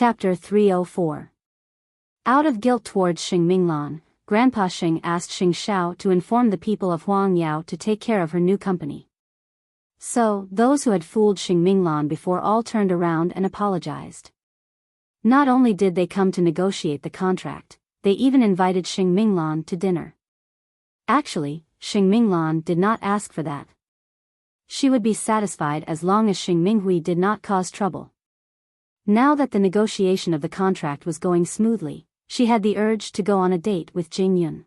Chapter 304. Out of guilt towards Xing Minglan, Grandpa Xing asked Xing Xiao to inform the people of Huangyao to take care of her new company. So, those who had fooled Xing Minglan before all turned around and apologized. Not only did they come to negotiate the contract, they even invited Xing Minglan to dinner. Actually, Xing Minglan did not ask for that. She would be satisfied as long as Xing Minghui did not cause trouble. Now that the negotiation of the contract was going smoothly, she had the urge to go on a date with Jing Yun.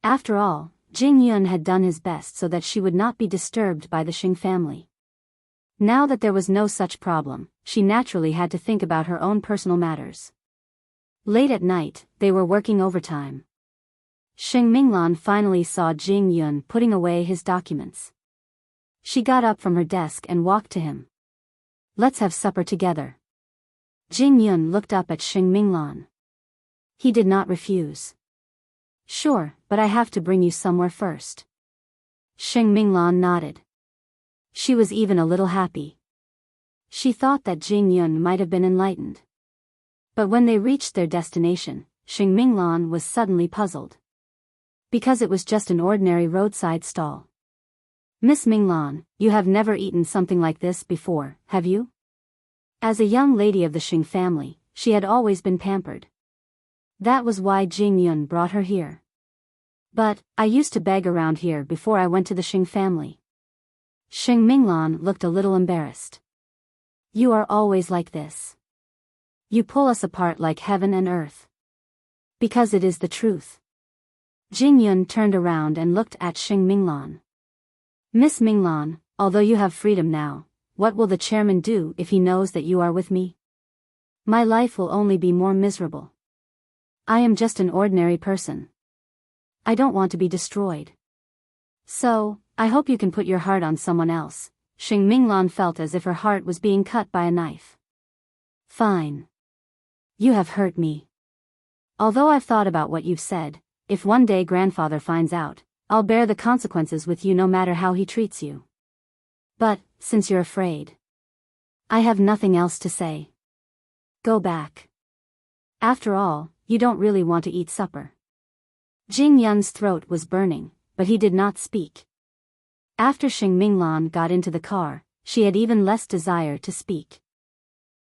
After all, Jing Yun had done his best so that she would not be disturbed by the Xing family. Now that there was no such problem, she naturally had to think about her own personal matters. Late at night, they were working overtime. Xing Minglan finally saw Jing Yun putting away his documents. She got up from her desk and walked to him. "Let's have supper together." Jing Yun looked up at Xing Minglan. He did not refuse. "Sure, but I have to bring you somewhere first." Xing Minglan nodded. She was even a little happy. She thought that Jing Yun might have been enlightened. But when they reached their destination, Xing Minglan was suddenly puzzled. Because it was just an ordinary roadside stall. "Miss Minglan, you have never eaten something like this before, have you?" As a young lady of the Xing family, she had always been pampered. That was why Jing Yun brought her here. "But, I used to beg around here before I went to the Xing family." Xing Minglan looked a little embarrassed. "You are always like this. You pull us apart like heaven and earth." "Because it is the truth." Jing Yun turned around and looked at Xing Minglan. "Miss Minglan, although you have freedom now, what will the chairman do if he knows that you are with me? My life will only be more miserable. I am just an ordinary person. I don't want to be destroyed. So, I hope you can put your heart on someone else." Xing Minglan felt as if her heart was being cut by a knife. "Fine. You have hurt me. Although I've thought about what you've said, if one day grandfather finds out, I'll bear the consequences with you no matter how he treats you. But, since you're afraid, I have nothing else to say. Go back. After all, you don't really want to eat supper." Jing Yun's throat was burning, but he did not speak. After Xing Minglan got into the car, she had even less desire to speak.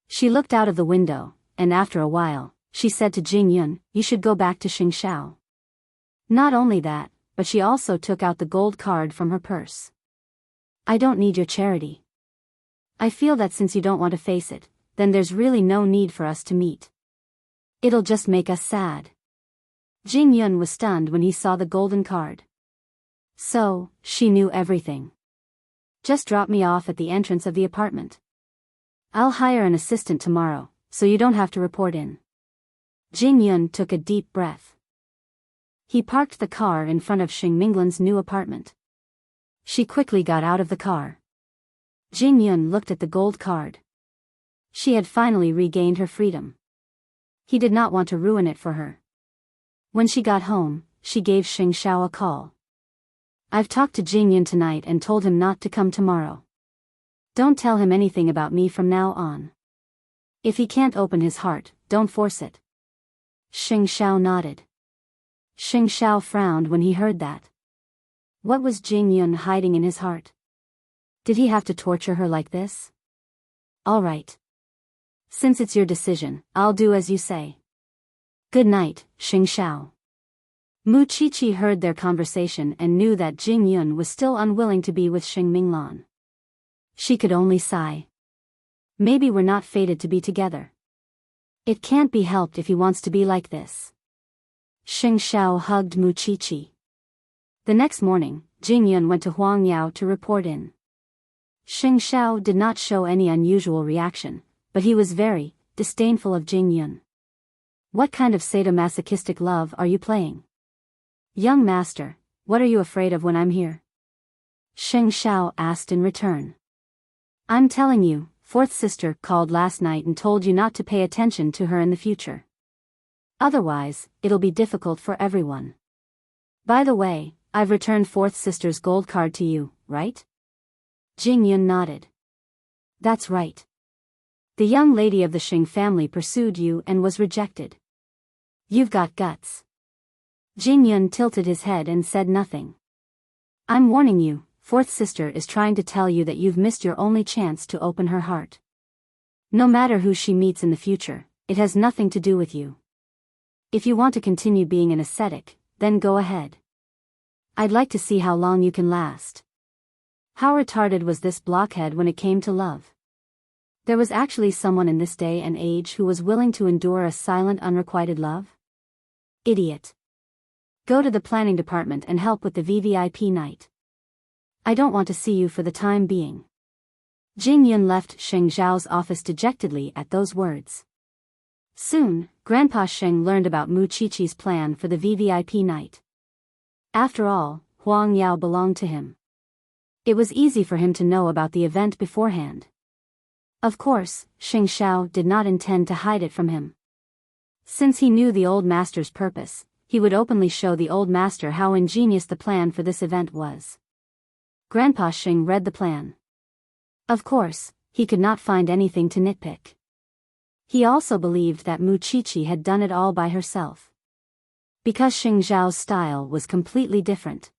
She looked out of the window, and after a while, she said to Jing Yun, "You should go back to Xing Xiao." Not only that, but she also took out the gold card from her purse. "I don't need your charity. I feel that since you don't want to face it, then there's really no need for us to meet. It'll just make us sad." Jing Yun was stunned when he saw the golden card. So, she knew everything. "Just drop me off at the entrance of the apartment. I'll hire an assistant tomorrow, so you don't have to report in." Jing Yun took a deep breath. He parked the car in front of Xing Minglan's new apartment. She quickly got out of the car. Jing Yun looked at the gold card. She had finally regained her freedom. He did not want to ruin it for her. When she got home, she gave Xing Xiao a call. "I've talked to Jing Yun tonight and told him not to come tomorrow. Don't tell him anything about me from now on. If he can't open his heart, don't force it." Xing Xiao nodded. Xing Xiao frowned when he heard that. What was Jing Yun hiding in his heart? Did he have to torture her like this? "All right. Since it's your decision, I'll do as you say. Good night, Xing Xiao." Mu Qiqi heard their conversation and knew that Jing Yun was still unwilling to be with Xing Minglan. She could only sigh. Maybe we're not fated to be together. It can't be helped if he wants to be like this. Xing Xiao hugged Mu Qiqi. The next morning, Jing Yun went to Huangyao to report in. Xing Xiao did not show any unusual reaction, but he was very disdainful of Jing Yun. "What kind of sadomasochistic love are you playing? Young master, what are you afraid of when I'm here?" Xing Xiao asked in return. "I'm telling you, fourth sister called last night and told you not to pay attention to her in the future. Otherwise, it'll be difficult for everyone. By the way, I've returned fourth sister's gold card to you, right?" Jing Yun nodded. "That's right. The young lady of the Xing family pursued you and was rejected. You've got guts. Jing Yun tilted his head and said nothing. I'm warning you, fourth sister is trying to tell you that you've missed your only chance to open her heart. No matter who she meets in the future, it has nothing to do with you. If you want to continue being an ascetic, then go ahead. I'd like to see how long you can last. How retarded was this blockhead when it came to love? There was actually someone in this day and age who was willing to endure a silent unrequited love? Idiot. Go to the planning department and help with the VVIP night. I don't want to see you for the time being. Jing Yun left Sheng Zhao's office dejectedly at those words. Soon, Grandpa Sheng learned about Mu Qiqi's plan for the VVIP night. After all, Huang Yao belonged to him. It was easy for him to know about the event beforehand. Of course, Sheng Zhao did not intend to hide it from him. Since he knew the old master's purpose, he would openly show the old master how ingenious the plan for this event was. Grandpa Sheng read the plan. Of course, he could not find anything to nitpick. He also believed that Mu Qiqi had done it all by herself. Because Sheng Zhao's style was completely different.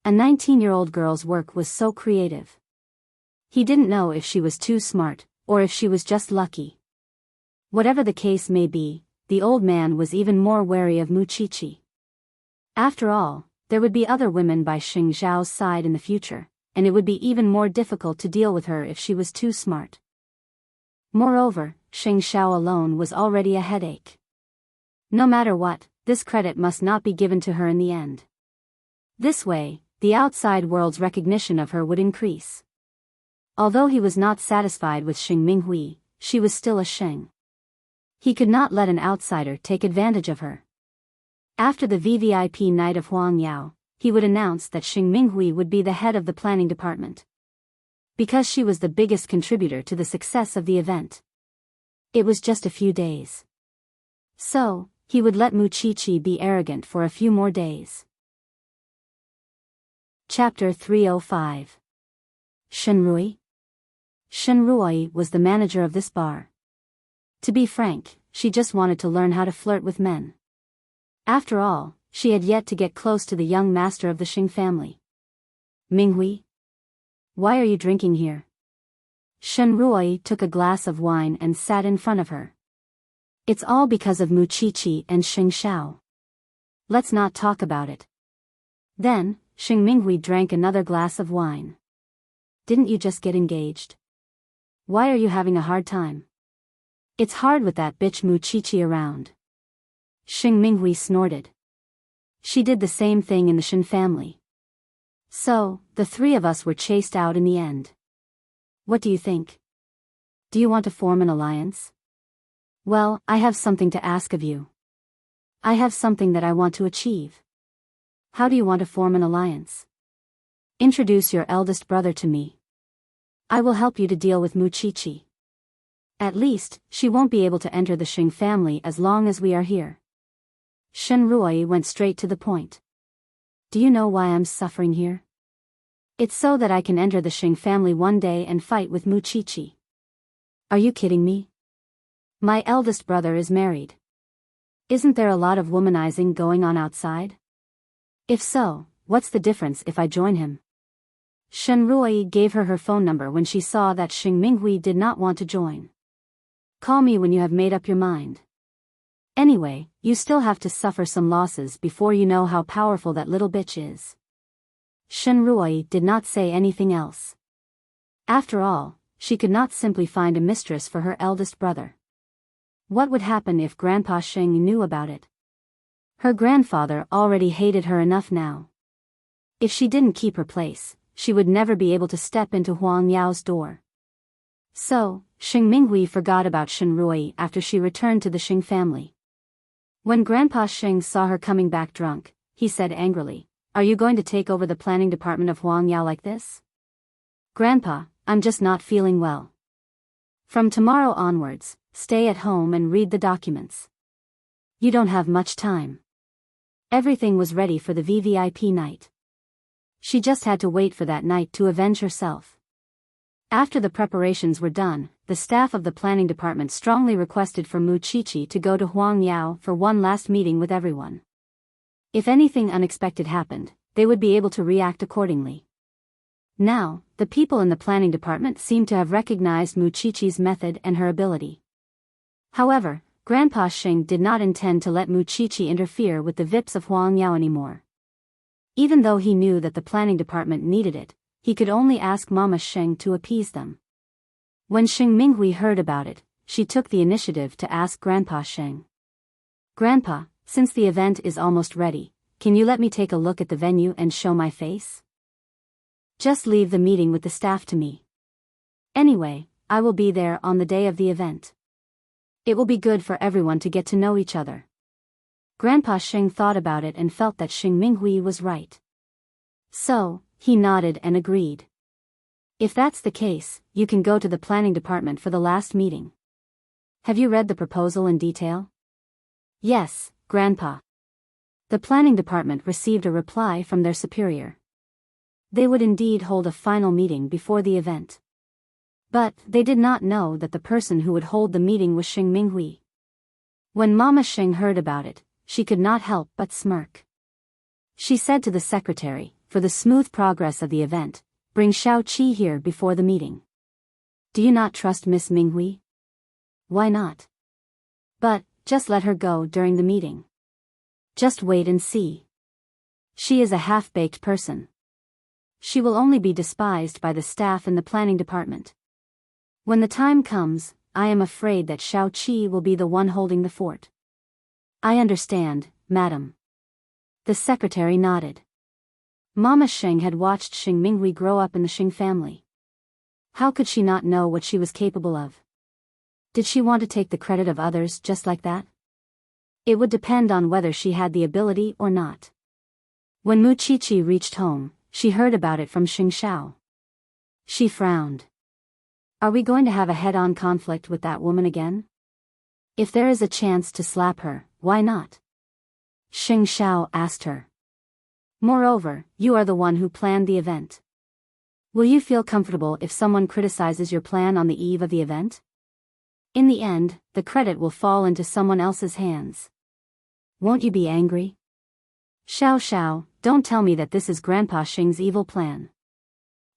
A 19-year-old girl's work was so creative. He didn't know if she was too smart, or if she was just lucky. Whatever the case may be, the old man was even more wary of Mu Qiqi. After all, there would be other women by Sheng Zhao's side in the future, and it would be even more difficult to deal with her if she was too smart. Moreover, Sheng Zhao alone was already a headache. No matter what, this credit must not be given to her in the end. This way, the outside world's recognition of her would increase. Although he was not satisfied with Xing Minghui, she was still a Sheng. He could not let an outsider take advantage of her. After the VVIP night of Huang Yao, he would announce that Xing Minghui would be the head of the planning department. Because she was the biggest contributor to the success of the event. It was just a few days. So, he would let Mu Qiqi be arrogant for a few more days. Chapter 305. Shenrui. Shenrui was the manager of this bar. To be frank, she just wanted to learn how to flirt with men. After all, she had yet to get close to the young master of the Xing family. Minghui? Why are you drinking here? Shenrui took a glass of wine and sat in front of her. It's all because of Mu Qiqi and Xing Xiao. Let's not talk about it. Then, Xing Minghui drank another glass of wine. Didn't you just get engaged? Why are you having a hard time? It's hard with that bitch Mu Qiqi around. Xing Minghui snorted. She did the same thing in the Shen family. So, the three of us were chased out in the end. What do you think? Do you want to form an alliance? Well, I have something to ask of you. I have something that I want to achieve. How do you want to form an alliance? Introduce your eldest brother to me. I will help you to deal with Mu Qiqi. At least, she won't be able to enter the Xing family as long as we are here. Shenrui went straight to the point. Do you know why I'm suffering here? It's so that I can enter the Xing family one day and fight with Mu Qiqi. Are you kidding me? My eldest brother is married. Isn't there a lot of womanizing going on outside? If so, what's the difference if I join him? Shenrui gave her phone number when she saw that Xing Minghui did not want to join. Call me when you have made up your mind. Anyway, you still have to suffer some losses before you know how powerful that little bitch is. Shenrui did not say anything else. After all, she could not simply find a mistress for her eldest brother. What would happen if Grandpa Sheng knew about it? Her grandfather already hated her enough now. If she didn't keep her place, she would never be able to step into Huang Yao's door. So, Xing Minghui forgot about Shenrui after she returned to the Xing family. When Grandpa Sheng saw her coming back drunk, he said angrily, "Are you going to take over the planning department of Huang Yao like this?" "Grandpa, I'm just not feeling well. From tomorrow onwards, stay at home and read the documents. You don't have much time." Everything was ready for the VVIP night. She just had to wait for that night to avenge herself. After the preparations were done, the staff of the planning department strongly requested for Mu Chichi to go to Huangyao for one last meeting with everyone. If anything unexpected happened, they would be able to react accordingly. Now, the people in the planning department seemed to have recognized Mu Chichi's method and her ability. However, Grandpa Xing did not intend to let Mu Chichi interfere with the VIPs of Huangyao anymore. Even though he knew that the planning department needed it, he could only ask Mama Xing to appease them. When Xing Minghui heard about it, she took the initiative to ask Grandpa Xing. "Grandpa, since the event is almost ready, can you let me take a look at the venue and show my face? Just leave the meeting with the staff to me. Anyway, I will be there on the day of the event. It will be good for everyone to get to know each other." Grandpa Xing thought about it and felt that Xing Minghui was right. So, he nodded and agreed. "If that's the case, you can go to the planning department for the last meeting. Have you read the proposal in detail?" "Yes, Grandpa." The planning department received a reply from their superior. They would indeed hold a final meeting before the event. But they did not know that the person who would hold the meeting was Xing Minghui. When Mama Xing heard about it, she could not help but smirk. She said to the secretary, "For the smooth progress of the event, bring Xiao Qi here before the meeting." "Do you not trust Miss Minghui?" "Why not? But, just let her go during the meeting. Just wait and see. She is a half-baked person. She will only be despised by the staff in the planning department. When the time comes, I am afraid that Xiao Qi will be the one holding the fort." "I understand, madam." The secretary nodded. Mama Xing had watched Xing Minghui grow up in the Xing family. How could she not know what she was capable of? Did she want to take the credit of others just like that? It would depend on whether she had the ability or not. When Mu Chichi reached home, she heard about it from Xing Xiao. She frowned. "Are we going to have a head-on conflict with that woman again? If there is a chance to slap her, why not?" Xing Xiao asked her. "Moreover, you are the one who planned the event. Will you feel comfortable if someone criticizes your plan on the eve of the event? In the end, the credit will fall into someone else's hands. Won't you be angry?" "Xiao Xiao, don't tell me that this is Grandpa Xing's evil plan."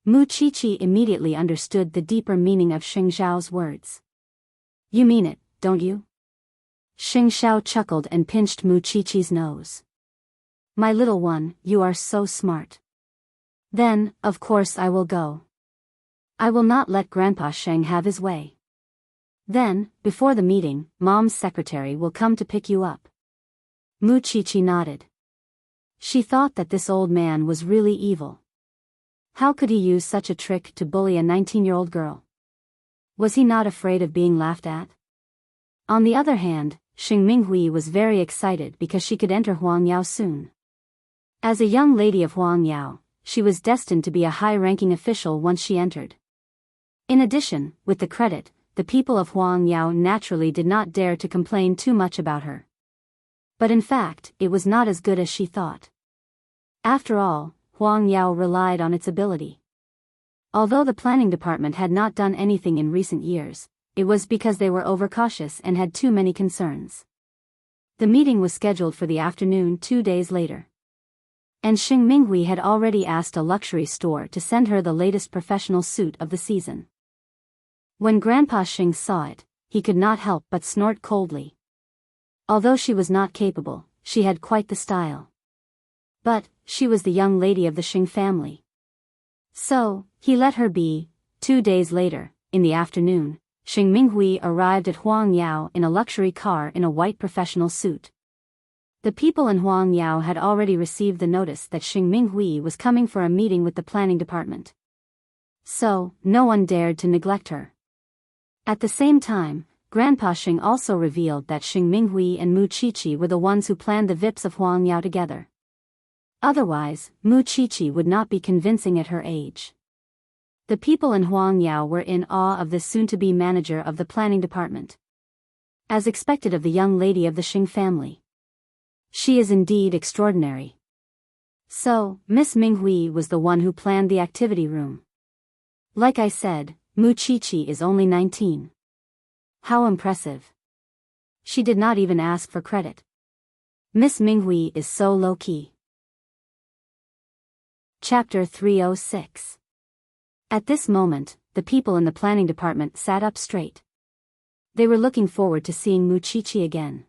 Mu Chichi immediately understood the deeper meaning of Xing Xiao's words. "You mean it, don't you?" Xing Xiao chuckled and pinched Mu Chichi's nose. "My little one, you are so smart. Then, of course I will go. I will not let Grandpa Xing have his way. Then, before the meeting, Mom's secretary will come to pick you up." Mu Chichi nodded. She thought that this old man was really evil. How could he use such a trick to bully a 19-year-old girl? Was he not afraid of being laughed at? On the other hand, Xing Minghui was very excited because she could enter Huangyao soon. As a young lady of Huangyao, she was destined to be a high-ranking official once she entered. In addition, with the credit, the people of Huangyao naturally did not dare to complain too much about her. But in fact, it was not as good as she thought. After all, Huangyao relied on its ability. Although the planning department had not done anything in recent years, it was because they were overcautious and had too many concerns. The meeting was scheduled for the afternoon 2 days later. And Xing Minghui had already asked a luxury store to send her the latest professional suit of the season. When Grandpa Xing saw it, he could not help but snort coldly. Although she was not capable, she had quite the style. But, she was the young lady of the Xing family. So, he let her be. 2 days later, in the afternoon, Xing Minghui arrived at Huangyao in a luxury car in a white professional suit. The people in Huangyao had already received the notice that Xing Minghui was coming for a meeting with the planning department. So, no one dared to neglect her. At the same time, Grandpa Xing also revealed that Xing Minghui and Mu Chichi were the ones who planned the VIPs of Huangyao together. Otherwise, Mu Chichi would not be convincing at her age. The people in Huangyao were in awe of the soon-to-be manager of the planning department. As expected of the young lady of the Xing family. She is indeed extraordinary. So, Miss Minghui was the one who planned the activity room. Like I said, Muchichi is only 19. How impressive. She did not even ask for credit. Miss Minghui is so low-key. Chapter 306. At this moment, the people in the planning department sat up straight. They were looking forward to seeing Muchichi again.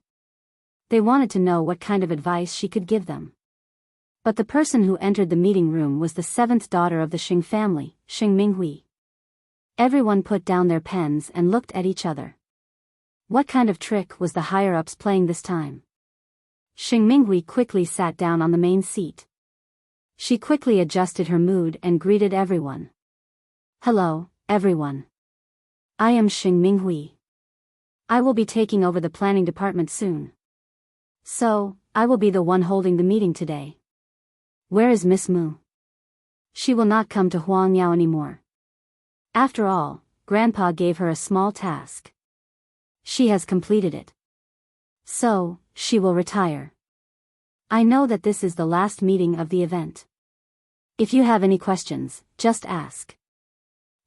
They wanted to know what kind of advice she could give them. But the person who entered the meeting room was the seventh daughter of the Xing family, Xing Minghui. Everyone put down their pens and looked at each other. What kind of trick was the higher-ups playing this time? Xing Minghui quickly sat down on the main seat. She quickly adjusted her mood and greeted everyone. Hello, everyone. I am Xing Minghui. I will be taking over the planning department soon. So, I will be the one holding the meeting today. Where is Miss Mu? She will not come to Huangyao anymore. After all, Grandpa gave her a small task. She has completed it. So, she will retire. I know that this is the last meeting of the event. If you have any questions, just ask.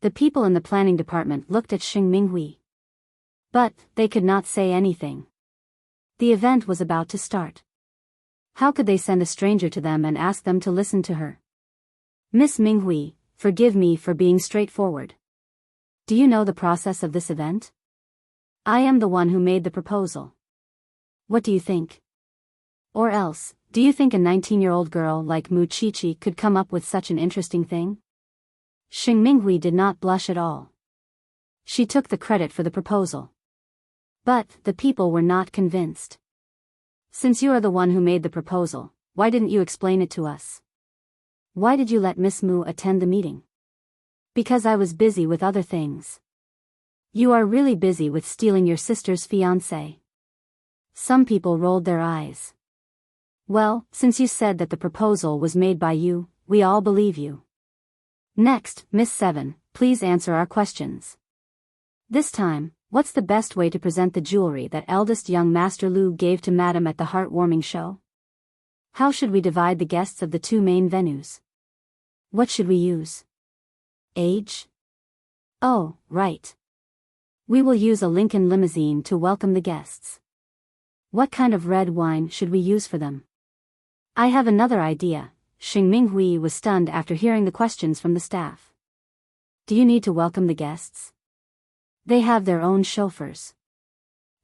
The people in the planning department looked at Xing Minghui. But, they could not say anything. The event was about to start. How could they send a stranger to them and ask them to listen to her? Miss Minghui, forgive me for being straightforward. Do you know the process of this event? I am the one who made the proposal. What do you think? Or else, do you think a 19-year-old girl like Muchichi could come up with such an interesting thing? Xing Minghui did not blush at all. She took the credit for the proposal. But, the people were not convinced. Since you are the one who made the proposal, why didn't you explain it to us? Why did you let Miss Mu attend the meeting? Because I was busy with other things. You are really busy with stealing your sister's fiancé. Some people rolled their eyes. Well, since you said that the proposal was made by you, we all believe you. Next, Miss Seven, please answer our questions. This time, what's the best way to present the jewelry that eldest young Master Lu gave to Madam at the heartwarming show? How should we divide the guests of the two main venues? What should we use? Age? Oh, right. We will use a Lincoln limousine to welcome the guests. What kind of red wine should we use for them? I have another idea. Xing Minghui was stunned after hearing the questions from the staff. Do you need to welcome the guests? They have their own chauffeurs.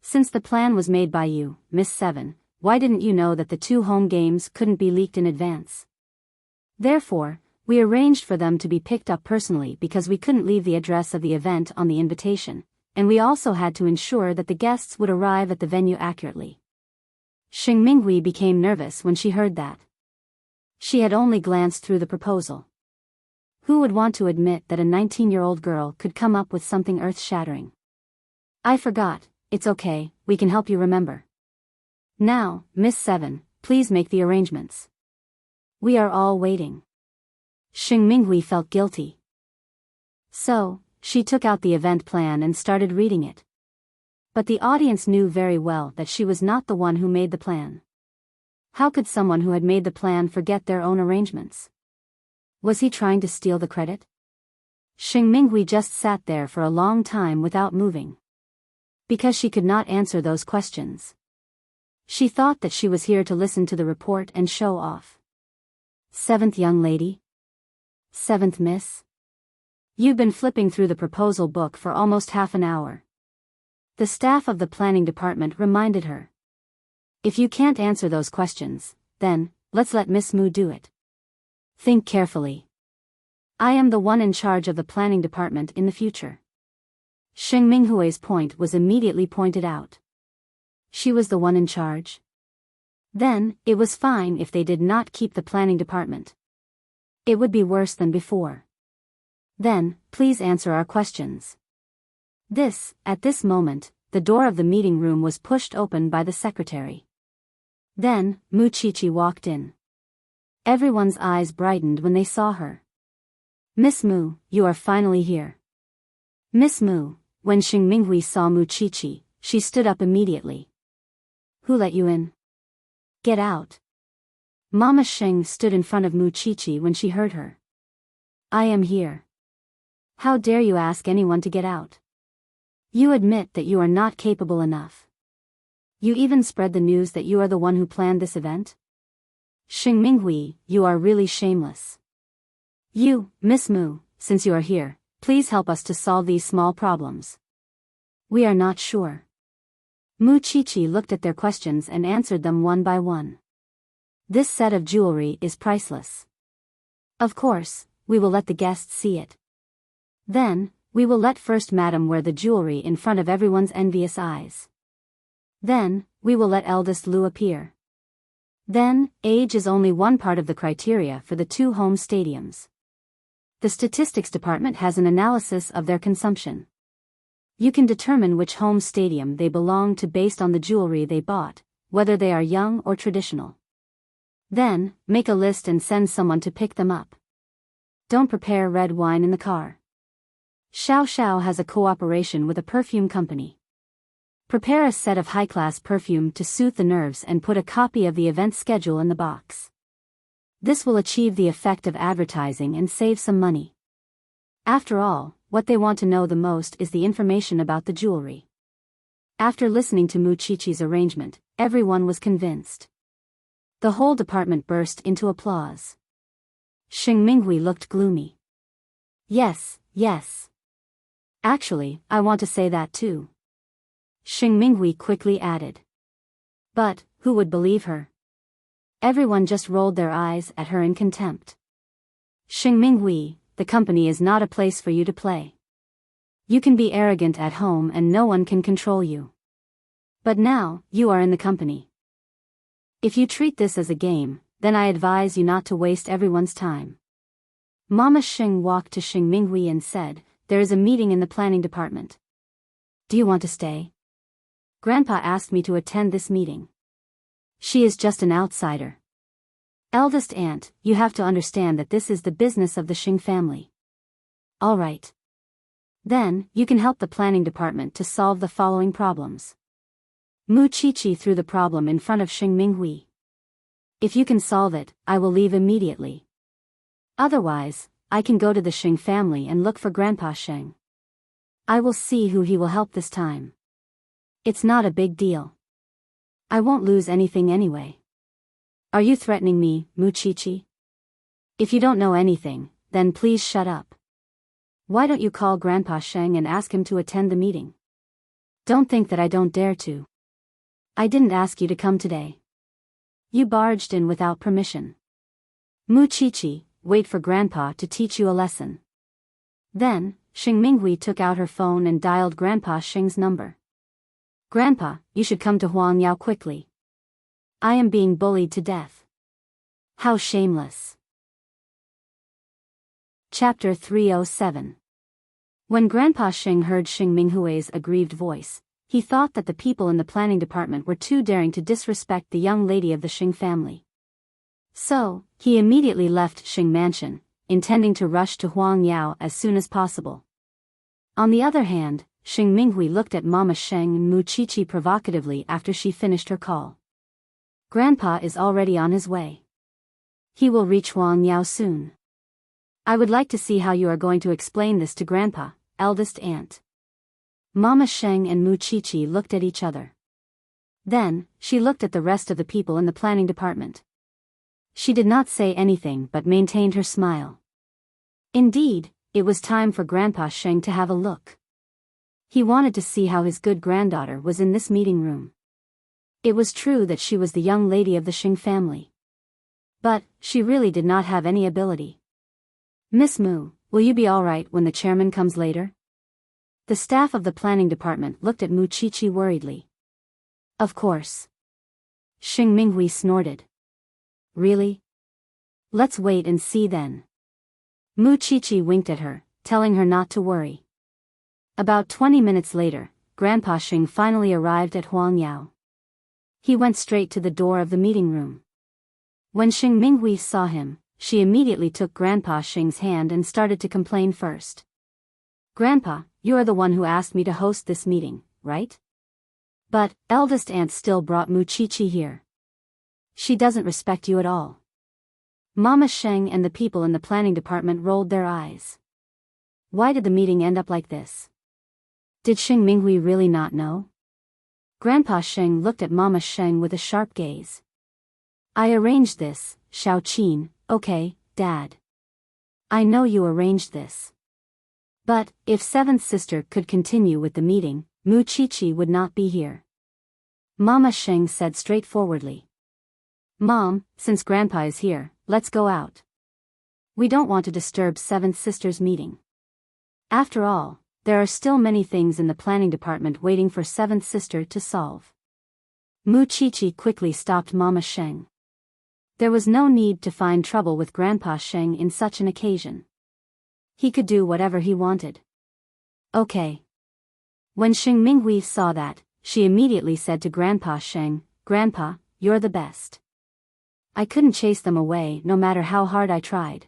Since the plan was made by you, Miss Seven, why didn't you know that the two home games couldn't be leaked in advance? Therefore, we arranged for them to be picked up personally because we couldn't leave the address of the event on the invitation, and we also had to ensure that the guests would arrive at the venue accurately. Xing Minghui became nervous when she heard that. She had only glanced through the proposal. Who would want to admit that a 19-year-old girl could come up with something earth-shattering? I forgot, it's okay, we can help you remember. Now, Miss Seven, please make the arrangements. We are all waiting. Xing Minghui felt guilty. So, she took out the event plan and started reading it. But the audience knew very well that she was not the one who made the plan. How could someone who had made the plan forget their own arrangements? Was he trying to steal the credit? Xing Minghui just sat there for a long time without moving. Because she could not answer those questions. She thought that she was here to listen to the report and show off. Seventh young lady? Seventh miss? You've been flipping through the proposal book for almost half an hour. The staff of the planning department reminded her. If you can't answer those questions, then, let's let Miss Mu do it. Think carefully. I am the one in charge of the planning department in the future. Xing Minghui's point was immediately pointed out. She was the one in charge? Then, it was fine if they did not keep the planning department. It would be worse than before. Then, please answer our questions. At this moment, the door of the meeting room was pushed open by the secretary. Then, Muchichi walked in. Everyone's eyes brightened when they saw her. Miss Mu, you are finally here. Miss Mu, when Xing Minghui saw Muchichi, she stood up immediately. Who let you in? Get out. Mama Xing stood in front of Muchichi when she heard her. I am here. How dare you ask anyone to get out? You admit that you are not capable enough. You even spread the news that you are the one who planned this event? Xing Minghui, you are really shameless. You, Miss Mu, since you are here, please help us to solve these small problems. We are not sure. Mu Qiqi looked at their questions and answered them one by one. This set of jewelry is priceless. Of course, we will let the guests see it. Then, we will let First Madam wear the jewelry in front of everyone's envious eyes. Then, we will let eldest Lu appear. Then, age is only one part of the criteria for the 2 home stadiums. The statistics department has an analysis of their consumption. You can determine which home stadium they belong to based on the jewelry they bought, whether they are young or traditional. Then, make a list and send someone to pick them up. Don't prepare red wine in the car. Xiao Xiao has a cooperation with a perfume company. Prepare a set of high-class perfume to soothe the nerves and put a copy of the event schedule in the box. This will achieve the effect of advertising and save some money. After all, what they want to know the most is the information about the jewelry. After listening to Mu Qiqi's arrangement, everyone was convinced. The whole department burst into applause. Xing Minghui looked gloomy. Yes, yes. Actually, I want to say that too. Xing Minghui quickly added. But, who would believe her? Everyone just rolled their eyes at her in contempt. Xing Minghui, the company is not a place for you to play. You can be arrogant at home and no one can control you. But now, you are in the company. If you treat this as a game, then I advise you not to waste everyone's time. Mama Xing walked to Xing Minghui and said, there is a meeting in the planning department. Do you want to stay? Grandpa asked me to attend this meeting. She is just an outsider. Eldest aunt, you have to understand that this is the business of the Xing family. All right. Then, you can help the planning department to solve the following problems. Mu Qiqi threw the problem in front of Xing Minghui. If you can solve it, I will leave immediately. Otherwise, I can go to the Xing family and look for Grandpa Xing. I will see who he will help this time. It's not a big deal. I won't lose anything anyway. Are you threatening me, Mu Qiqi? If you don't know anything, then please shut up. Why don't you call Grandpa Xing and ask him to attend the meeting? Don't think that I don't dare to. I didn't ask you to come today. You barged in without permission. Mu Qiqi, wait for Grandpa to teach you a lesson. Then, Xing Minghui took out her phone and dialed Grandpa Xing's number. Grandpa, you should come to Huangyao quickly. I am being bullied to death. How shameless. Chapter 307. When Grandpa Xing heard Xing Minghui's aggrieved voice, he thought that the people in the planning department were too daring to disrespect the young lady of the Xing family. So, he immediately left Xing Mansion, intending to rush to Huangyao as soon as possible. On the other hand, Xing Minghui looked at Mama Xing and Mu Qiqi provocatively after she finished her call. Grandpa is already on his way. He will reach Huangyao soon. I would like to see how you are going to explain this to Grandpa, eldest aunt. Mama Xing and Mu Qiqi looked at each other. Then, she looked at the rest of the people in the planning department. She did not say anything but maintained her smile. Indeed, it was time for Grandpa Xing to have a look. He wanted to see how his good granddaughter was in this meeting room. It was true that she was the young lady of the Xing family. But, she really did not have any ability. Miss Mu, will you be all right when the chairman comes later? The staff of the planning department looked at Mu Qiqi worriedly. Of course. Xing Minghui snorted. Really? Let's wait and see then. Mu Qiqi winked at her, telling her not to worry. About 20 minutes later, Grandpa Xing finally arrived at Huangyao. He went straight to the door of the meeting room. When Xing Minghui saw him, she immediately took Grandpa Xing's hand and started to complain first. Grandpa, you are the one who asked me to host this meeting, right? But, eldest aunt still brought Mu Qiqi here. She doesn't respect you at all. Mama Xing and the people in the planning department rolled their eyes. Why did the meeting end up like this? Did Xing Minghui really not know? Grandpa Sheng looked at Mama Sheng with a sharp gaze. I arranged this, Xiao Qin. Okay, Dad. I know you arranged this. But, if seventh sister could continue with the meeting, Mu Qiqi would not be here. Mama Sheng said straightforwardly. Mom, since Grandpa is here, let's go out. We don't want to disturb seventh sister's meeting. After all, there are still many things in the planning department waiting for seventh sister to solve. Mu Qiqi quickly stopped Mama Sheng. There was no need to find trouble with Grandpa Sheng in such an occasion. He could do whatever he wanted. Okay. When Xing Minghui saw that, she immediately said to Grandpa Sheng, Grandpa, you're the best. I couldn't chase them away no matter how hard I tried.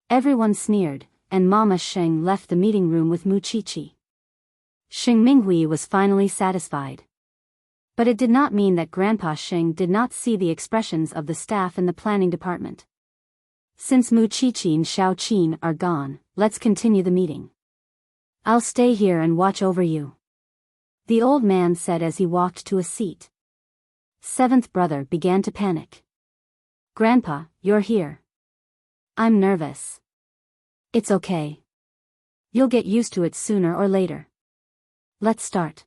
Everyone sneered, and Mama Sheng left the meeting room with Mu Qiqi. Xing Minghui was finally satisfied. But it did not mean that Grandpa Sheng did not see the expressions of the staff in the planning department. Since Mu Qiqi and Xiao Qin are gone, let's continue the meeting. I'll stay here and watch over you. The old man said as he walked to a seat. Seventh brother began to panic. Grandpa, you're here. I'm nervous. It's okay. You'll get used to it sooner or later. Let's start.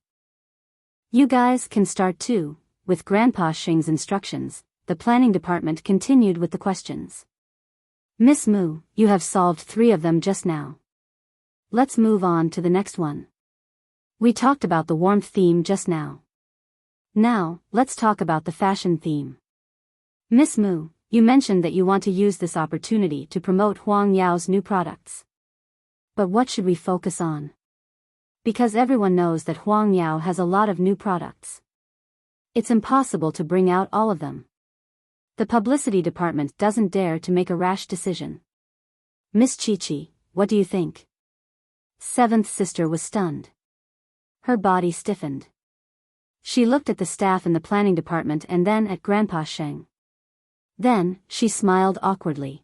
You guys can start too. With Grandpa Sheng's instructions, the planning department continued with the questions. Miss Mu, you have solved 3 of them just now. Let's move on to the next one. We talked about the warmth theme just now. Now, let's talk about the fashion theme. Miss Mu, you mentioned that you want to use this opportunity to promote Huang Yao's new products. But what should we focus on? Because everyone knows that Huang Yao has a lot of new products. It's impossible to bring out all of them. The publicity department doesn't dare to make a rash decision. Miss Qiqi, what do you think? Seventh sister was stunned. Her body stiffened. She looked at the staff in the planning department and then at Grandpa Sheng. Then, she smiled awkwardly.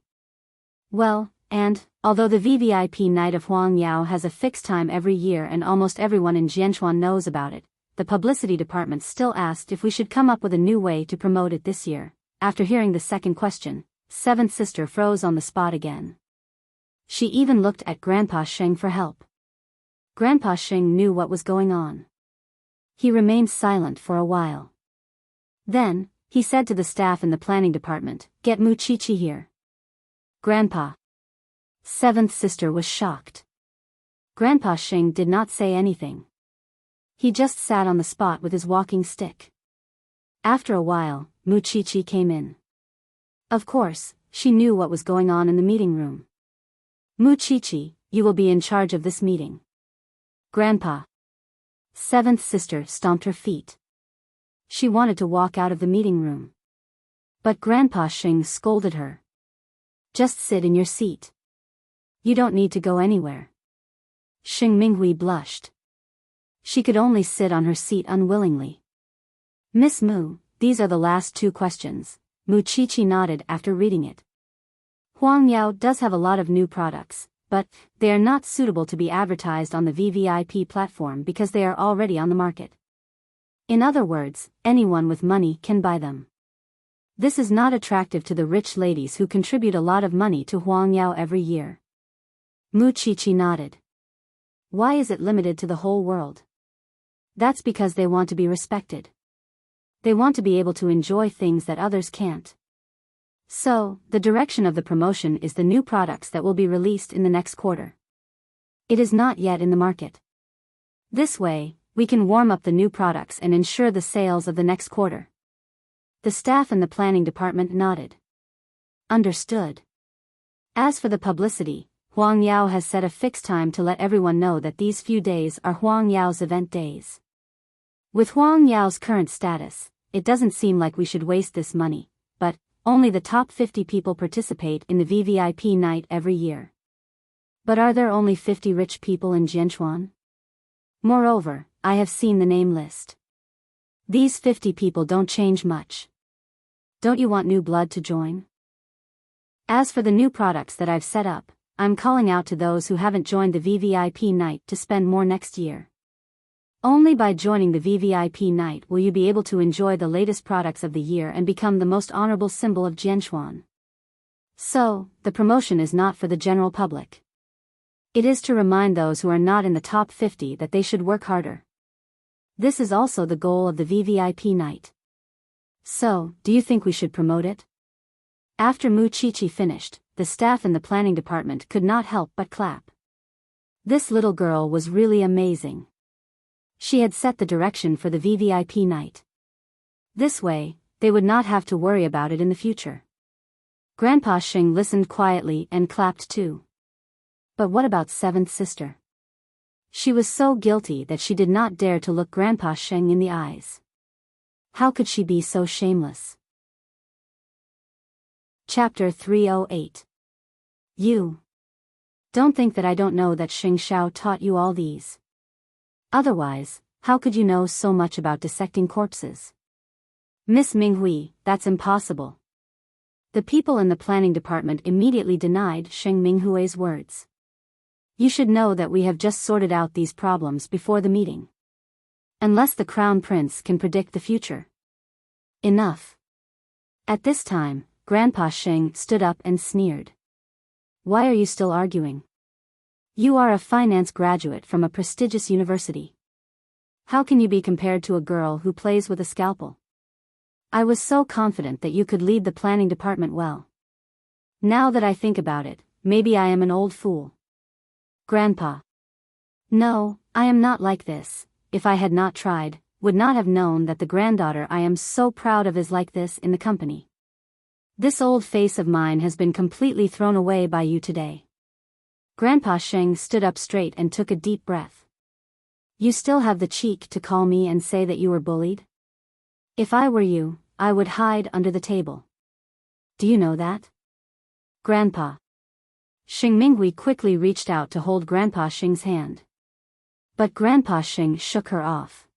Well, and, although the VVIP night of Huang Yao has a fixed time every year and almost everyone in Jianchuan knows about it, the publicity department still asked if we should come up with a new way to promote it this year. After hearing the second question, seventh sister froze on the spot again. She even looked at Grandpa Sheng for help. Grandpa Sheng knew what was going on. He remained silent for a while. Then, he said to the staff in the planning department, Get Mu Qiqi here. Grandpa. Seventh sister was shocked. Grandpa Sheng did not say anything. He just sat on the spot with his walking stick. After a while, Mu Qiqi came in. Of course, she knew what was going on in the meeting room. Mu Qiqi, you will be in charge of this meeting. Grandpa. Seventh sister stomped her feet. She wanted to walk out of the meeting room. But Grandpa Sheng scolded her. Just sit in your seat. You don't need to go anywhere. Xing Minghui blushed. She could only sit on her seat unwillingly. Miss Mu, these are the last 2 questions. Mu Qiqi nodded after reading it. Huang Yao does have a lot of new products, but they are not suitable to be advertised on the VVIP platform because they are already on the market. In other words, anyone with money can buy them. This is not attractive to the rich ladies who contribute a lot of money to Huang Yao every year. Mu Qiqi nodded. Why is it limited to the whole world? That's because they want to be respected. They want to be able to enjoy things that others can't. So, the direction of the promotion is the new products that will be released in the next quarter. It is not yet in the market. This way, we can warm up the new products and ensure the sales of the next quarter. The staff in the planning department nodded. Understood. As for the publicity, Huang Yao has set a fixed time to let everyone know that these few days are Huang Yao's event days. With Huang Yao's current status, it doesn't seem like we should waste this money, but only the top 50 people participate in the VVIP night every year. But are there only 50 rich people in Jianchuan? Moreover, I have seen the name list. These 50 people don't change much. Don't you want new blood to join? As for the new products that I've set up, I'm calling out to those who haven't joined the VVIP night to spend more next year. Only by joining the VVIP night will you be able to enjoy the latest products of the year and become the most honorable symbol of Jianchuan. So, the promotion is not for the general public. It is to remind those who are not in the top 50 that they should work harder. This is also the goal of the VVIP night. So, do you think we should promote it? After Mu Chichi finished, the staff in the planning department could not help but clap. This little girl was really amazing. She had set the direction for the VVIP night. This way, they would not have to worry about it in the future. Grandpa Xing listened quietly and clapped too. But what about seventh sister? She was so guilty that she did not dare to look Grandpa Xing in the eyes. How could she be so shameless? Chapter 308. You. Don't think that I don't know that Xing Xiao taught you all these. Otherwise, how could you know so much about dissecting corpses? Miss Minghui, that's impossible. The people in the planning department immediately denied Xing Minghui's words. You should know that we have just sorted out these problems before the meeting. Unless the crown prince can predict the future. Enough. At this time, Grandpa Xing stood up and sneered. Why are you still arguing? You are a finance graduate from a prestigious university. How can you be compared to a girl who plays with a scalpel? I was so confident that you could lead the planning department well. Now that I think about it, maybe I am an old fool. Grandpa. No, I am not like this. If I had not tried, would not have known that the granddaughter I am so proud of is like this in the company. This old face of mine has been completely thrown away by you today. Grandpa Xing stood up straight and took a deep breath. You still have the cheek to call me and say that you were bullied? If I were you, I would hide under the table. Do you know that? Grandpa. Xing Minghui quickly reached out to hold Grandpa Xing's hand. But Grandpa Xing shook her off.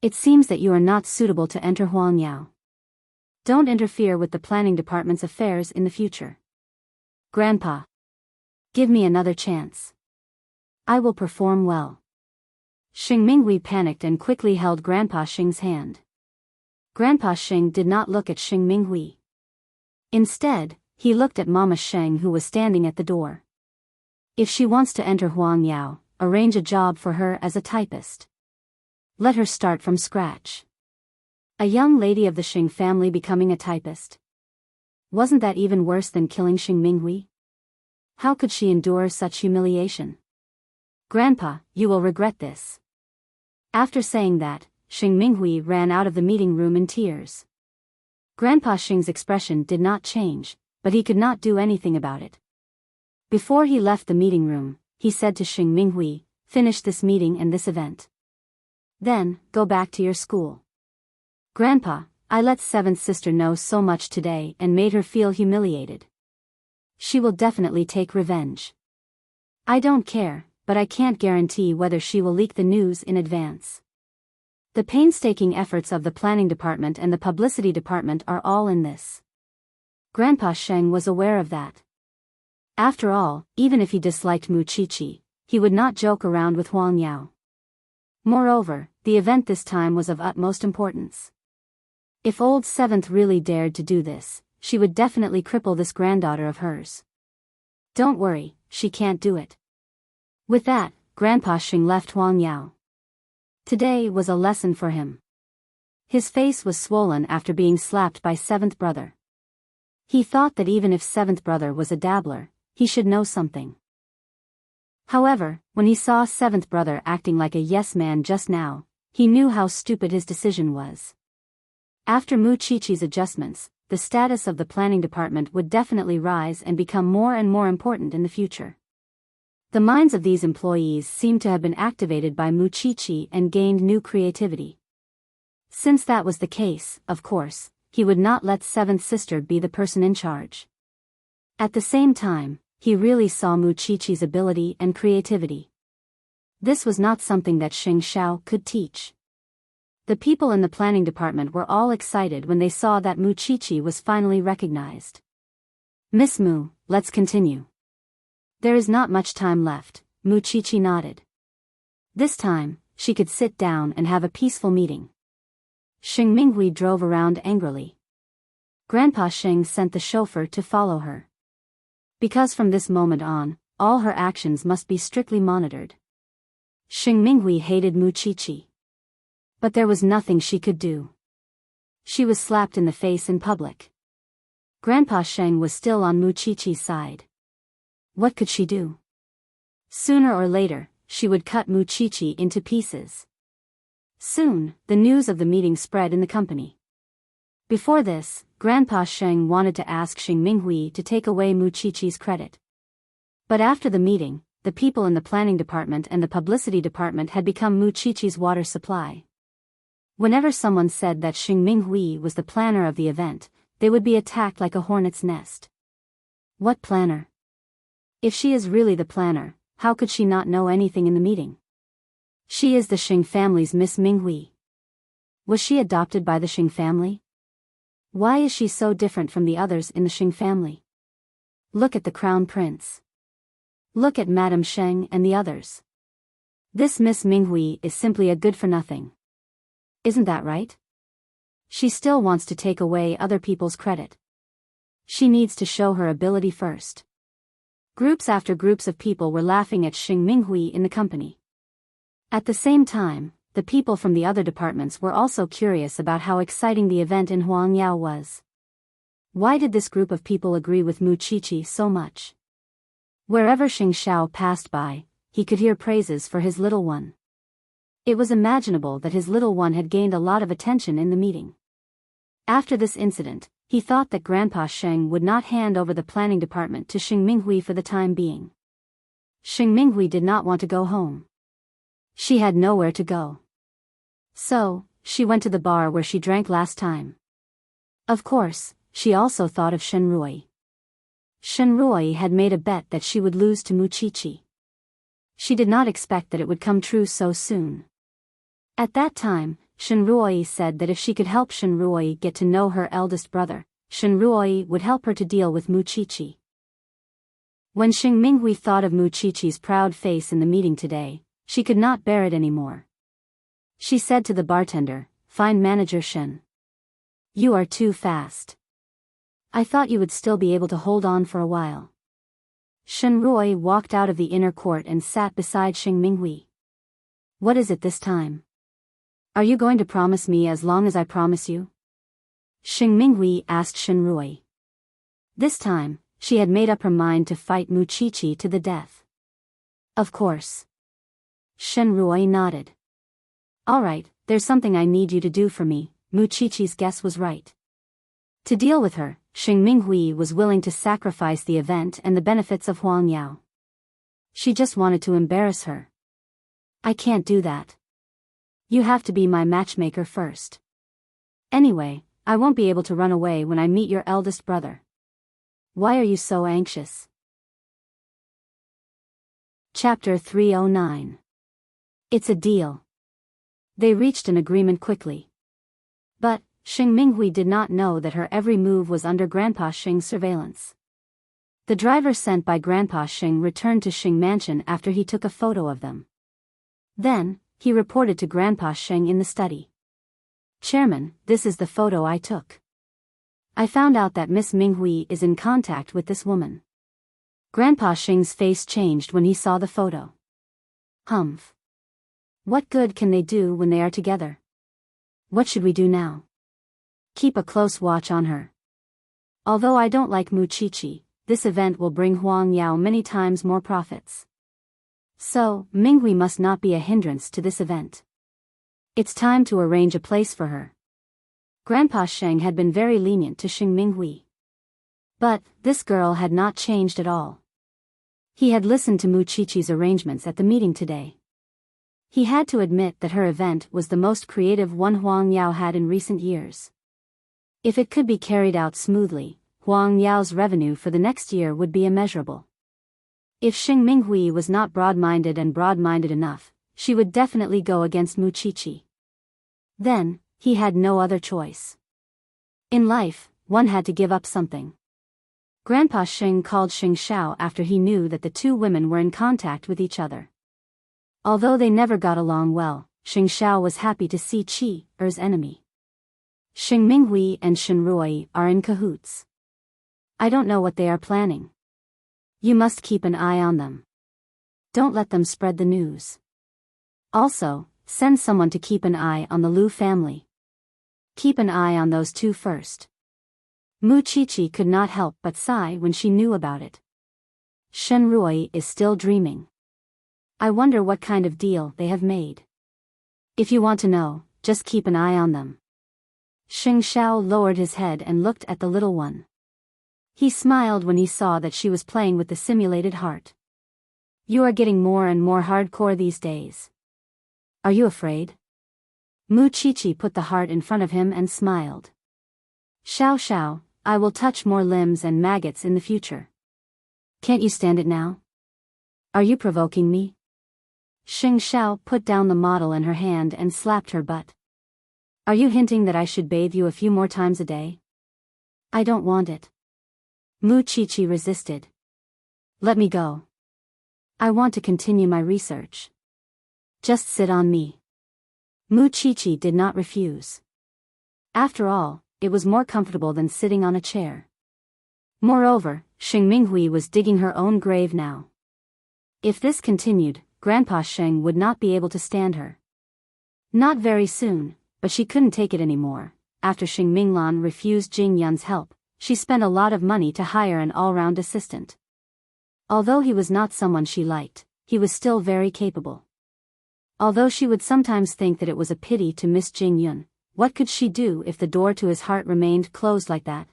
It seems that you are not suitable to enter Huangyao. Don't interfere with the planning department's affairs in the future. Grandpa. Give me another chance. I will perform well. Xing Minghui panicked and quickly held Grandpa Xing's hand. Grandpa Xing did not look at Xing Minghui. Instead, he looked at Mama Sheng who was standing at the door. If she wants to enter Huangyao, arrange a job for her as a typist. Let her start from scratch. A young lady of the Xing family becoming a typist. Wasn't that even worse than killing Xing Minghui? How could she endure such humiliation? Grandpa, you will regret this. After saying that, Xing Minghui ran out of the meeting room in tears. Grandpa Xing's expression did not change, but he could not do anything about it. Before he left the meeting room, he said to Xing Minghui, finish this meeting and this event. Then, go back to your school. Grandpa, I let seventh sister know so much today and made her feel humiliated. She will definitely take revenge. I don't care, but I can't guarantee whether she will leak the news in advance. The painstaking efforts of the planning department and the publicity department are all in this. Grandpa Sheng was aware of that. After all, even if he disliked Mu Chichi, he would not joke around with Huang Yao. Moreover, the event this time was of utmost importance. If old seventh really dared to do this, she would definitely cripple this granddaughter of hers. Don't worry, she can't do it. With that, Grandpa Xing left Huang Yao. Today was a lesson for him. His face was swollen after being slapped by seventh brother. He thought that even if seventh brother was a dabbler, he should know something. However, when he saw seventh brother acting like a yes man just now, he knew how stupid his decision was. After Mu Chichi's adjustments, the status of the planning department would definitely rise and become more and more important in the future. The minds of these employees seemed to have been activated by Mu Chichi and gained new creativity. Since that was the case, of course, he would not let seventh sister be the person in charge. At the same time, he really saw Mu Chichi's ability and creativity. This was not something that Xing Xiao could teach. The people in the planning department were all excited when they saw that Mu Chichi was finally recognized. Miss Mu, let's continue. There is not much time left, Muchichi nodded. This time, she could sit down and have a peaceful meeting. Xing Minghui drove around angrily. Grandpa Xing sent the chauffeur to follow her. Because from this moment on, all her actions must be strictly monitored. Xing Minghui hated Muchichi. But there was nothing she could do. She was slapped in the face in public. Grandpa Sheng was still on Muchichi's side. What could she do? Sooner or later, she would cut Muchichi into pieces. Soon, the news of the meeting spread in the company. Before this, Grandpa Sheng wanted to ask Xing Minghui to take away Muchichi's credit. But after the meeting, the people in the planning department and the publicity department had become Muchichi's water supply. Whenever someone said that Xing Minghui was the planner of the event, they would be attacked like a hornet's nest. What planner? If she is really the planner, how could she not know anything in the meeting? She is the Xing family's Miss Minghui. Was she adopted by the Xing family? Why is she so different from the others in the Xing family? Look at the crown prince. Look at Madame Sheng and the others. This Miss Minghui is simply a good-for-nothing. Isn't that right? She still wants to take away other people's credit. She needs to show her ability first. Groups after groups of people were laughing at Xing Minghui in the company. At the same time, the people from the other departments were also curious about how exciting the event in Huangyao was. Why did this group of people agree with Muchichi so much? Wherever Xing Xiao passed by, he could hear praises for his little one. It was imaginable that his little one had gained a lot of attention in the meeting. After this incident, he thought that Grandpa Sheng would not hand over the planning department to Xing Minghui for the time being. Xing Minghui did not want to go home. She had nowhere to go. So, she went to the bar where she drank last time. Of course, she also thought of Shenrui. Shenrui had made a bet that she would lose to Muchichi. She did not expect that it would come true so soon. At that time, Shenrui said that if she could help Shenrui get to know her eldest brother, Shenrui would help her to deal with Muchichi. When Xing Minghui thought of Muchichi's proud face in the meeting today, she could not bear it anymore. She said to the bartender, "Fine manager Shen. You are too fast. I thought you would still be able to hold on for a while." Shenrui walked out of the inner court and sat beside Xing Minghui. "What is it this time? Are you going to promise me as long as I promise you?" Xing Minghui asked Shenrui. This time, she had made up her mind to fight Muchichi to the death. "Of course." Shenrui nodded. "All right, there's something I need you to do for me." Muchichi's guess was right. To deal with her, Xing Minghui was willing to sacrifice the event and the benefits of Huangyao. She just wanted to embarrass her. "I can't do that. You have to be my matchmaker first. Anyway, I won't be able to run away when I meet your eldest brother. Why are you so anxious?" Chapter 309. It's a deal. They reached an agreement quickly. But, Xing Minghui did not know that her every move was under Grandpa Xing's surveillance. The driver sent by Grandpa Xing returned to Xing Mansion after he took a photo of them. Then, he reported to Grandpa Xing in the study. "Chairman, this is the photo I took. I found out that Miss Minghui is in contact with this woman." Grandpa Xing's face changed when he saw the photo. Humph. What good can they do when they are together? What should we do now? Keep a close watch on her. Although I don't like Muchichi, this event will bring Huangyao many times more profits. So, Minghui must not be a hindrance to this event. It's time to arrange a place for her. Grandpa Sheng had been very lenient to Xing Minghui. But, this girl had not changed at all. He had listened to Muchichi's arrangements at the meeting today. He had to admit that her event was the most creative one Huangyao had in recent years. If it could be carried out smoothly, Huangyao's revenue for the next year would be immeasurable. If Xing Minghui was not broad-minded enough, she would definitely go against Muchichi. Then, he had no other choice. In life, one had to give up something. Grandpa Xing called Xing Xiao after he knew that the two women were in contact with each other. Although they never got along well, Xing Xiao was happy to see Er's enemy. Xing Minghui and Shen Rui are in cahoots. I don't know what they are planning. You must keep an eye on them. Don't let them spread the news. Also, send someone to keep an eye on the Lu family. Keep an eye on those two first. Mu Qiqi could not help but sigh when she knew about it. Shen Rui is still dreaming. I wonder what kind of deal they have made. If you want to know, just keep an eye on them. Xing Xiao lowered his head and looked at the little one. He smiled when he saw that she was playing with the simulated heart. You are getting more and more hardcore these days. Are you afraid? Mu Qiqi put the heart in front of him and smiled. Xiao Xiao, I will touch more limbs and maggots in the future. Can't you stand it now? Are you provoking me? Xing Xiao put down the model in her hand and slapped her butt. Are you hinting that I should bathe you a few more times a day? I don't want it. Mu Qiqi resisted. Let me go. I want to continue my research. Just sit on me. Mu Qiqi did not refuse. After all, it was more comfortable than sitting on a chair. Moreover, Xing Minghui was digging her own grave now. If this continued, Grandpa Sheng would not be able to stand her. Not very soon, but she couldn't take it anymore. After Xing Minglan refused Jing Yun's help, she spent a lot of money to hire an all-round assistant. Although he was not someone she liked, he was still very capable. Although she would sometimes think that it was a pity to miss Jing Yun, what could she do if the door to his heart remained closed like that?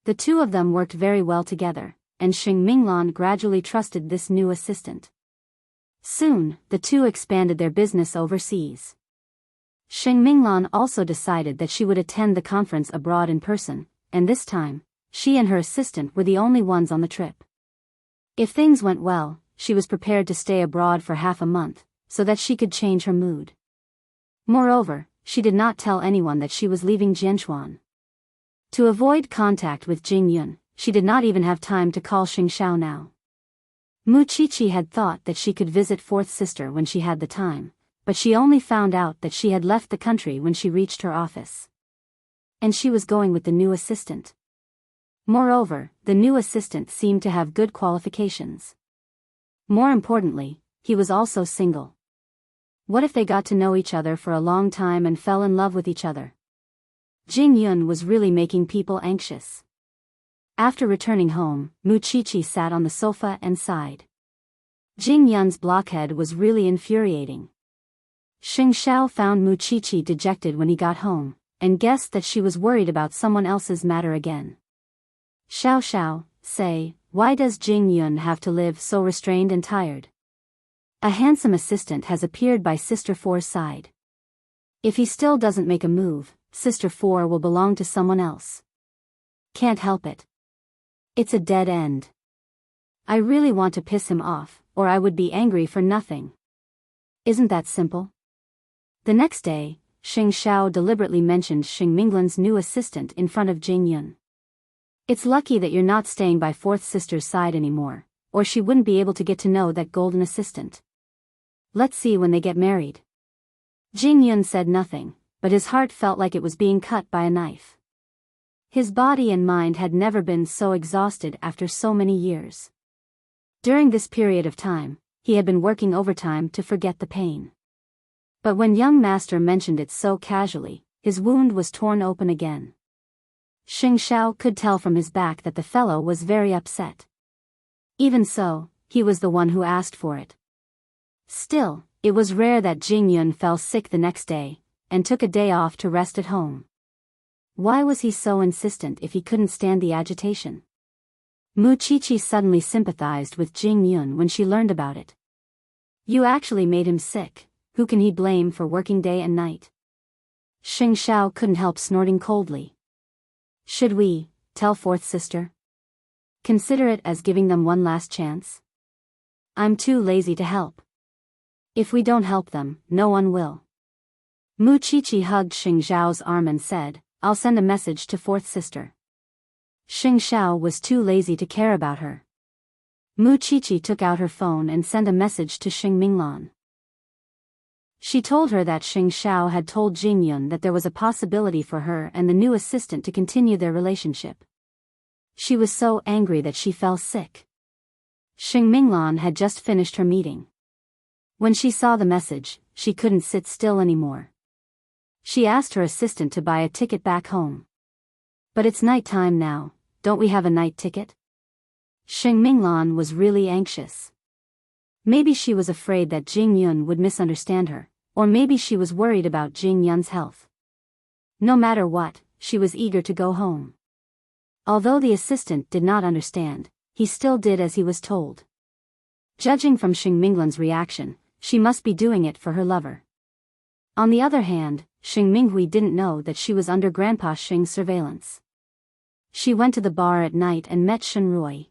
The two of them worked very well together, and Xing Minglan gradually trusted this new assistant. Soon, the two expanded their business overseas. Xing Minglan also decided that she would attend the conference abroad in person, and this time, she and her assistant were the only ones on the trip. If things went well, she was prepared to stay abroad for half a month, so that she could change her mood. Moreover, she did not tell anyone that she was leaving Jianchuan. To avoid contact with Jing Yun, she did not even have time to call Xing Xiao now. Mu Qiqi had thought that she could visit fourth sister when she had the time, but she only found out that she had left the country when she reached her office. And she was going with the new assistant. Moreover, the new assistant seemed to have good qualifications. More importantly, he was also single. What if they got to know each other for a long time and fell in love with each other? Jing Yun was really making people anxious. After returning home, Mu Qiqi sat on the sofa and sighed. Jing Yun's blockhead was really infuriating. Xing Xiao found Mu Qiqi dejected when he got home, and guessed that she was worried about someone else's matter again. Xiao Xiao, say, why does Jing Yun have to live so restrained and tired? A handsome assistant has appeared by Sister Four's side. If he still doesn't make a move, Sister Four will belong to someone else. Can't help it. It's a dead end. I really want to piss him off, or I would be angry for nothing. Isn't that simple? The next day, Xing Xiao deliberately mentioned Xing Minglan's new assistant in front of Jing Yun. It's lucky that you're not staying by fourth sister's side anymore, or she wouldn't be able to get to know that golden assistant. Let's see when they get married. Jing Yun said nothing, but his heart felt like it was being cut by a knife. His body and mind had never been so exhausted after so many years. During this period of time, he had been working overtime to forget the pain. But when young master mentioned it so casually, his wound was torn open again. Xing Xiao could tell from his back that the fellow was very upset. Even so, he was the one who asked for it. Still, it was rare that Jing Yun fell sick the next day, and took a day off to rest at home. Why was he so insistent if he couldn't stand the agitation? Mu Qiqi suddenly sympathized with Jing Yun when she learned about it. You actually made him sick, who can he blame for working day and night? Xing Xiao couldn't help snorting coldly. Should we tell fourth sister? Consider it as giving them one last chance? I'm too lazy to help. If we don't help them, no one will. Mu Qiqi hugged Xing Xiao's arm and said, I'll send a message to fourth sister. Xing Xiao was too lazy to care about her. Mu Qiqi took out her phone and sent a message to Xing Minglan. She told her that Xing Xiao had told Jing Yun that there was a possibility for her and the new assistant to continue their relationship. She was so angry that she fell sick. Xing Minglan had just finished her meeting. When she saw the message, she couldn't sit still anymore. She asked her assistant to buy a ticket back home. But it's night time now, don't we have a night ticket? Xing Minglan was really anxious. Maybe she was afraid that Jing Yun would misunderstand her, or maybe she was worried about Jing Yun's health. No matter what, she was eager to go home. Although the assistant did not understand, he still did as he was told. Judging from Xing Minglan's reaction, she must be doing it for her lover. On the other hand, Xing Minghui didn't know that she was under Grandpa Xing's surveillance. She went to the bar at night and met Shen Rui.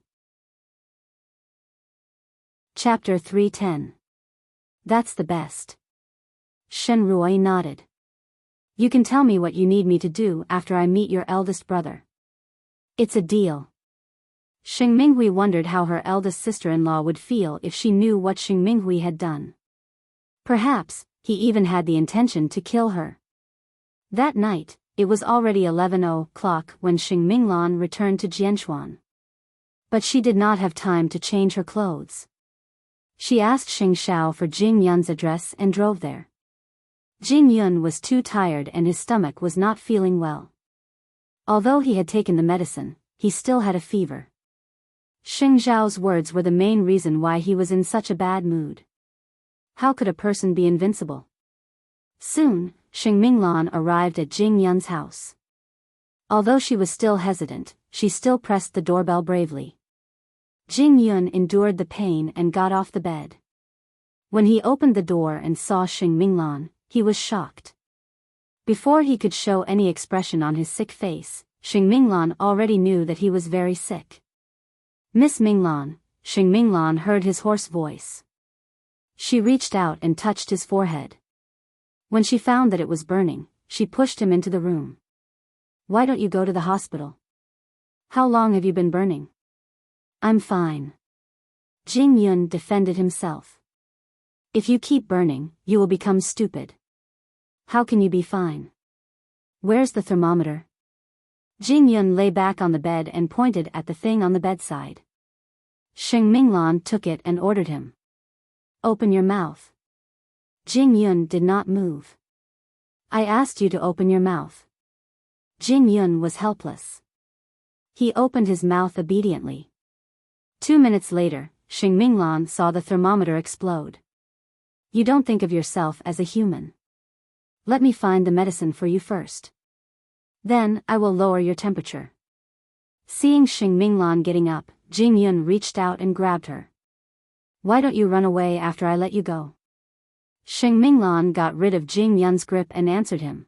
Chapter 310. That's the best. Shen Rui nodded. You can tell me what you need me to do after I meet your eldest brother. It's a deal. Xing Minghui wondered how her eldest sister-in-law would feel if she knew what Xing Minghui had done. Perhaps, he even had the intention to kill her. That night, it was already 11 o'clock when Xing Minglan returned to Jianchuan. But she did not have time to change her clothes. She asked Xing Xiao for Jing Yun's address and drove there. Jing Yun was too tired and his stomach was not feeling well. Although he had taken the medicine, he still had a fever. Xing Xiao's words were the main reason why he was in such a bad mood. How could a person be invincible? Soon, Xing Minglan arrived at Jing Yun's house. Although she was still hesitant, she still pressed the doorbell bravely. Jing Yun endured the pain and got off the bed. When he opened the door and saw Xing Minglan, he was shocked. Before he could show any expression on his sick face, Xing Minglan already knew that he was very sick. Miss Minglan, Xing Minglan heard his hoarse voice. She reached out and touched his forehead. When she found that it was burning, she pushed him into the room. Why don't you go to the hospital? How long have you been burning? I'm fine. Jing Yun defended himself. If you keep burning, you will become stupid. How can you be fine? Where's the thermometer? Jing Yun lay back on the bed and pointed at the thing on the bedside. Xing Minglan took it and ordered him. Open your mouth. Jing Yun did not move. I asked you to open your mouth. Jing Yun was helpless. He opened his mouth obediently. 2 minutes later, Xing Minglan saw the thermometer explode. You don't think of yourself as a human. Let me find the medicine for you first. Then, I will lower your temperature. Seeing Xing Minglan getting up, Jing Yun reached out and grabbed her. Why don't you run away after I let you go? Xing Minglan got rid of Jing Yun's grip and answered him.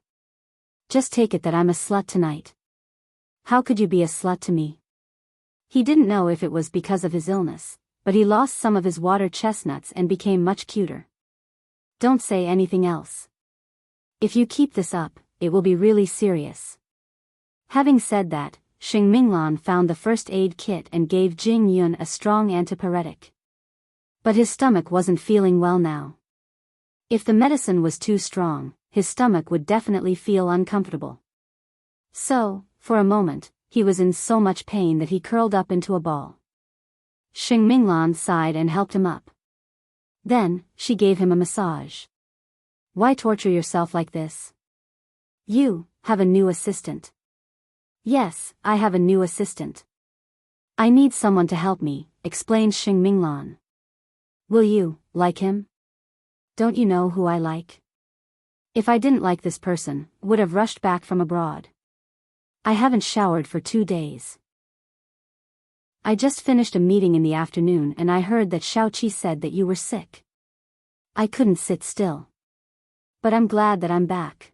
Just take it that I'm a slut tonight. How could you be a slut to me? He didn't know if it was because of his illness, but he lost some of his water chestnuts and became much cuter. Don't say anything else. If you keep this up, it will be really serious. Having said that, Xing Minglan found the first aid kit and gave Jing Yun a strong antipyretic. But his stomach wasn't feeling well now. If the medicine was too strong, his stomach would definitely feel uncomfortable. So, for a moment, he was in so much pain that he curled up into a ball. Xing Minglan sighed and helped him up. Then, she gave him a massage. Why torture yourself like this? You have a new assistant. Yes, I have a new assistant. I need someone to help me, explained Xing Minglan. Will you like him? Don't you know who I like? If I didn't like this person, would have rushed back from abroad. I haven't showered for 2 days. I just finished a meeting in the afternoon and I heard that Xiaoqi said that you were sick. I couldn't sit still. But I'm glad that I'm back.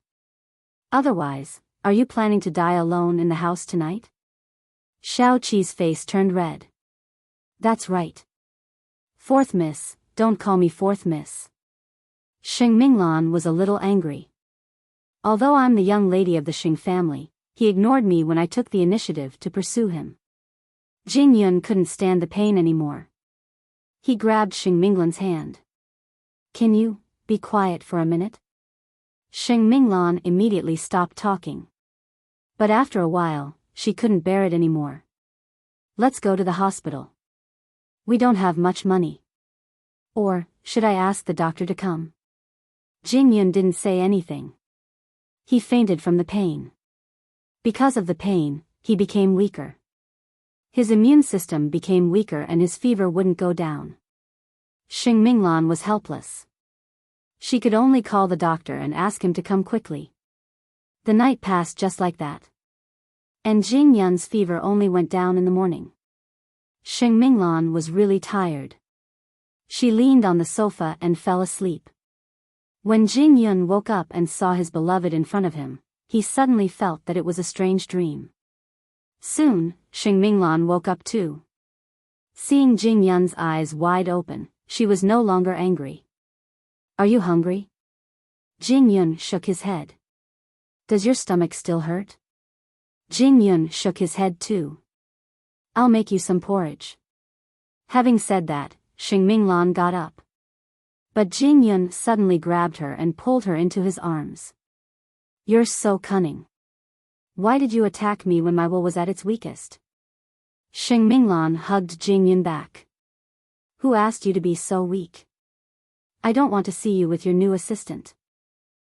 Otherwise, are you planning to die alone in the house tonight? Xiaoqi's face turned red. That's right. Fourth miss, don't call me fourth miss. Xing Minglan was a little angry. Although I'm the young lady of the Xing family, he ignored me when I took the initiative to pursue him. Jing Yun couldn't stand the pain anymore. He grabbed Xing Minglan's hand. Can you be quiet for a minute? Xing Minglan immediately stopped talking. But after a while, she couldn't bear it anymore. Let's go to the hospital. We don't have much money. Or, should I ask the doctor to come? Jing Yun didn't say anything. He fainted from the pain. Because of the pain, he became weaker. His immune system became weaker and his fever wouldn't go down. Xing Minglan was helpless. She could only call the doctor and ask him to come quickly. The night passed just like that. And Jing Yun's fever only went down in the morning. Xing Minglan was really tired. She leaned on the sofa and fell asleep. When Jing Yun woke up and saw his beloved in front of him, he suddenly felt that it was a strange dream. Soon, Xing Minglan woke up too. Seeing Jing Yun's eyes wide open, she was no longer angry. Are you hungry? Jing Yun shook his head. Does your stomach still hurt? Jing Yun shook his head too. I'll make you some porridge. Having said that, Xing Minglan got up. But Jing Yun suddenly grabbed her and pulled her into his arms. You're so cunning. Why did you attack me when my will was at its weakest? Xing Minglan hugged Jing Yun back. Who asked you to be so weak? I don't want to see you with your new assistant.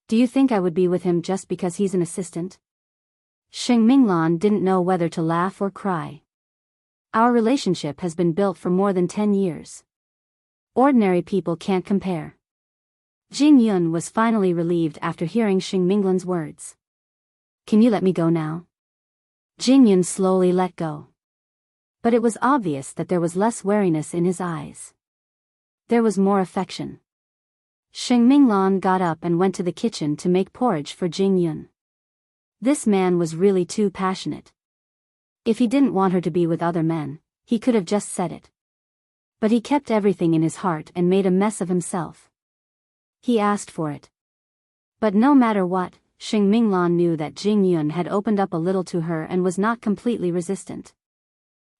Do you think I would be with him just because he's an assistant? Xing Minglan didn't know whether to laugh or cry. Our relationship has been built for more than 10 years. Ordinary people can't compare. Jing Yun was finally relieved after hearing Xing Minglan's words. Can you let me go now? Jing Yun slowly let go. But it was obvious that there was less wariness in his eyes. There was more affection. Xing Minglan got up and went to the kitchen to make porridge for Jing Yun. This man was really too passionate. If he didn't want her to be with other men, he could have just said it. But he kept everything in his heart and made a mess of himself. He asked for it. But no matter what, Xing Minglan knew that Jing Yun had opened up a little to her and was not completely resistant.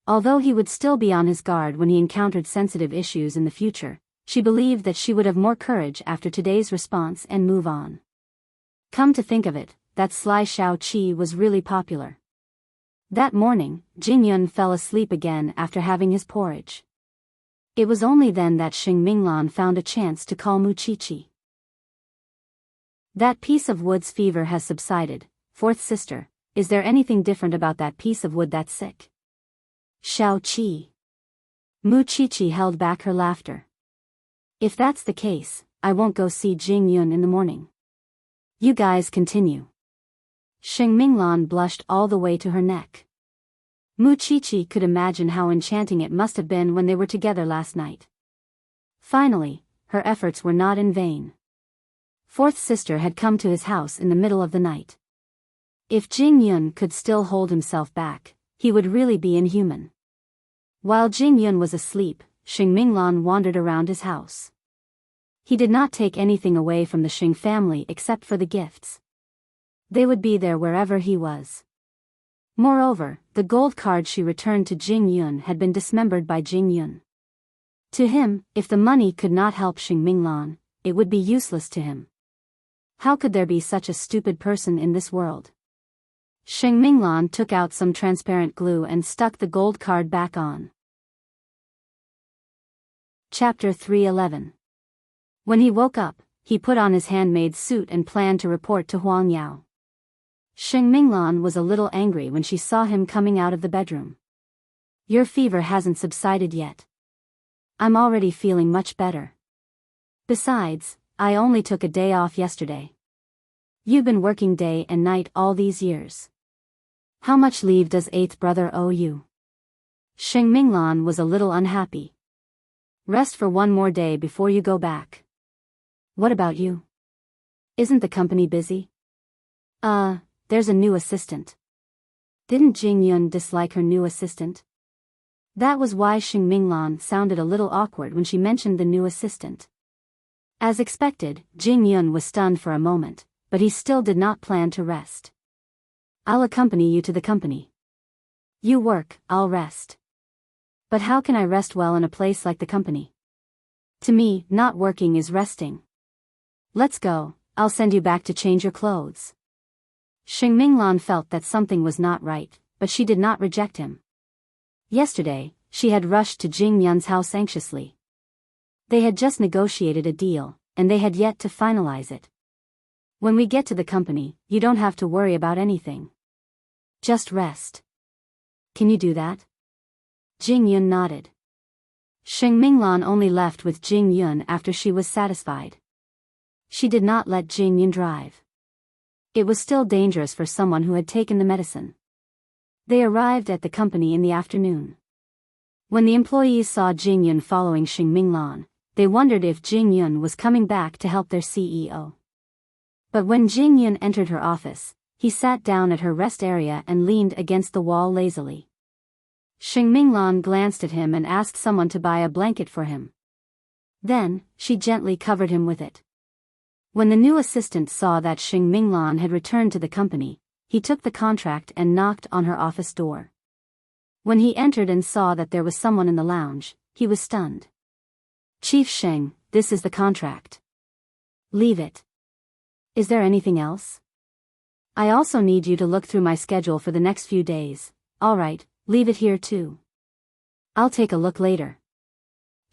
Although he would still be on his guard when he encountered sensitive issues in the future, she believed that she would have more courage after today's response and move on. Come to think of it, that sly Shao Qi was really popular. That morning, Jing Yun fell asleep again after having his porridge. It was only then that Xing Minglan found a chance to call Mu Qiqi. That piece of wood's fever has subsided, fourth sister. Is there anything different about that piece of wood that's sick? Shao Qi. Mu Qiqi held back her laughter. If that's the case, I won't go see Jing Yun in the morning. You guys continue. Xing Minglan blushed all the way to her neck. Mu Qiqi could imagine how enchanting it must have been when they were together last night. Finally, her efforts were not in vain. Fourth sister had come to his house in the middle of the night. If Jing Yun could still hold himself back, he would really be inhuman. While Jing Yun was asleep, Xing Minglan wandered around his house. He did not take anything away from the Xing family except for the gifts. They would be there wherever he was. Moreover, the gold card she returned to Jing Yun had been dismembered by Jing Yun. To him, if the money could not help Xing Minglan, it would be useless to him. How could there be such a stupid person in this world? Xing Minglan took out some transparent glue and stuck the gold card back on. Chapter 311. When he woke up, he put on his handmaid's suit and planned to report to Huang Yao. Xing Minglan was a little angry when she saw him coming out of the bedroom. Your fever hasn't subsided yet. I'm already feeling much better. Besides, I only took a day off yesterday. You've been working day and night all these years. How much leave does eighth brother owe you? Xing Minglan was a little unhappy. Rest for one more day before you go back. What about you? Isn't the company busy? There's a new assistant. Didn't Jing Yun dislike her new assistant? That was why Xing Minglan sounded a little awkward when she mentioned the new assistant. As expected, Jing Yun was stunned for a moment, but he still did not plan to rest. I'll accompany you to the company. You work, I'll rest. But how can I rest well in a place like the company? To me, not working is resting. Let's go, I'll send you back to change your clothes. Xing Minglan felt that something was not right, but she did not reject him. Yesterday, she had rushed to Jing Yun's house anxiously. They had just negotiated a deal, and they had yet to finalize it. When we get to the company, you don't have to worry about anything. Just rest. Can you do that? Jing Yun nodded. Xing Minglan only left with Jing Yun after she was satisfied. She did not let Jing Yun drive. It was still dangerous for someone who had taken the medicine. They arrived at the company in the afternoon. When the employees saw Jing Yun following Xing Minglan, they wondered if Jing Yun was coming back to help their CEO. But when Jing Yun entered her office, he sat down at her rest area and leaned against the wall lazily. Xing Minglan glanced at him and asked someone to buy a blanket for him. Then, she gently covered him with it. When the new assistant saw that Xing Minglan had returned to the company, he took the contract and knocked on her office door. When he entered and saw that there was someone in the lounge, he was stunned. Chief Xing, this is the contract. Leave it. Is there anything else? I also need you to look through my schedule for the next few days. All right, leave it here too. I'll take a look later.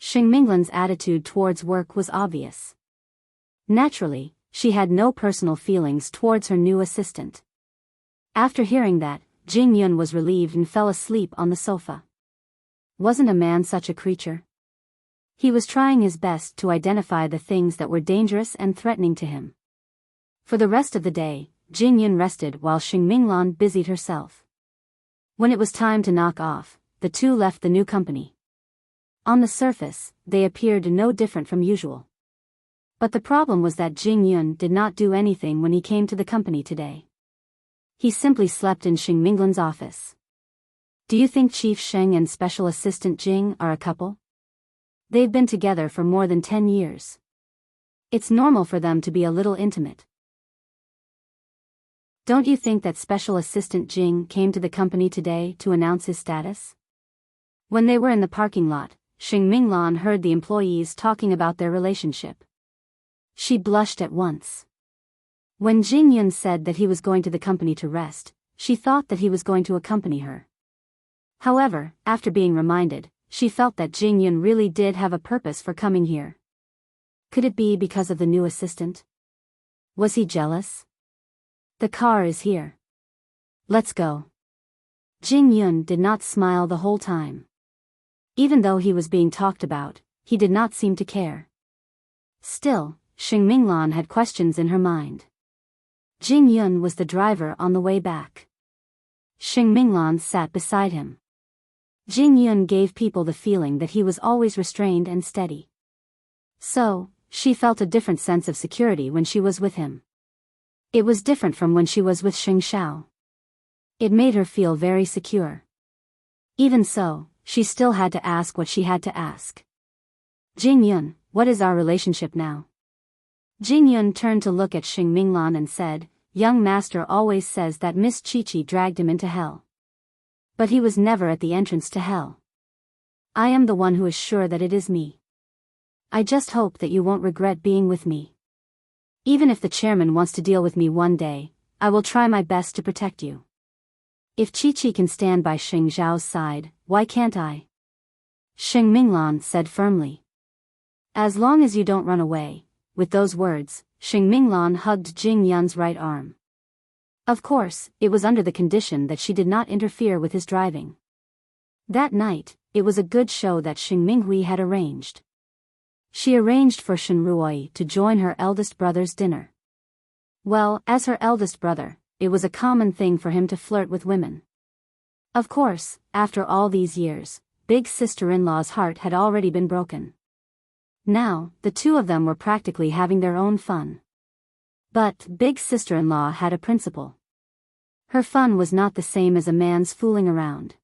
Xing Minglan's attitude towards work was obvious. Naturally, she had no personal feelings towards her new assistant. After hearing that, Jing Yun was relieved and fell asleep on the sofa. Wasn't a man such a creature? He was trying his best to identify the things that were dangerous and threatening to him. For the rest of the day, Jing Yun rested while Xing Minglan busied herself. When it was time to knock off, the two left the new company. On the surface, they appeared no different from usual. But the problem was that Jing Yun did not do anything when he came to the company today. He simply slept in Xing Minglan's office. Do you think Chief Sheng and Special Assistant Jing are a couple? They've been together for more than 10 years. It's normal for them to be a little intimate. Don't you think that Special Assistant Jing came to the company today to announce his status? When they were in the parking lot, Xing Minglan heard the employees talking about their relationship. She blushed at once. When Jing Yun said that he was going to the company to rest, she thought that he was going to accompany her. However, after being reminded, she felt that Jing Yun really did have a purpose for coming here. Could it be because of the new assistant? Was he jealous? The car is here. Let's go. Jing Yun did not smile the whole time. Even though he was being talked about, he did not seem to care. Still, Xing Minglan had questions in her mind. Jing Yun was the driver on the way back. Xing Minglan sat beside him. Jing Yun gave people the feeling that he was always restrained and steady. So, she felt a different sense of security when she was with him. It was different from when she was with Xing Xiao. It made her feel very secure. Even so, she still had to ask what she had to ask. Jing Yun, what is our relationship now? Jing Yun turned to look at Xing Minglan and said, Young master always says that Miss Chi-Chi dragged him into hell. But he was never at the entrance to hell. I am the one who is sure that it is me. I just hope that you won't regret being with me. Even if the chairman wants to deal with me one day, I will try my best to protect you. If Chi-Chi can stand by Xing Zhao's side, why can't I? Xing Minglan said firmly. As long as you don't run away. With those words, Xing Minglan hugged Jing Yun's right arm. Of course, it was under the condition that she did not interfere with his driving. That night, it was a good show that Xing Minghui had arranged. She arranged for Shen Ruoi to join her eldest brother's dinner. Well, as her eldest brother, it was a common thing for him to flirt with women. Of course, after all these years, big sister-in-law's heart had already been broken. Now, the two of them were practically having their own fun. But big sister-in-law had a principle. Her fun was not the same as a man's fooling around.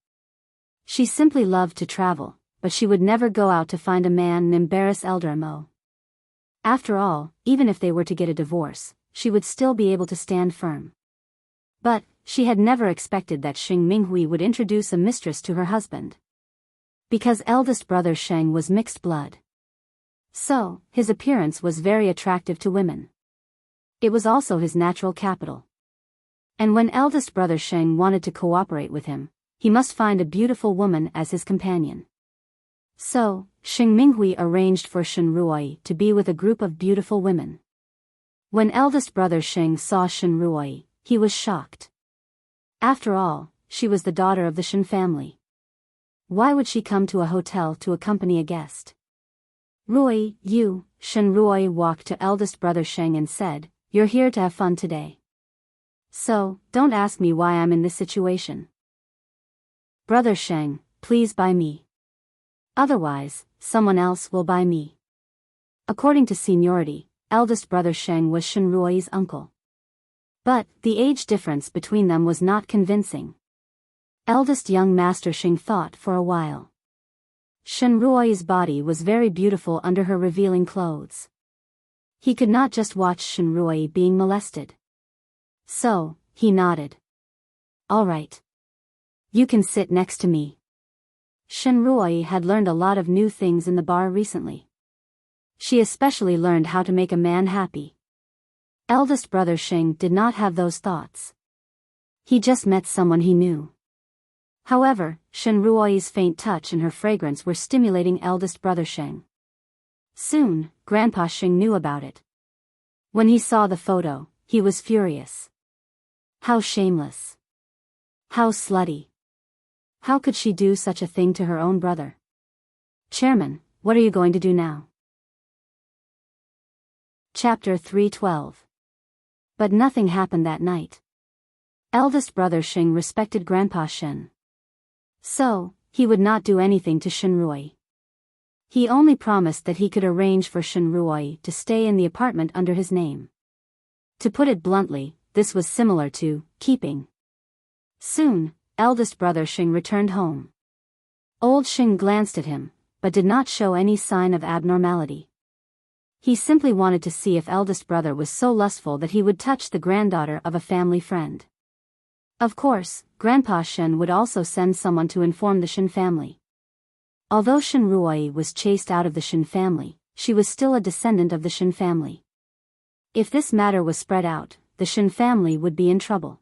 She simply loved to travel, but she would never go out to find a man and embarrass Elder Mo. After all, even if they were to get a divorce, she would still be able to stand firm. But, she had never expected that Xing Minghui would introduce a mistress to her husband. Because eldest brother Sheng was mixed blood. So, his appearance was very attractive to women. It was also his natural capital. And when eldest brother Sheng wanted to cooperate with him, he must find a beautiful woman as his companion. So, Xing Minghui arranged for Shen Ruoyi to be with a group of beautiful women. When eldest brother Sheng saw Shen Ruoyi, he was shocked. After all, she was the daughter of the Shen family. Why would she come to a hotel to accompany a guest? Ruoyi, you, Shen Ruoyi walked to eldest brother Sheng and said, "You're here to have fun today. So, don't ask me why I'm in this situation. Brother Sheng, please buy me. Otherwise, someone else will buy me." According to seniority, eldest brother Sheng was Shen Ruoyi's uncle. But, the age difference between them was not convincing. Eldest young master Xing thought for a while. Shen Ruoyi's body was very beautiful under her revealing clothes. He could not just watch Shen Ruoyi being molested. So, he nodded. "All right. You can sit next to me." Shen Ruoyi had learned a lot of new things in the bar recently. She especially learned how to make a man happy. Eldest brother Xing did not have those thoughts. He just met someone he knew. However, Shen Ruoyi's faint touch and her fragrance were stimulating eldest brother Sheng. Soon, Grandpa Xing knew about it. When he saw the photo, he was furious. How shameless. How slutty. How could she do such a thing to her own brother? "Chairman, what are you going to do now?" Chapter 312. But nothing happened that night. Eldest brother Xing respected Grandpa Shen. So, he would not do anything to Shen Ruoyi. He only promised that he could arrange for Shen Ruoyi to stay in the apartment under his name. To put it bluntly, this was similar to keeping. Soon, eldest brother Xing returned home. Old Xing glanced at him, but did not show any sign of abnormality. He simply wanted to see if eldest brother was so lustful that he would touch the granddaughter of a family friend. Of course, Grandpa Shen would also send someone to inform the Shen family. Although Shen Ruoyi was chased out of the Shen family, she was still a descendant of the Shen family. If this matter was spread out, the Shen family would be in trouble.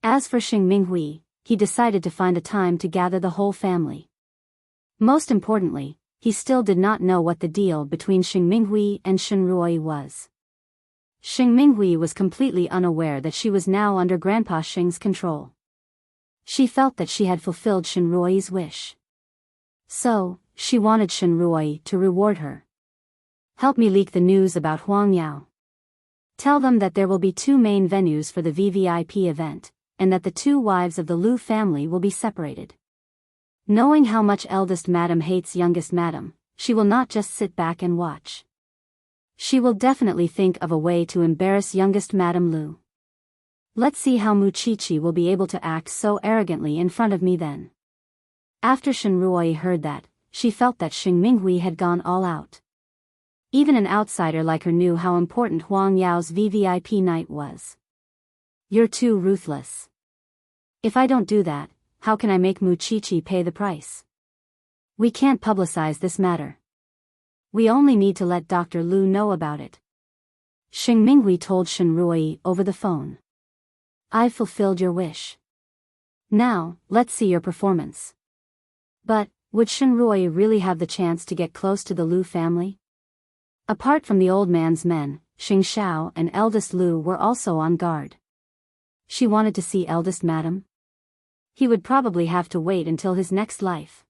As for Xing Minghui, he decided to find a time to gather the whole family. Most importantly, he still did not know what the deal between Xing Minghui and Shen Ruoyi was. Xing Minghui was completely unaware that she was now under Grandpa Xing's control. She felt that she had fulfilled Shen Ruoyi's wish. So, she wanted Shen Ruoyi to reward her. "Help me leak the news about Huang Yao. Tell them that there will be 2 main venues for the VVIP event, and that the 2 wives of the Lu family will be separated." Knowing how much eldest madam hates youngest madam, she will not just sit back and watch. She will definitely think of a way to embarrass youngest Madam Lu. Let's see how Muchichi will be able to act so arrogantly in front of me then. After Shen Ruoyi heard that, she felt that Xing Minghui had gone all out. Even an outsider like her knew how important Huang Yao's VVIP night was. "You're too ruthless. If I don't do that, how can I make Muchichi pay the price? We can't publicize this matter. We only need to let Dr. Lu know about it." Xing Minghui told Shen Ruoyi over the phone. "I've fulfilled your wish. Now, let's see your performance." But, would Shen Ruoyi really have the chance to get close to the Lu family? Apart from the old man's men, Xing Xiao and eldest Lu were also on guard. She wanted to see eldest madam. He would probably have to wait until his next life.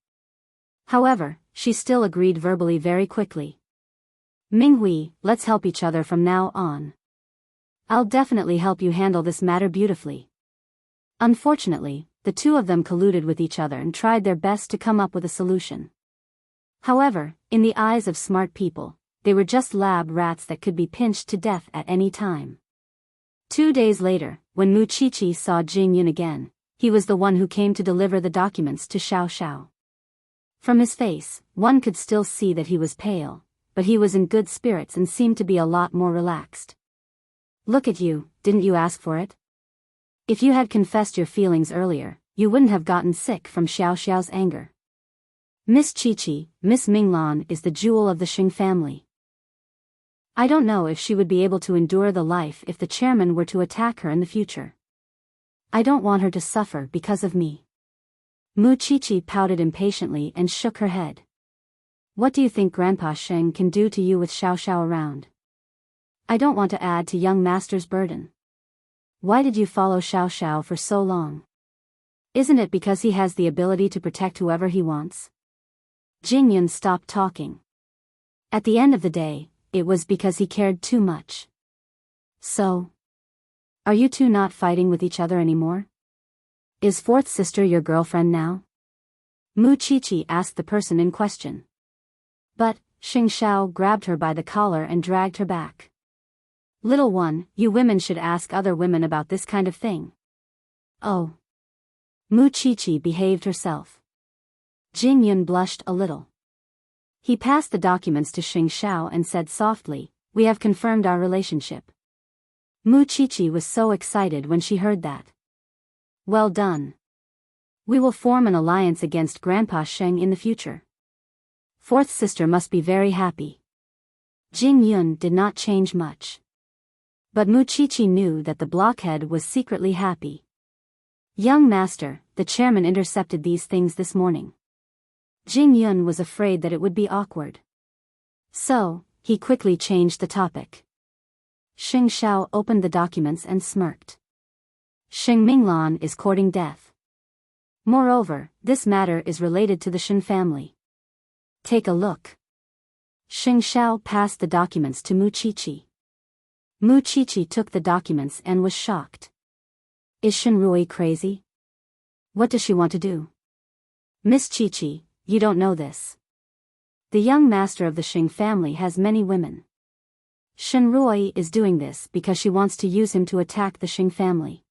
However, she still agreed verbally very quickly. "Minghui, let's help each other from now on. I'll definitely help you handle this matter beautifully." Unfortunately, the 2 of them colluded with each other and tried their best to come up with a solution. However, in the eyes of smart people, they were just lab rats that could be pinched to death at any time. 2 days later, when Muchichi saw Jing Yun again, he was the one who came to deliver the documents to Xiao Xiao. From his face, one could still see that he was pale, but he was in good spirits and seemed to be a lot more relaxed. "Look at you, didn't you ask for it? If you had confessed your feelings earlier, you wouldn't have gotten sick from Xiao Xiao's anger. Miss Qiqi, Miss Minglan is the jewel of the Xing family. I don't know if she would be able to endure the life if the chairman were to attack her in the future. I don't want her to suffer because of me. Mu Qiqi pouted impatiently and shook her head. What do you think Grandpa Sheng can do to you with Xiao Xiao around? I don't want to add to young master's burden. Why did you follow Xiao Xiao for so long? Isn't it because he has the ability to protect whoever he wants? Jingyun stopped talking. At the end of the day, it was because he cared too much. So, are you two not fighting with each other anymore? Is fourth sister your girlfriend now? Mu Qiqi asked the person in question. But, Xing Xiao grabbed her by the collar and dragged her back. Little one, you women should ask other women about this kind of thing. Oh. Mu Qiqi behaved herself. Jingyun blushed a little. He passed the documents to Xing Xiao and said softly, "We have confirmed our relationship." Mu Qiqi was so excited when she heard that. Well done. We will form an alliance against Grandpa Sheng in the future. Fourth sister must be very happy. Jingyun did not change much. But Mu Qiqi knew that the blockhead was secretly happy. Young master, the chairman intercepted these things this morning. Jingyun was afraid that it would be awkward. So, he quickly changed the topic. Xing Xiao opened the documents and smirked. Xing Minglan is courting death. Moreover, this matter is related to the Shen family. Take a look. Xing Xiao passed the documents to Mu Qiqi. Mu Qiqi took the documents and was shocked. Is Shen Rui crazy? What does she want to do? Miss Qiqi, you don't know this. The young master of the Xing family has many women. Shen Rui is doing this because she wants to use him to attack the Xing family.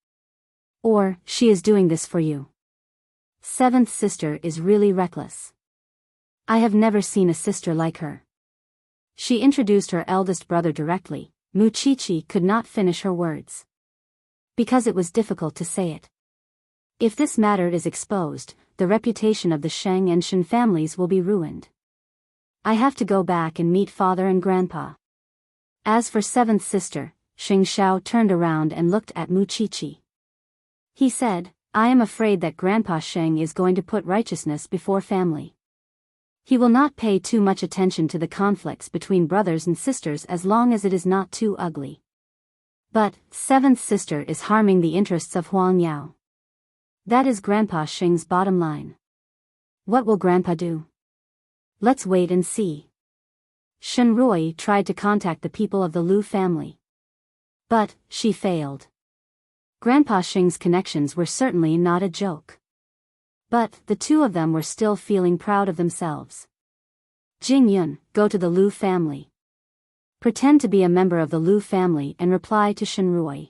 Or, she is doing this for you. Seventh sister is really reckless. I have never seen a sister like her. She introduced her eldest brother directly. Mu Qiqi could not finish her words. Because it was difficult to say it. If this matter is exposed, the reputation of the Sheng and Shen families will be ruined. I have to go back and meet father and grandpa. As for seventh sister, Xing Xiao turned around and looked at Mu Qiqi. He said, I am afraid that Grandpa Sheng is going to put righteousness before family. He will not pay too much attention to the conflicts between brothers and sisters as long as it is not too ugly. But, seventh sister is harming the interests of Huang Yao. That is Grandpa Sheng's bottom line. What will Grandpa do? Let's wait and see. Shen Rui tried to contact the people of the Lu family. But, she failed. Grandpa Sheng's connections were certainly not a joke. But, the two of them were still feeling proud of themselves. Jingyun, go to the Lu family. Pretend to be a member of the Lu family and reply to Shen Rui.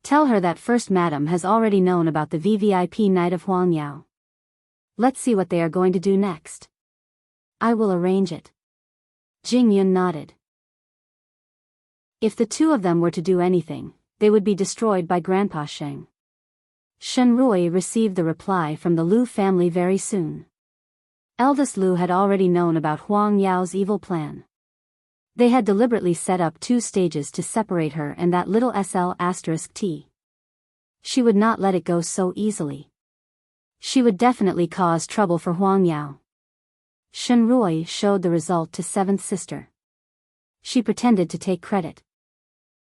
Tell her that First Madam has already known about the VVIP night of Huang Yao. Let's see what they are going to do next. I will arrange it. Jingyun nodded. If the two of them were to do anything, they would be destroyed by Grandpa Sheng. Shen Rui received the reply from the Lu family very soon. Eldest Lu had already known about Huang Yao's evil plan. They had deliberately set up 2 stages to separate her and that little SL*T. She would not let it go so easily. She would definitely cause trouble for Huang Yao. Shen Rui showed the result to seventh sister. She pretended to take credit.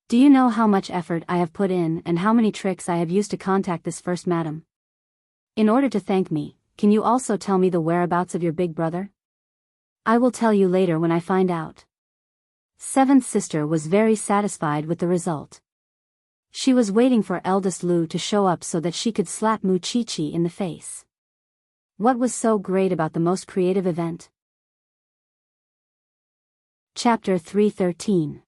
Do you know how much effort I have put in and how many tricks I have used to contact this first madam? In order to thank me, can you also tell me the whereabouts of your big brother? I will tell you later when I find out. Seventh sister was very satisfied with the result. She was waiting for eldest Lu to show up so that she could slap Mu Qiqi in the face. What was so great about the most creative event? Chapter 313.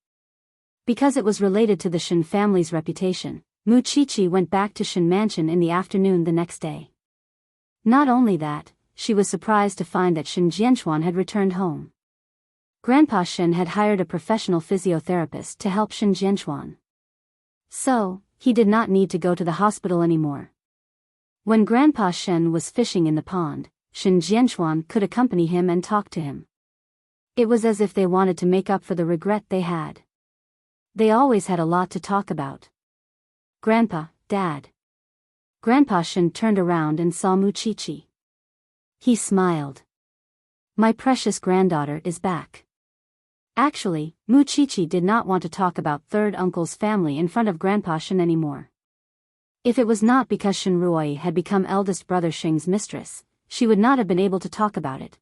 Because it was related to the Shen family's reputation, Mu Qiqi went back to Shen Mansion in the afternoon the next day. Not only that, she was surprised to find that Shen Jianchuan had returned home. Grandpa Shen had hired a professional physiotherapist to help Shen Jianchuan. So, he did not need to go to the hospital anymore. When Grandpa Shen was fishing in the pond, Shen Jianchuan could accompany him and talk to him. It was as if they wanted to make up for the regret they had. They always had a lot to talk about. Grandpa, Dad. Grandpa Shen turned around and saw Muchichi. He smiled. My precious granddaughter is back. Actually, Muchichi did not want to talk about third uncle's family in front of Grandpa Shen anymore. If it was not because Shen Ruoyi had become eldest brother Sheng's mistress, she would not have been able to talk about it.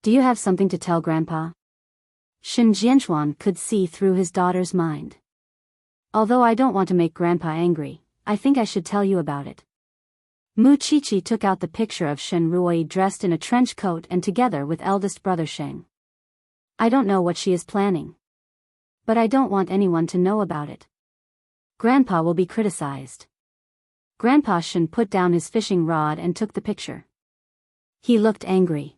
Do you have something to tell Grandpa? Shen Jianchuan could see through his daughter's mind. Although I don't want to make Grandpa angry, I think I should tell you about it. Muchichi took out the picture of Shen Ruoyi dressed in a trench coat and together with eldest brother Sheng. I don't know what she is planning. But I don't want anyone to know about it. Grandpa will be criticized. Grandpa Shen put down his fishing rod and took the picture. He looked angry.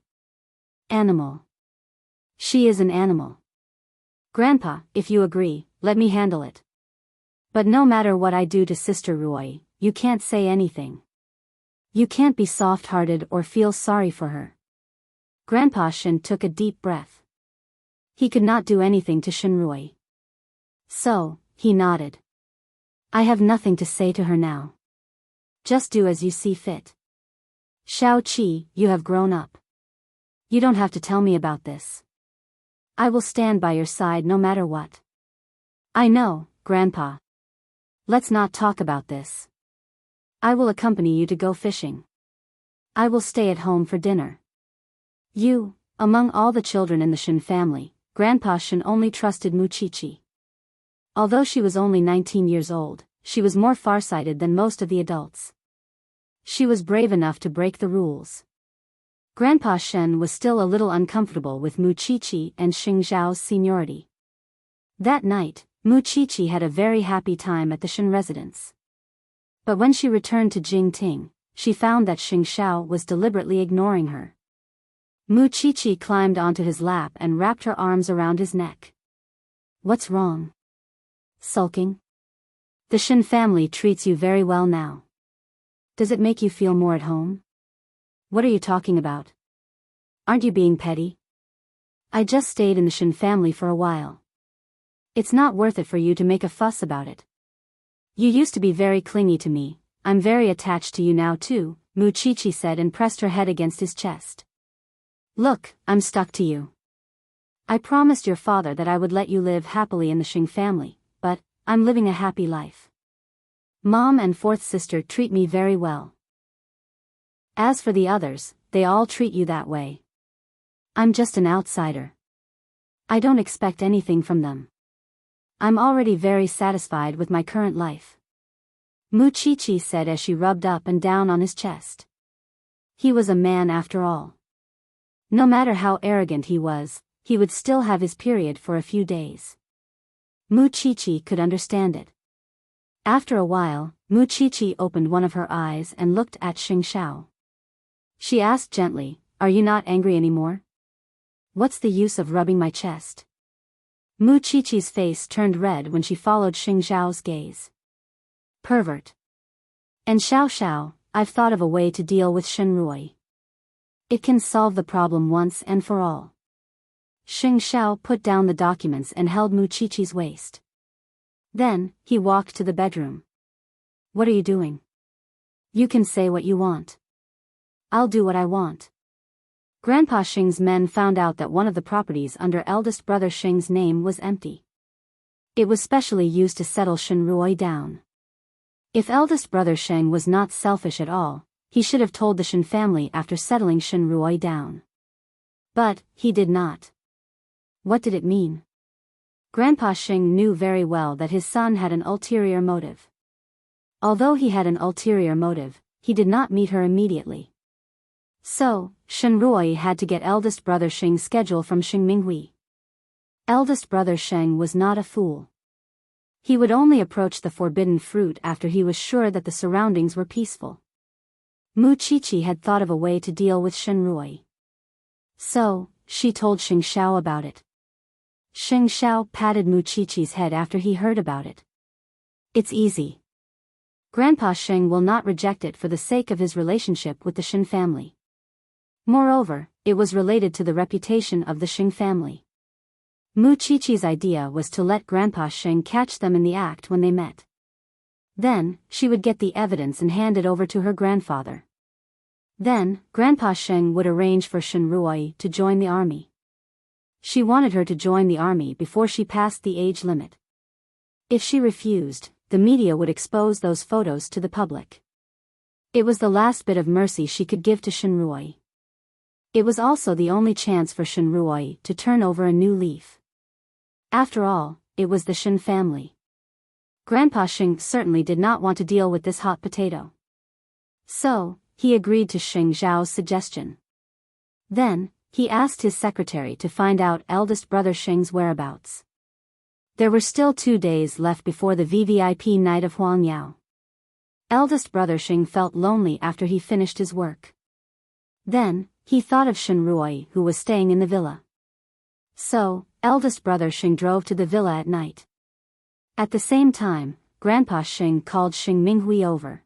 Animal. She is an animal. Grandpa, if you agree, let me handle it. But no matter what I do to Sister Ruoyi, you can't say anything. You can't be soft-hearted or feel sorry for her. Grandpa Shen took a deep breath. He could not do anything to Shen Ruoyi. So, he nodded. I have nothing to say to her now. Just do as you see fit. Xiao Qi, you have grown up. You don't have to tell me about this. I will stand by your side no matter what. I know, Grandpa. Let's not talk about this. I will accompany you to go fishing. I will stay at home for dinner. You, among all the children in the Shen family, Grandpa Shen only trusted Muchichi. Although she was only 19 years old, she was more farsighted than most of the adults. She was brave enough to break the rules. Grandpa Shen was still a little uncomfortable with Muchichi and Xing Zhao's seniority. That night, Muchichi had a very happy time at the Shen residence. But when she returned to Jingting, she found that Xing Zhao was deliberately ignoring her. Muchichi climbed onto his lap and wrapped her arms around his neck. What's wrong? Sulking? The Shen family treats you very well now. Does it make you feel more at home? What are you talking about? Aren't you being petty? I just stayed in the Shen family for a while. It's not worth it for you to make a fuss about it. You used to be very clingy to me, I'm very attached to you now too, Muchichi said and pressed her head against his chest. Look, I'm stuck to you. I promised your father that I would let you live happily in the Xing family, but I'm living a happy life. Mom and fourth sister treat me very well. As for the others, they all treat you that way. I'm just an outsider. I don't expect anything from them. I'm already very satisfied with my current life. Muchichi said as she rubbed up and down on his chest. He was a man after all. No matter how arrogant he would still have his period for a few days. Muchichi could understand it. After a while, Muchichi opened one of her eyes and looked at Xing Zhao. She asked gently, Are you not angry anymore? What's the use of rubbing my chest? Muchichi's face turned red when she followed Xing Zhao's gaze. Pervert. And Xiao, I've thought of a way to deal with Shen Ruoyi. It can solve the problem once and for all. Xing Zhao put down the documents and held Muchichi's waist. Then, he walked to the bedroom. What are you doing? You can say what you want. I'll do what I want. Grandpa Xing's men found out that one of the properties under eldest brother Xing's name was empty. It was specially used to settle Shen Ruoyi down. If eldest brother Sheng was not selfish at all, he should have told the Shen family after settling Shen Ruoyi down. But, he did not. What did it mean? Grandpa Xing knew very well that his son had an ulterior motive. Although he had an ulterior motive, he did not meet her immediately. So, Shen Ruoyi had to get eldest brother Xing's schedule from Xing Minghui. Eldest brother Sheng was not a fool. He would only approach the forbidden fruit after he was sure that the surroundings were peaceful. Muchichi had thought of a way to deal with Shen Ruoyi. So, she told Xing Xiao about it. Xing Xiao patted Muchichi's head after he heard about it. It's easy. Grandpa Sheng will not reject it for the sake of his relationship with the Shin family. Moreover, it was related to the reputation of the Sheng family. Mu Qiqi's idea was to let Grandpa Sheng catch them in the act when they met. Then, she would get the evidence and hand it over to her grandfather. Then, Grandpa Sheng would arrange for Shen Ruoyi to join the army. She wanted her to join the army before she passed the age limit. If she refused, the media would expose those photos to the public. It was the last bit of mercy she could give to Shen Ruoyi. It was also the only chance for Shen Ruoyi to turn over a new leaf. After all, it was the Shen family. Grandpa Sheng certainly did not want to deal with this hot potato. So, he agreed to Sheng Zhao's suggestion. Then, he asked his secretary to find out eldest brother Sheng's whereabouts. There were still 2 days left before the VVIP night of Huangyao. Eldest brother Sheng felt lonely after he finished his work. Then, he thought of Shen Ruoyi who was staying in the villa. So, eldest brother Sheng drove to the villa at night. At the same time, Grandpa Sheng called Xing Minghui over.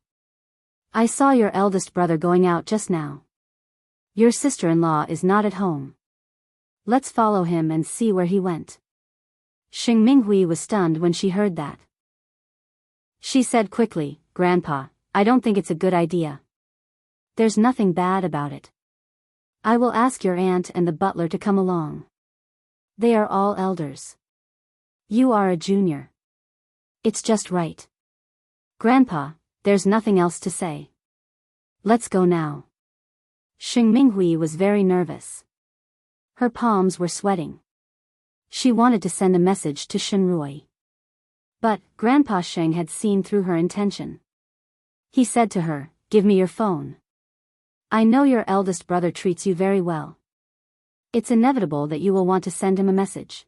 I saw your eldest brother going out just now. Your sister-in-law is not at home. Let's follow him and see where he went. Xing Minghui was stunned when she heard that. She said quickly, Grandpa, I don't think it's a good idea. There's nothing bad about it. I will ask your aunt and the butler to come along. They are all elders. You are a junior. It's just right. Grandpa, there's nothing else to say. Let's go now. Xing Minghui was very nervous. Her palms were sweating. She wanted to send a message to Shen Ruoyi. But, Grandpa Sheng had seen through her intention. He said to her, Give me your phone. I know your eldest brother treats you very well. It's inevitable that you will want to send him a message.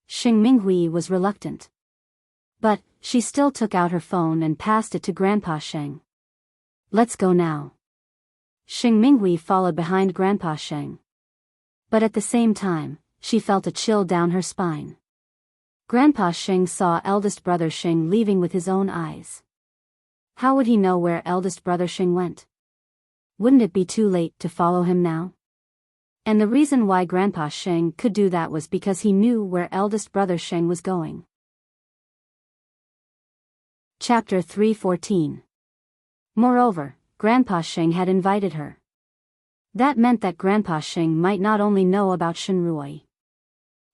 Xing Minghui was reluctant. But, she still took out her phone and passed it to Grandpa Sheng. Let's go now. Xing Minghui followed behind Grandpa Sheng. But at the same time, she felt a chill down her spine. Grandpa Sheng saw eldest brother Sheng leaving with his own eyes. How would he know where eldest brother Sheng went? Wouldn't it be too late to follow him now? And the reason why Grandpa Sheng could do that was because he knew where eldest brother Sheng was going. Chapter 3:14. Moreover, Grandpa Sheng had invited her. That meant that Grandpa Sheng might not only know about Shen Ruoyi.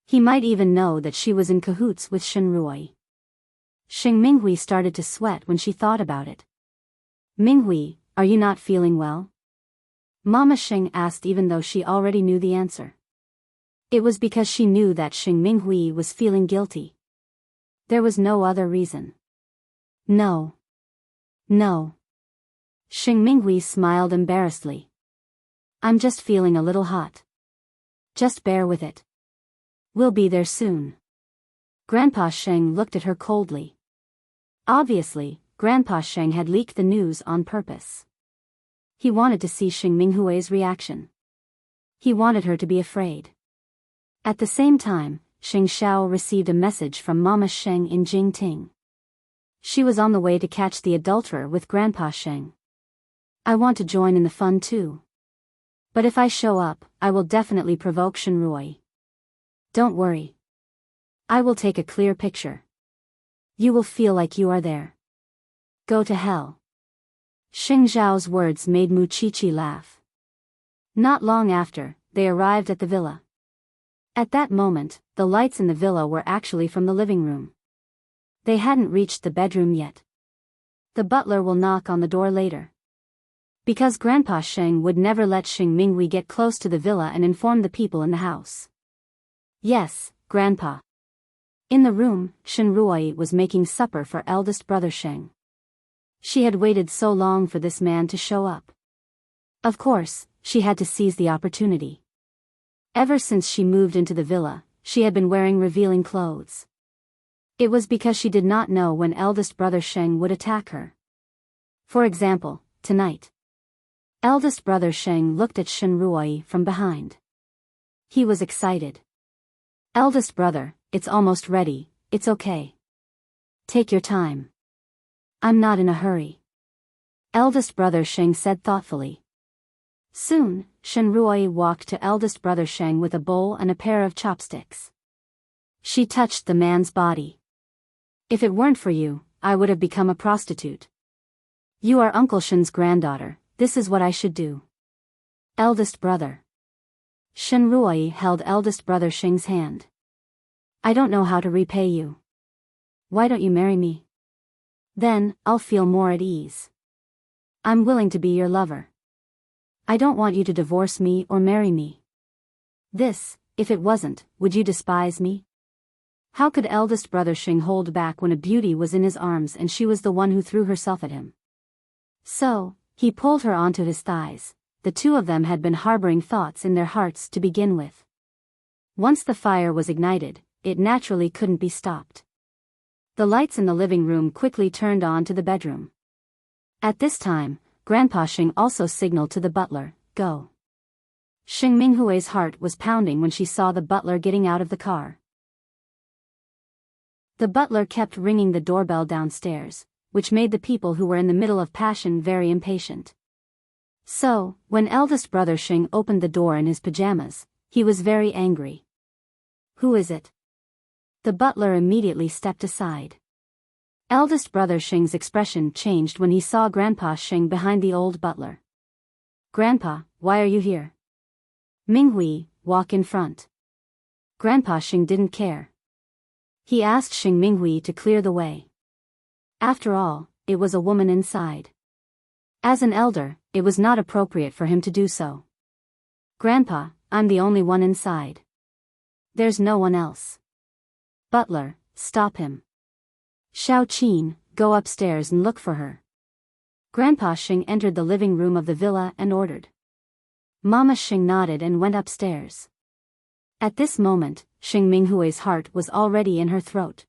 He might even know that she was in cahoots with Shen Ruoyi. Xing Minghui started to sweat when she thought about it. Minghui, are you not feeling well? Mama Sheng asked even though she already knew the answer. It was because she knew that Xing Minghui was feeling guilty. There was no other reason. No. No. Xing Minghui smiled embarrassedly. I'm just feeling a little hot. Just bear with it. We'll be there soon. Grandpa Sheng looked at her coldly. Obviously, Grandpa Sheng had leaked the news on purpose. He wanted to see Xing Minghui's reaction. He wanted her to be afraid. At the same time, Xing Xiao received a message from Mama Sheng in Jingting. She was on the way to catch the adulterer with Grandpa Sheng. I want to join in the fun too. But if I show up, I will definitely provoke Shen Ruoyi. Don't worry. I will take a clear picture. You will feel like you are there. Go to hell. Xing Zhao's words made Mu Qiqi laugh. Not long after, they arrived at the villa. At that moment, the lights in the villa were actually from the living room. They hadn't reached the bedroom yet. The butler will knock on the door later. Because Grandpa Sheng would never let Xing Minghui get close to the villa and inform the people in the house. Yes, Grandpa. In the room, Shen Ruoyi was making supper for eldest brother Sheng. She had waited so long for this man to show up. Of course, she had to seize the opportunity. Ever since she moved into the villa, she had been wearing revealing clothes. It was because she did not know when eldest brother Sheng would attack her. For example, tonight. Eldest brother Sheng looked at Shen Ruoyi from behind. He was excited. Eldest brother, it's almost ready, it's okay. Take your time. I'm not in a hurry. Eldest brother Sheng said thoughtfully. Soon, Shen Ruoyi walked to eldest brother Sheng with a bowl and a pair of chopsticks. She touched the man's body. If it weren't for you, I would have become a prostitute. You are Uncle Shen's granddaughter, this is what I should do. Eldest brother. Shen Ruoyi held eldest brother Sheng's hand. I don't know how to repay you. Why don't you marry me? Then, I'll feel more at ease. I'm willing to be your lover. I don't want you to divorce me or marry me. This, if it wasn't, would you despise me? How could eldest brother Sheng hold back when a beauty was in his arms and she was the one who threw herself at him? So, he pulled her onto his thighs. The two of them had been harboring thoughts in their hearts to begin with. Once the fire was ignited, it naturally couldn't be stopped. The lights in the living room quickly turned on to the bedroom. At this time, Grandpa Sheng also signaled to the butler, go. Xing Minghui's heart was pounding when she saw the butler getting out of the car. The butler kept ringing the doorbell downstairs, which made the people who were in the middle of passion very impatient. So, when eldest brother Sheng opened the door in his pajamas, he was very angry. Who is it? The butler immediately stepped aside. Eldest brother Sheng's expression changed when he saw Grandpa Sheng behind the old butler. Grandpa, why are you here? Minghui, walk in front. Grandpa Sheng didn't care. He asked Xing Minghui to clear the way. After all, it was a woman inside. As an elder, it was not appropriate for him to do so. Grandpa, I'm the only one inside. There's no one else. Butler, stop him. Xiao Qin, go upstairs and look for her. Grandpa Sheng entered the living room of the villa and ordered. Mama Sheng nodded and went upstairs. At this moment, Xing Minghui's heart was already in her throat.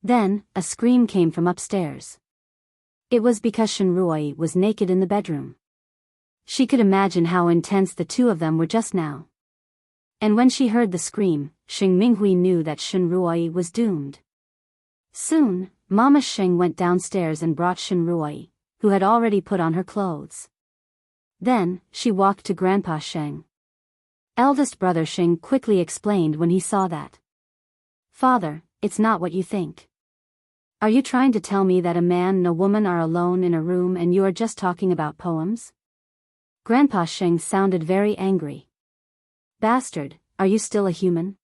Then, a scream came from upstairs. It was because Shen Ruoyi was naked in the bedroom. She could imagine how intense the two of them were just now. And when she heard the scream, Xing Minghui knew that Shen Ruoyi was doomed. Soon, Mama Sheng went downstairs and brought Shen Ruoyi, who had already put on her clothes. Then, she walked to Grandpa Sheng. Eldest brother Sheng quickly explained when he saw that. Father, it's not what you think. Are you trying to tell me that a man and a woman are alone in a room and you are just talking about poems? Grandpa Sheng sounded very angry. Bastard, are you still a human?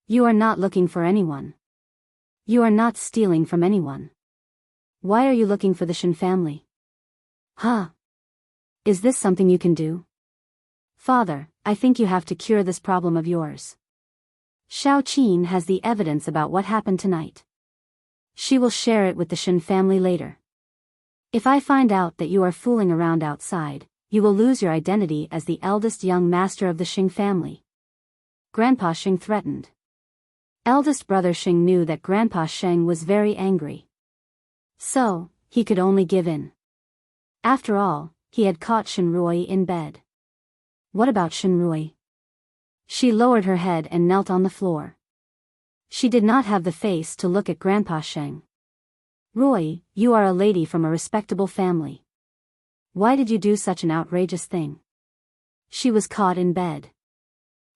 You are not looking for anyone. You are not stealing from anyone. Why are you looking for the Shen family? Huh? Is this something you can do? Father, I think you have to cure this problem of yours. Xiao Qin has the evidence about what happened tonight. She will share it with the Shen family later. If I find out that you are fooling around outside, you will lose your identity as the eldest young master of the Xing family. Grandpa Sheng threatened. Eldest brother Xing knew that Grandpa Sheng was very angry. So, he could only give in. After all, he had caught Shen Ruoyi in bed. What about Shen Ruoyi? She lowered her head and knelt on the floor. She did not have the face to look at Grandpa Sheng. Ruoyi, you are a lady from a respectable family. Why did you do such an outrageous thing? She was caught in bed.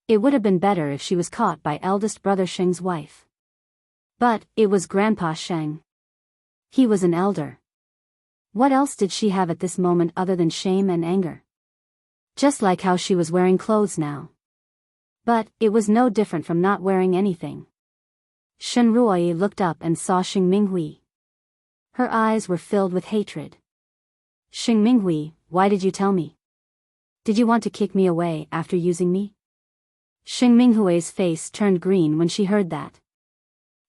It would have been better if she was caught by eldest brother Sheng's wife. But, it was Grandpa Sheng. He was an elder. What else did she have at this moment other than shame and anger? Just like how she was wearing clothes now. But, it was no different from not wearing anything. Shen Ruoyi looked up and saw Xing Minghui. Her eyes were filled with hatred. Xing Minghui, why did you tell me? Did you want to kick me away after using me? Xing Minghui's face turned green when she heard that.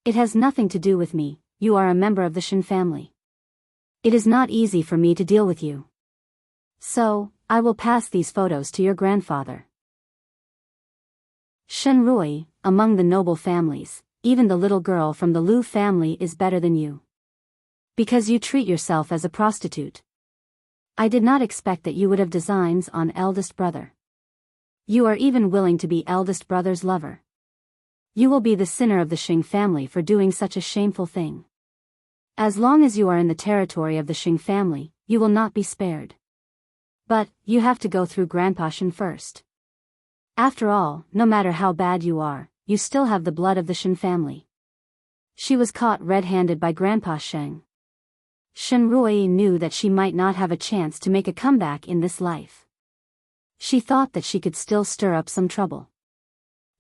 It has nothing to do with me, you are a member of the Shen family. It is not easy for me to deal with you. So, I will pass these photos to your grandfather. Shen Ruoyi, among the noble families, even the little girl from the Lu family is better than you. Because you treat yourself as a prostitute. I did not expect that you would have designs on eldest brother. You are even willing to be eldest brother's lover. You will be the sinner of the Xing family for doing such a shameful thing. As long as you are in the territory of the Xing family, you will not be spared. But, you have to go through Grandpa Shen first. After all, no matter how bad you are, you still have the blood of the Shen family. She was caught red-handed by Grandpa Sheng. Shen Rui knew that she might not have a chance to make a comeback in this life. She thought that she could still stir up some trouble.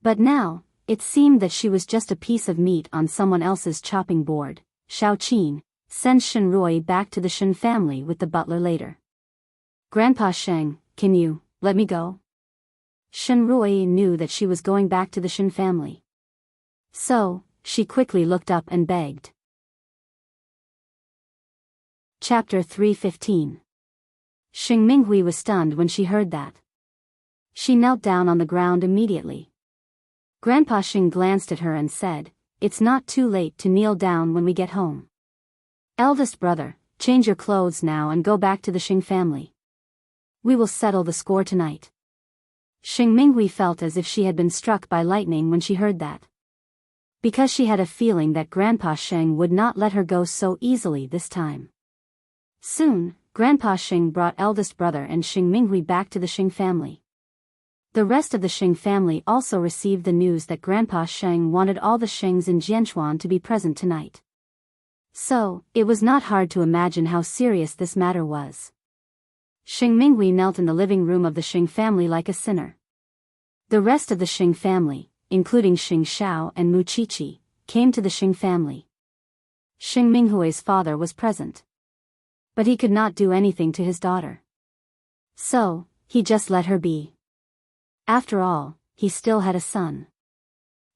But now, it seemed that she was just a piece of meat on someone else's chopping board. Shao Qin sent Shen Rui back to the Shen family with the butler later. Grandpa Sheng, can you let me go? Shen Rui knew that she was going back to the Shen family. So, she quickly looked up and begged. Chapter 3:15. Xing Minghui was stunned when she heard that. She knelt down on the ground immediately. Grandpa Xing glanced at her and said, "It's not too late to kneel down when we get home. Eldest brother, change your clothes now and go back to the Xing family. We will settle the score tonight." Xing Minghui felt as if she had been struck by lightning when she heard that. Because she had a feeling that Grandpa Sheng would not let her go so easily this time. Soon, Grandpa Xing brought eldest brother and Xing Minghui back to the Xing family. The rest of the Xing family also received the news that Grandpa Sheng wanted all the Xings in Jianchuan to be present tonight. So, it was not hard to imagine how serious this matter was. Xing Minghui knelt in the living room of the Xing family like a sinner. The rest of the Xing family, including Xing Xiao and Mu Qiqi, came to the Xing family. Xing Minghui's father was present. But he could not do anything to his daughter. So, he just let her be. After all, he still had a son.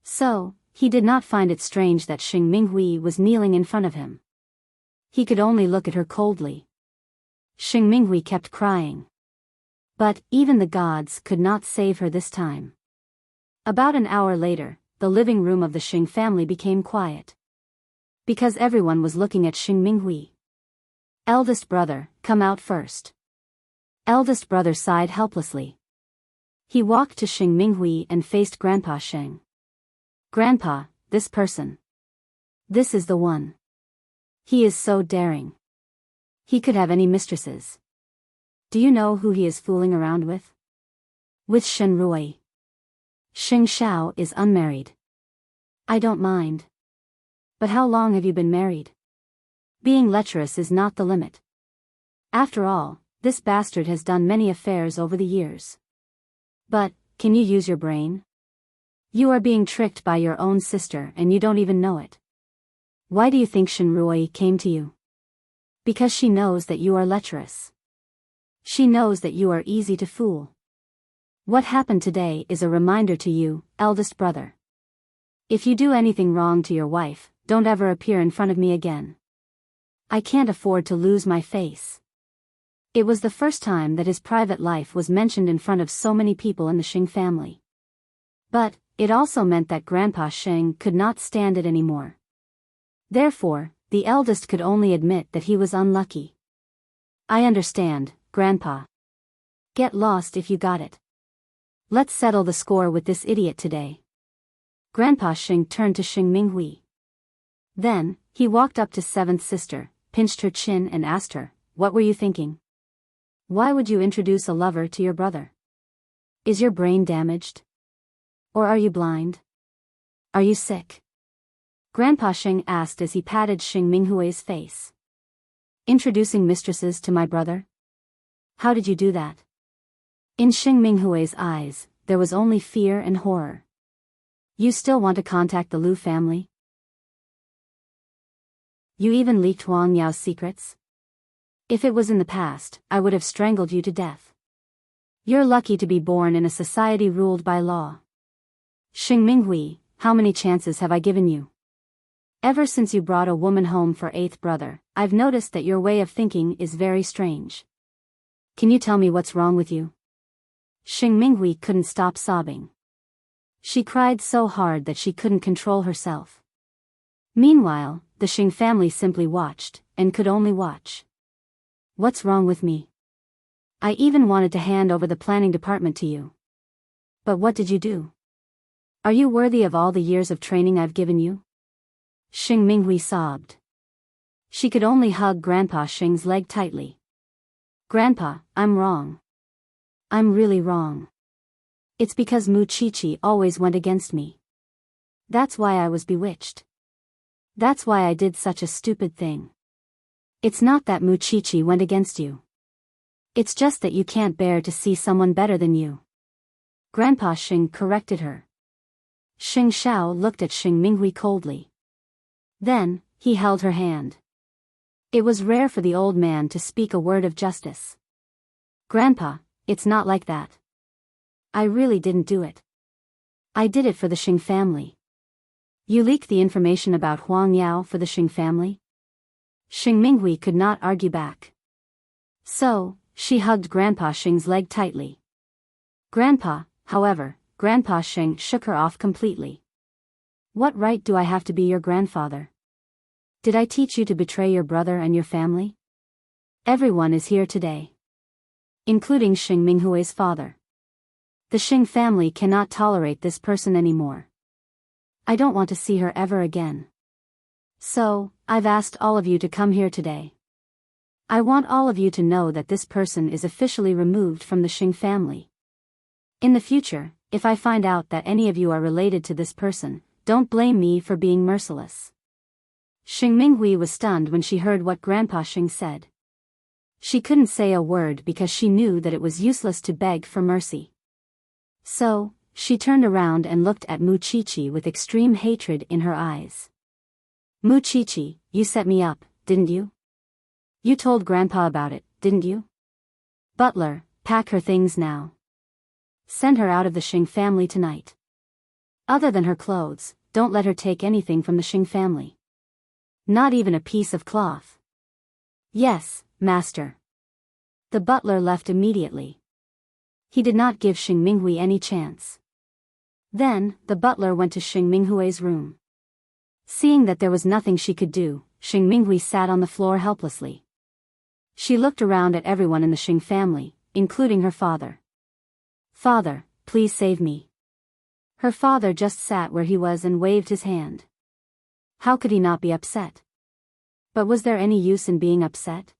So, he did not find it strange that Xing Minghui was kneeling in front of him. He could only look at her coldly. Xing Minghui kept crying. But, even the gods could not save her this time. About an hour later, the living room of the Xing family became quiet. Because everyone was looking at Xing Minghui. "Eldest brother, come out first." Eldest brother sighed helplessly. He walked to Xing Minghui and faced Grandpa Sheng. "Grandpa, this person. This is the one. He is so daring. He could have any mistresses. Do you know who he is fooling around with?" "With Shen Rui. Xing Xiao is unmarried." "I don't mind. But how long have you been married? Being lecherous is not the limit. After all, this bastard has done many affairs over the years. But, can you use your brain? You are being tricked by your own sister and you don't even know it. Why do you think Shen Rui came to you? Because she knows that you are lecherous. She knows that you are easy to fool. What happened today is a reminder to you, eldest brother. If you do anything wrong to your wife, don't ever appear in front of me again. I can't afford to lose my face." It was the first time that his private life was mentioned in front of so many people in the Xing family. But, it also meant that Grandpa Sheng could not stand it anymore. Therefore, the eldest could only admit that he was unlucky. "I understand, Grandpa. Get lost if you got it. Let's settle the score with this idiot today." Grandpa Sheng turned to Xing Minghui. Then, he walked up to seventh sister, pinched her chin and asked her, "What were you thinking? Why would you introduce a lover to your brother? Is your brain damaged? Or are you blind? Are you sick?" Grandpa Sheng asked as he patted Xing Minghui's face. "Introducing mistresses to my brother? How did you do that?" In Xing Minghui's eyes, there was only fear and horror. "You still want to contact the Lu family? You even leaked Wang Yao's secrets? If it was in the past, I would have strangled you to death. You're lucky to be born in a society ruled by law. Xing Minghui, how many chances have I given you? Ever since you brought a woman home for eighth brother, I've noticed that your way of thinking is very strange. Can you tell me what's wrong with you?" Xing Minghui couldn't stop sobbing. She cried so hard that she couldn't control herself. Meanwhile, the Xing family simply watched, and could only watch. "What's wrong with me? I even wanted to hand over the planning department to you. But what did you do? Are you worthy of all the years of training I've given you?" Xing Minghui sobbed. She could only hug Grandpa Shing's leg tightly. Grandpa, I'm wrong. I'm really wrong. It's because Muchichi always went against me. That's why I was bewitched. That's why I did such a stupid thing. It's not that Muchichi went against you. It's just that you can't bear to see someone better than you. Grandpa Shing corrected her. Xing Xiao looked at Xing Minghui coldly. Then, he held her hand. It was rare for the old man to speak a word of justice. Grandpa, it's not like that. I really didn't do it. I did it for the Xing family. You leaked the information about Huang Yao for the Xing family? Xing Minghui could not argue back. So, she hugged Grandpa Xing's leg tightly. Grandpa Xing shook her off completely. What right do I have to be your grandfather? Did I teach you to betray your brother and your family? Everyone is here today. Including Xing Minghui's father. The Xing family cannot tolerate this person anymore. I don't want to see her ever again. So, I've asked all of you to come here today. I want all of you to know that this person is officially removed from the Xing family. In the future, if I find out that any of you are related to this person, don't blame me for being merciless. Xing Minghui was stunned when she heard what Grandpa Xing said. She couldn't say a word because she knew that it was useless to beg for mercy. So, she turned around and looked at Muchichi with extreme hatred in her eyes. Muchichi, you set me up, didn't you? You told Grandpa about it, didn't you? Butler, pack her things now. Send her out of the Xing family tonight. Other than her clothes, don't let her take anything from the Xing family. Not even a piece of cloth. Yes, master. The butler left immediately. He did not give Xing Minghui any chance. Then, the butler went to Xing Minghui's room. Seeing that there was nothing she could do, Xing Minghui sat on the floor helplessly. She looked around at everyone in the Xing family, including her father. Father, please save me. Her father just sat where he was and waved his hand. How could he not be upset? But was there any use in being upset?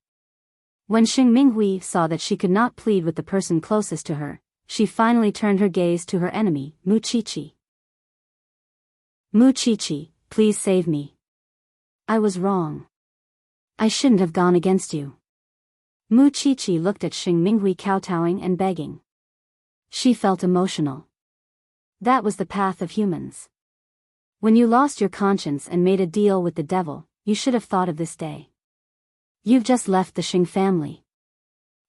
When Xing Minghui saw that she could not plead with the person closest to her, she finally turned her gaze to her enemy, Muchichi. Muchichi, please save me. I was wrong. I shouldn't have gone against you. Muchichi looked at Xing Minghui kowtowing and begging. She felt emotional. That was the path of humans. When you lost your conscience and made a deal with the devil, you should have thought of this day. You've just left the Xing family.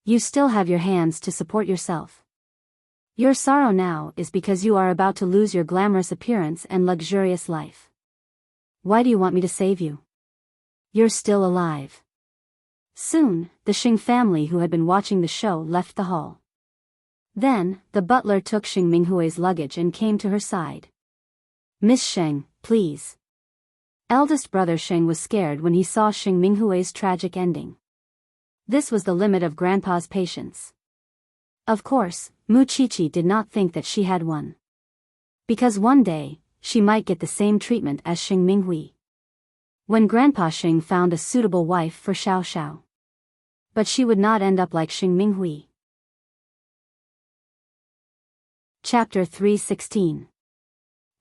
You still have your hands to support yourself. Your sorrow now is because you are about to lose your glamorous appearance and luxurious life. Why do you want me to save you? You're still alive. Soon, the Xing family who had been watching the show left the hall. Then, the butler took Xing Minghui's luggage and came to her side. Miss Sheng, please. Eldest brother Sheng was scared when he saw Xing Minghui's tragic ending. This was the limit of Grandpa's patience. Of course, Muchichi did not think that she had one. Because one day, she might get the same treatment as Xing Minghui. When Grandpa Xing found a suitable wife for Xiao Xiao. But she would not end up like Xing Minghui. Chapter 316.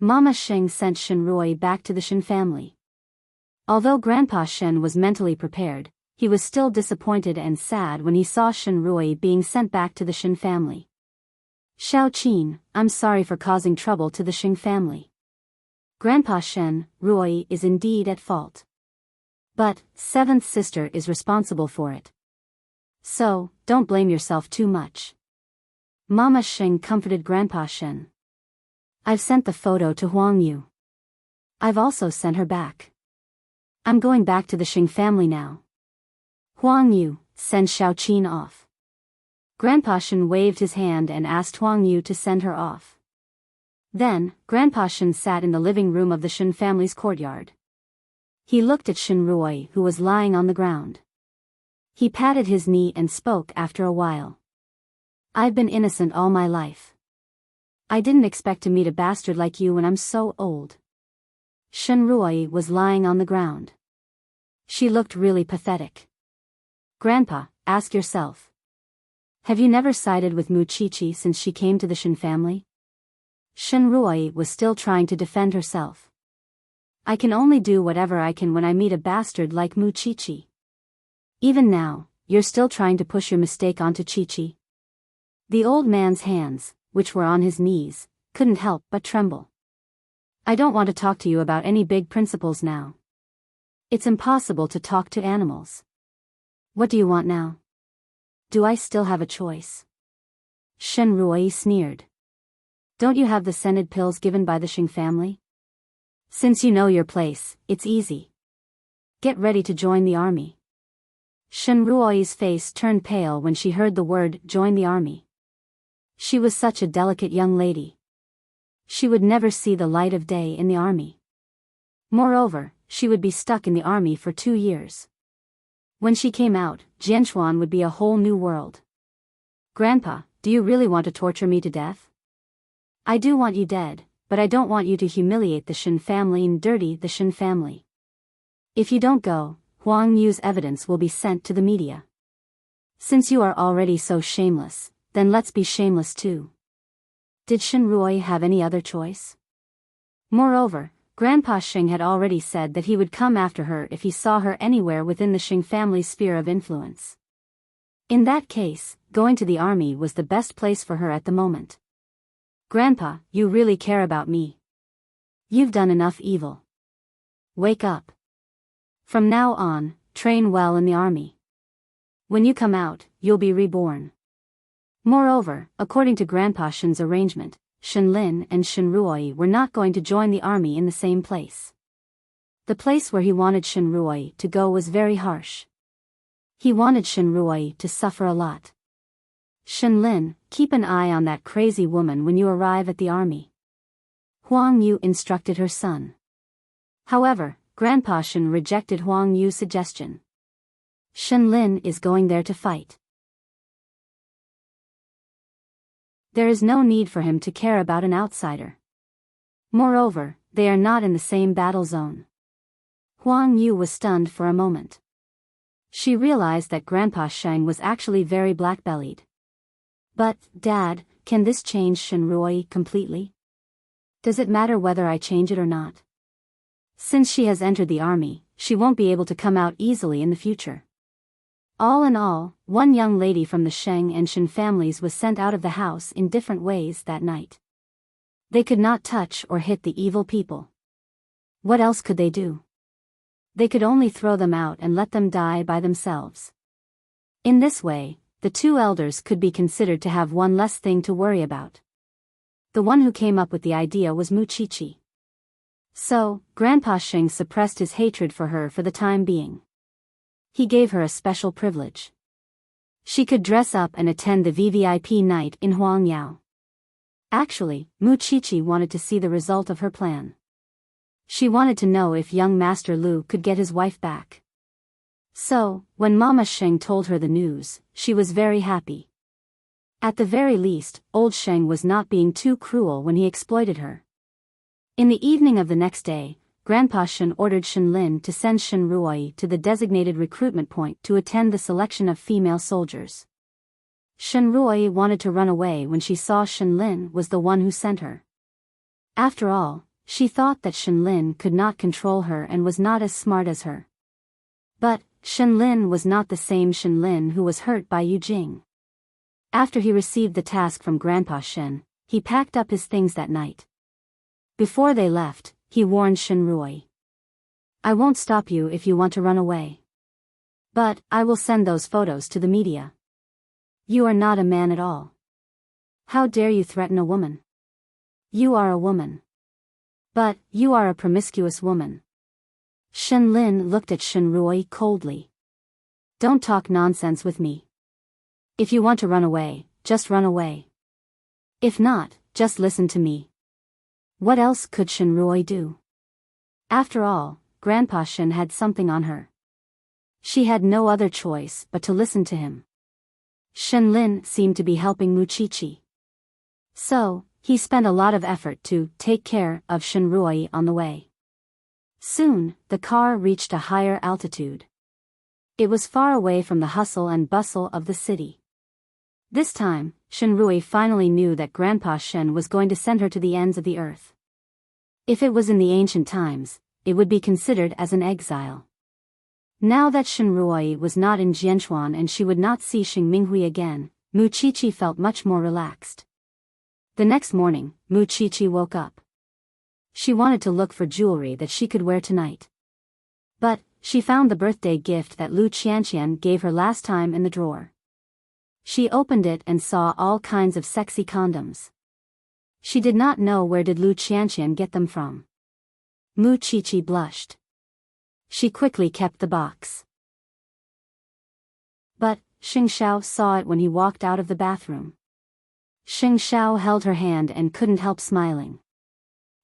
Mama Sheng sent Shenrui back to the Shen family. Although Grandpa Shen was mentally prepared, he was still disappointed and sad when he saw Shenrui being sent back to the Shen family. Xiao Qin, I'm sorry for causing trouble to the Xing family. Grandpa Shen, Rui is indeed at fault. But, seventh sister is responsible for it. So, don't blame yourself too much. Mama Sheng comforted Grandpa Shen. I've sent the photo to Huang Yu. I've also sent her back. I'm going back to the Xing family now. Huang Yu, send Xiao Qin off. Grandpa Shen waved his hand and asked Huang Yu to send her off. Then, Grandpa Shen sat in the living room of the Shen family's courtyard. He looked at Shenrui who was lying on the ground. He patted his knee and spoke after a while. I've been innocent all my life. I didn't expect to meet a bastard like you when I'm so old. Shenrui was lying on the ground. She looked really pathetic. Grandpa, ask yourself. Have you never sided with Muchichi since she came to the Shin family? Shinruoi was still trying to defend herself. I can only do whatever I can when I meet a bastard like Muchichi. Even now, you're still trying to push your mistake onto Chichi? The old man's hands, which were on his knees, couldn't help but tremble. I don't want to talk to you about any big principles now. It's impossible to talk to animals. What do you want now? Do I still have a choice? Shinruoi sneered. Don't you have the scented pills given by the Shing family? Since you know your place, it's easy. Get ready to join the army. Shinruoi's face turned pale when she heard the word join the army. She was such a delicate young lady. She would never see the light of day in the army. Moreover, she would be stuck in the army for 2 years. When she came out, Jianchuan would be a whole new world. Grandpa, do you really want to torture me to death? I do want you dead, but I don't want you to humiliate the Shin family and dirty the Shin family. If you don't go, Huang Yu's evidence will be sent to the media. Since you are already so shameless, then let's be shameless too. Did Shinruoi have any other choice? Moreover, Grandpa Shing had already said that he would come after her if he saw her anywhere within the Shing family's sphere of influence. In that case, going to the army was the best place for her at the moment. Grandpa, you really care about me. You've done enough evil. Wake up. From now on, train well in the army. When you come out, you'll be reborn. Moreover, according to Grandpa Shin's arrangement, Shinlin and Shinruoi were not going to join the army in the same place. The place where he wanted Shinruoi to go was very harsh. He wanted Shinruoi to suffer a lot. Shinlin, keep an eye on that crazy woman when you arrive at the army. Huang Yu instructed her son. However, Grandpa Shin rejected Huang Yu's suggestion. Shinlin is going there to fight. There is no need for him to care about an outsider. Moreover, they are not in the same battle zone. Huang Yu was stunned for a moment. She realized that Grandpa Sheng was actually very black-bellied. But, Dad, can this change Shinruoi completely? Does it matter whether I change it or not? Since she has entered the army, she won't be able to come out easily in the future. All in all, one young lady from the Sheng and Shin families was sent out of the house in different ways that night. They could not touch or hit the evil people. What else could they do? They could only throw them out and let them die by themselves. In this way, the 2 elders could be considered to have one less thing to worry about. The one who came up with the idea was Muchichi. So, Grandpa Shing suppressed his hatred for her for the time being. He gave her a special privilege. She could dress up and attend the VVIP night in Huangyao. Actually, Muchichi wanted to see the result of her plan. She wanted to know if young Master Lu could get his wife back. So, when Mama Sheng told her the news, she was very happy. At the very least, old Sheng was not being too cruel when he exploited her. In the evening of the next day, Grandpa Shin ordered Shinlin to send Shinruoi to the designated recruitment point to attend the selection of female soldiers. Shinruoi wanted to run away when she saw Shinlin was the one who sent her. After all, she thought that Shinlin could not control her and was not as smart as her. But, Shinlin was not the same Shinlin who was hurt by Yu Jing. After he received the task from Grandpa Shin, he packed up his things that night. Before they left, he warned Shinruoi. I won't stop you if you want to run away. But, I will send those photos to the media. You are not a man at all. How dare you threaten a woman? You are a woman. But, you are a promiscuous woman. Shinlin looked at Shinruoi coldly. Don't talk nonsense with me. If you want to run away, just run away. If not, just listen to me. What else could Shinruoi do? After all, Grandpa Shin had something on her. She had no other choice but to listen to him. Shinlin seemed to be helping Muchichi. So, he spent a lot of effort to take care of Shinruoi on the way. Soon, the car reached a higher altitude. It was far away from the hustle and bustle of the city. This time, Shenrui finally knew that Grandpa Shen was going to send her to the ends of the earth. If it was in the ancient times, it would be considered as an exile. Now that Shenrui was not in Jianchuan and she would not see Xing Minghui again, Mu Qiqi felt much more relaxed. The next morning, Mu Qiqi woke up. She wanted to look for jewelry that she could wear tonight. But, she found the birthday gift that Lu Qianqian gave her last time in the drawer. She opened it and saw all kinds of sexy condoms. She did not know where did Lu Qianqian get them from. Mu Qiqi blushed. She quickly kept the box. But, Xing Xiao saw it when he walked out of the bathroom. Xing Xiao held her hand and couldn't help smiling.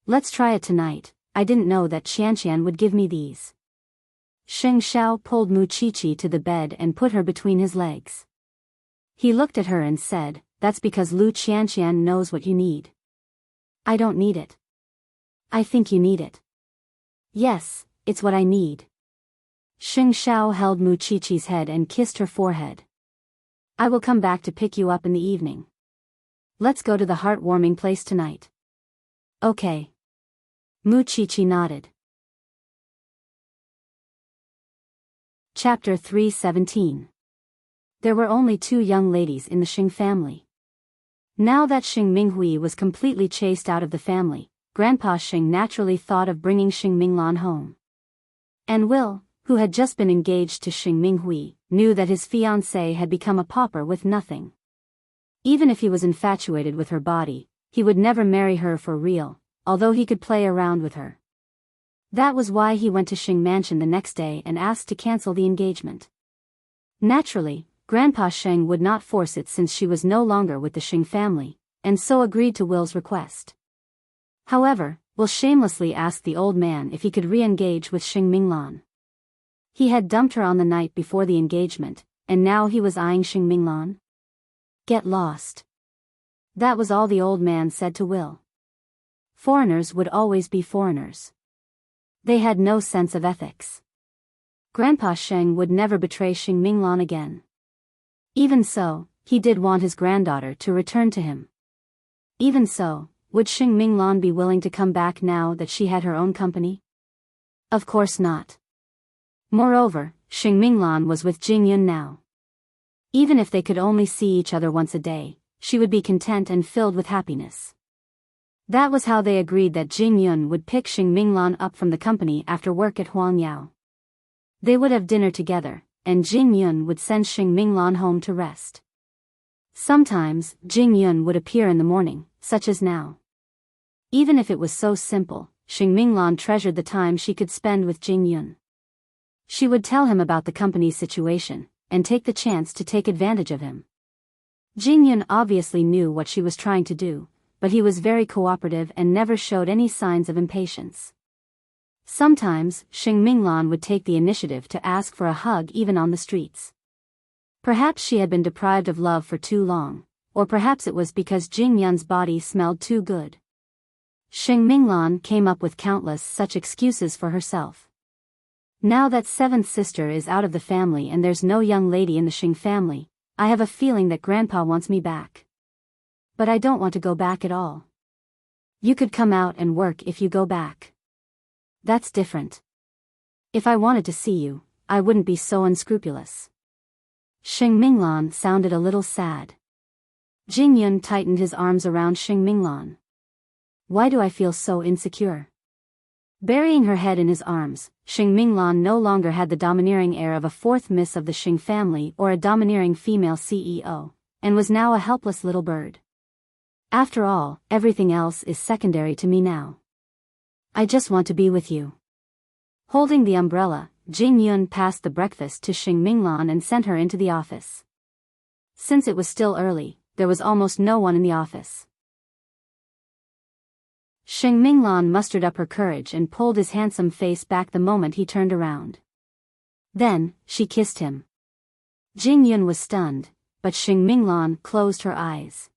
Let's try it tonight, I didn't know that Qianqian would give me these. Xing Xiao pulled Mu Qiqi to the bed and put her between his legs. He looked at her and said, that's because Lu Qianqian knows what you need. I don't need it. I think you need it. Yes, it's what I need. Xing Xiao held Mu Qiqi's head and kissed her forehead. I will come back to pick you up in the evening. Let's go to the heartwarming place tonight. Okay. Mu Qiqi nodded. Chapter 317. There were only 2 young ladies in the Xing family. Now that Xing Minghui was completely chased out of the family, Grandpa Xing naturally thought of bringing Xing Minglan home. And Will, who had just been engaged to Xing Minghui, knew that his fiancée had become a pauper with nothing. Even if he was infatuated with her body, he would never marry her for real, although he could play around with her. That was why he went to Xing Mansion the next day and asked to cancel the engagement. Naturally, Grandpa Sheng would not force it since she was no longer with the Xing family, and so agreed to Will's request. However, Will shamelessly asked the old man if he could re-engage with Xing Minglan. He had dumped her on the night before the engagement, and now he was eyeing Xing Minglan? Get lost. That was all the old man said to Will. Foreigners would always be foreigners. They had no sense of ethics. Grandpa Sheng would never betray Xing Minglan again. Even so, he did want his granddaughter to return to him. Even so, would Xing Minglan be willing to come back now that she had her own company? Of course not. Moreover, Xing Minglan was with Jing Yun now. Even if they could only see each other once a day, she would be content and filled with happiness. That was how they agreed that Jing Yun would pick Xing Minglan up from the company after work at Huangyao. They would have dinner together, and Jing Yun would send Xing Minglan home to rest. Sometimes, Jing Yun would appear in the morning, such as now. Even if it was so simple, Xing Minglan treasured the time she could spend with Jing Yun. She would tell him about the company's situation, and take the chance to take advantage of him. Jing Yun obviously knew what she was trying to do, but he was very cooperative and never showed any signs of impatience. Sometimes, Xing Minglan would take the initiative to ask for a hug even on the streets. Perhaps she had been deprived of love for too long, or perhaps it was because Jing Yun's body smelled too good. Xing Minglan came up with countless such excuses for herself. Now that 7th sister is out of the family and there's no young lady in the Xing family, I have a feeling that Grandpa wants me back. But I don't want to go back at all. You could come out and work if you go back. That's different. If I wanted to see you, I wouldn't be so unscrupulous. Xing Minglan sounded a little sad. Jing Yun tightened his arms around Xing Minglan. Why do I feel so insecure? Burying her head in his arms, Xing Minglan no longer had the domineering air of a 4th miss of the Xing family or a domineering female CEO, and was now a helpless little bird. After all, everything else is secondary to me now. I just want to be with you. Holding the umbrella, Jing Yun passed the breakfast to Xing Minglan and sent her into the office. Since it was still early, there was almost no one in the office. Xing Minglan mustered up her courage and pulled his handsome face back the moment he turned around. Then, she kissed him. Jing Yun was stunned, but Xing Minglan closed her eyes.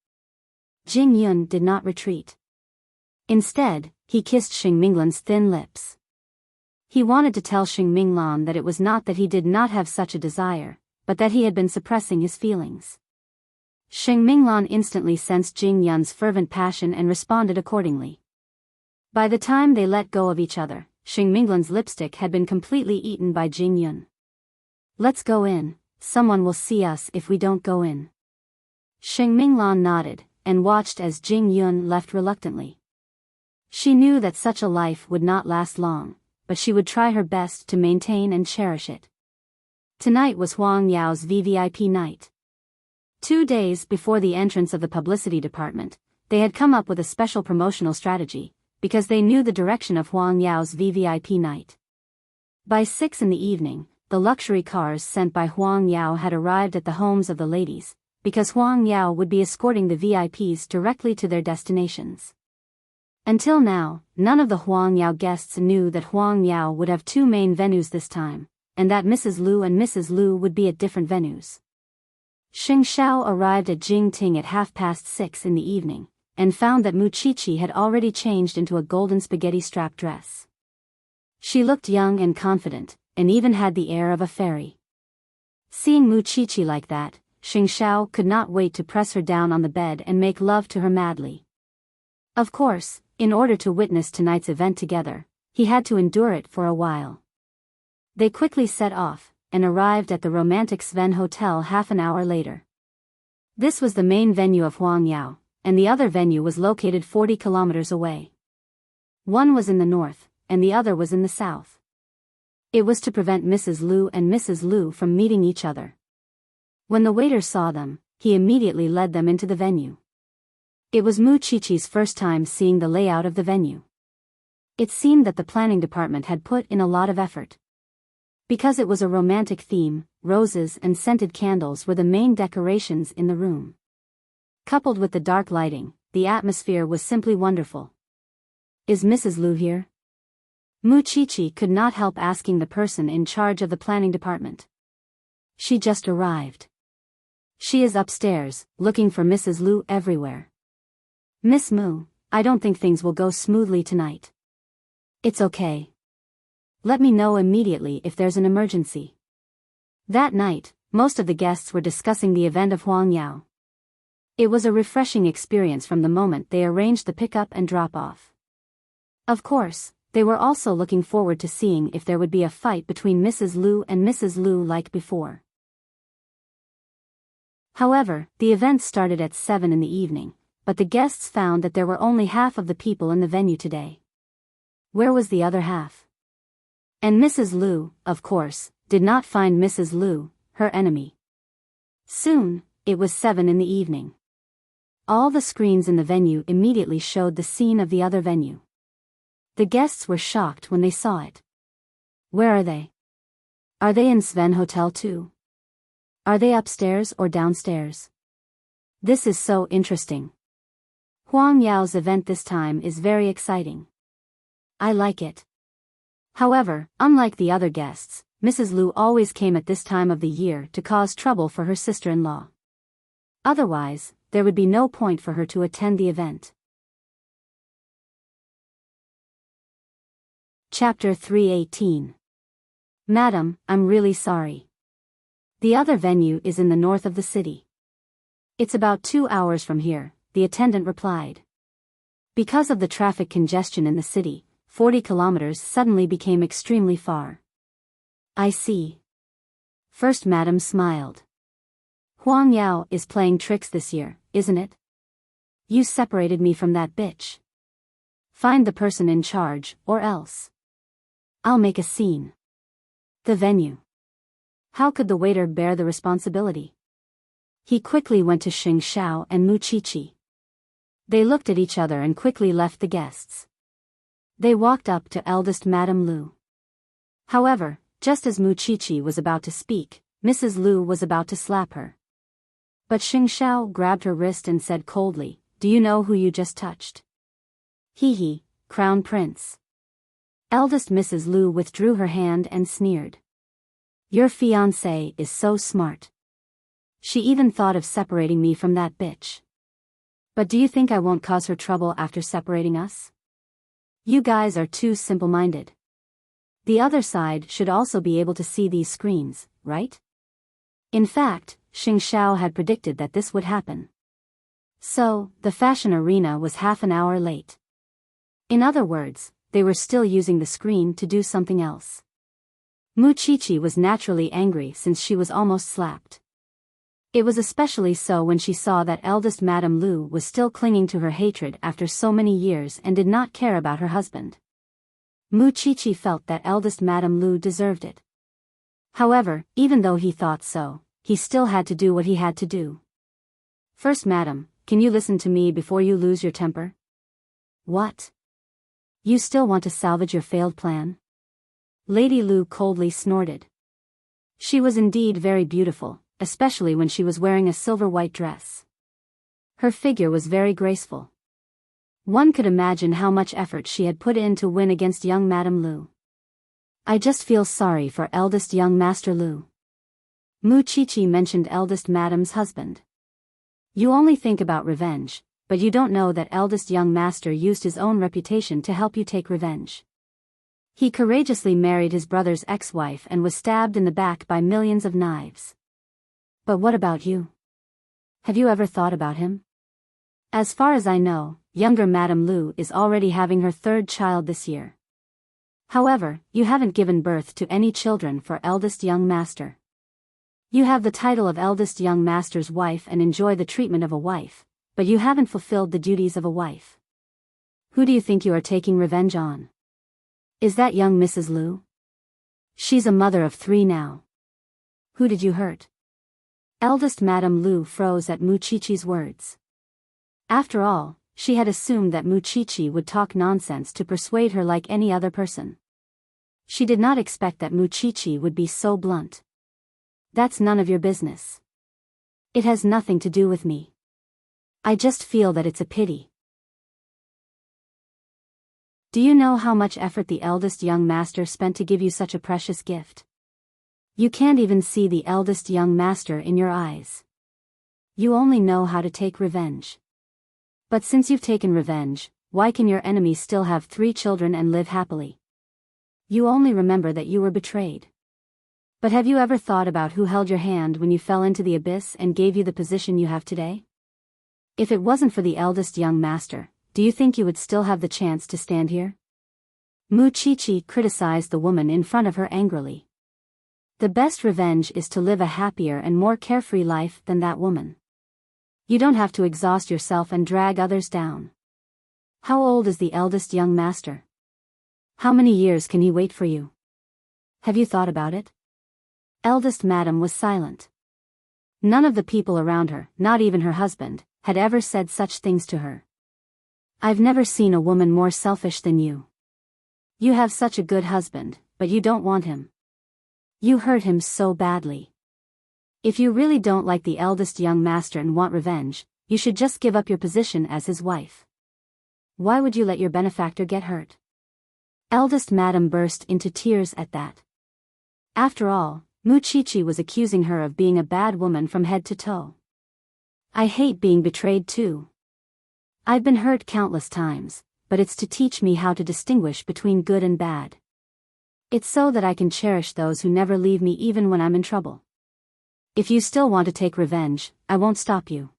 Jing Yun did not retreat. Instead, he kissed Xing Minglan's thin lips. He wanted to tell Xing Minglan that it was not that he did not have such a desire, but that he had been suppressing his feelings. Xing Minglan instantly sensed Jing Yun's fervent passion and responded accordingly. By the time they let go of each other, Xing Minglan's lipstick had been completely eaten by Jing Yun. "Let's go in, someone will see us if we don't go in." Xing Minglan nodded, and watched as Jing Yun left reluctantly. She knew that such a life would not last long, but she would try her best to maintain and cherish it. Tonight was Huang Yao's VVIP night. 2 days before the entrance of the publicity department, they had come up with a special promotional strategy, because they knew the direction of Huang Yao's VVIP night. By 6 in the evening, the luxury cars sent by Huang Yao had arrived at the homes of the ladies, because Huang Yao would be escorting the VIPs directly to their destinations. Until now, none of the Huang Yao guests knew that Huang Yao would have 2 main venues this time, and that Mrs. Lu and Mrs. Lu would be at different venues. Xing Xiao arrived at Jingting at 6:30 in the evening, and found that Mu Qiqi had already changed into a golden spaghetti strap dress. She looked young and confident, and even had the air of a fairy. Seeing Mu Qiqi like that, Xing Xiao could not wait to press her down on the bed and make love to her madly. Of course, in order to witness tonight's event together, he had to endure it for a while. They quickly set off, and arrived at the romantic Sven Hotel half an hour later. This was the main venue of Huang Yao, and the other venue was located 40 kilometers away. One was in the north, and the other was in the south. It was to prevent Mrs. Lu and Mrs. Lu from meeting each other. When the waiter saw them, he immediately led them into the venue. It was Mu Qiqi's first time seeing the layout of the venue. It seemed that the planning department had put in a lot of effort. Because it was a romantic theme, roses and scented candles were the main decorations in the room. Coupled with the dark lighting, the atmosphere was simply wonderful. "Is Mrs. Lu here?" Mu Qiqi could not help asking the person in charge of the planning department. "She just arrived. She is upstairs, looking for Mrs. Lu everywhere. Miss Mu, I don't think things will go smoothly tonight." "It's okay. Let me know immediately if there's an emergency." That night, most of the guests were discussing the event of Huang Yao. It was a refreshing experience from the moment they arranged the pick-up and drop-off. Of course, they were also looking forward to seeing if there would be a fight between Mrs. Lu and Mrs. Lu like before. However, the event started at 7 in the evening, but the guests found that there were only half of the people in the venue today. Where was the other half? And Mrs. Lu, of course, did not find Mrs. Lu, her enemy. Soon, it was 7 in the evening. All the screens in the venue immediately showed the scene of the other venue. The guests were shocked when they saw it. Where are they? Are they in Sven Hotel too? Are they upstairs or downstairs? This is so interesting. Huang Yao's event this time is very exciting. I like it. However, unlike the other guests, Mrs. Lu always came at this time of the year to cause trouble for her sister-in-law. Otherwise, there would be no point for her to attend the event. Chapter 318. Madam, I'm really sorry. The other venue is in the north of the city. It's about 2 hours from here, the attendant replied. Because of the traffic congestion in the city, 40 kilometers suddenly became extremely far. I see. First Madam smiled. Huang Yao is playing tricks this year, isn't it? You separated me from that bitch. Find the person in charge, or else I'll make a scene. The venue. How could the waiter bear the responsibility? He quickly went to Xing Xiao and Mu Qiqi. They looked at each other and quickly left the guests. They walked up to eldest Madame Lu. However, just as Mu Qiqi was about to speak, Mrs. Lu was about to slap her. But Xing Xiao grabbed her wrist and said coldly, "Do you know who you just touched?" He, Crown Prince. Eldest Mrs. Lu withdrew her hand and sneered. Your fiancé is so smart. She even thought of separating me from that bitch. But do you think I won't cause her trouble after separating us? You guys are too simple-minded. The other side should also be able to see these screens, right? In fact, Xing Xiao had predicted that this would happen. So, the fashion arena was half an hour late. In other words, they were still using the screen to do something else. Mu Qiqi was naturally angry since she was almost slapped. It was especially so when she saw that eldest Madame Lu was still clinging to her hatred after so many years and did not care about her husband. Mu Qiqi felt that eldest Madame Lu deserved it. However, even though he thought so, he still had to do what he had to do. First, madam, can you listen to me before you lose your temper? What? You still want to salvage your failed plan? Lady Lu coldly snorted. She was indeed very beautiful, especially when she was wearing a silver white dress. Her figure was very graceful. One could imagine how much effort she had put in to win against young Madame Lu. I just feel sorry for eldest young Master Lu. Mu Qiqi mentioned eldest Madame's husband. You only think about revenge, but you don't know that eldest young master used his own reputation to help you take revenge. He courageously married his brother's ex-wife and was stabbed in the back by millions of knives. But what about you? Have you ever thought about him? As far as I know, younger Madame Lu is already having her third child this year. However, you haven't given birth to any children for eldest young master. You have the title of eldest young master's wife and enjoy the treatment of a wife, but you haven't fulfilled the duties of a wife. Who do you think you are taking revenge on? Is that young Mrs. Lu? She's a mother of 3 now. Who did you hurt? Eldest Madame Lu froze at Mu Qiqi's words. After all, she had assumed that Mu Qiqi would talk nonsense to persuade her like any other person. She did not expect that Mu Qiqi would be so blunt. That's none of your business. It has nothing to do with me. I just feel that it's a pity. Do you know how much effort the eldest young master spent to give you such a precious gift? You can't even see the eldest young master in your eyes. You only know how to take revenge. But since you've taken revenge, why can your enemy still have 3 children and live happily? You only remember that you were betrayed. But have you ever thought about who held your hand when you fell into the abyss and gave you the position you have today? If it wasn't for the eldest young master, do you think you would still have the chance to stand here? Mu Qiqi criticized the woman in front of her angrily. The best revenge is to live a happier and more carefree life than that woman. You don't have to exhaust yourself and drag others down. How old is the eldest young master? How many years can he wait for you? Have you thought about it? Eldest Madame was silent. None of the people around her, not even her husband, had ever said such things to her. I've never seen a woman more selfish than you. You have such a good husband, but you don't want him. You hurt him so badly. If you really don't like the eldest young master and want revenge, you should just give up your position as his wife. Why would you let your benefactor get hurt? Eldest Madame burst into tears at that. After all, Mu Qiqi was accusing her of being a bad woman from head to toe. I hate being betrayed too. I've been hurt countless times, but it's to teach me how to distinguish between good and bad. It's so that I can cherish those who never leave me even when I'm in trouble. If you still want to take revenge, I won't stop you.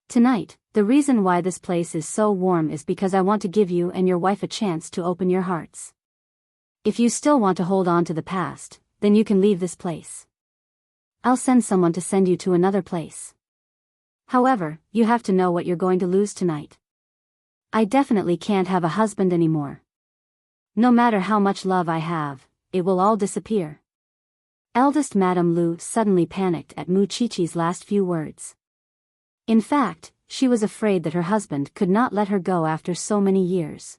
Tonight, the reason why this place is so warm is because I want to give you and your wife a chance to open your hearts. If you still want to hold on to the past, then you can leave this place. I'll send someone to send you to another place. However, you have to know what you're going to lose tonight. I definitely can't have a husband anymore. No matter how much love I have, it will all disappear. Eldest Madame Lu suddenly panicked at Mu Qiqi's last few words. In fact, she was afraid that her husband could not let her go after so many years.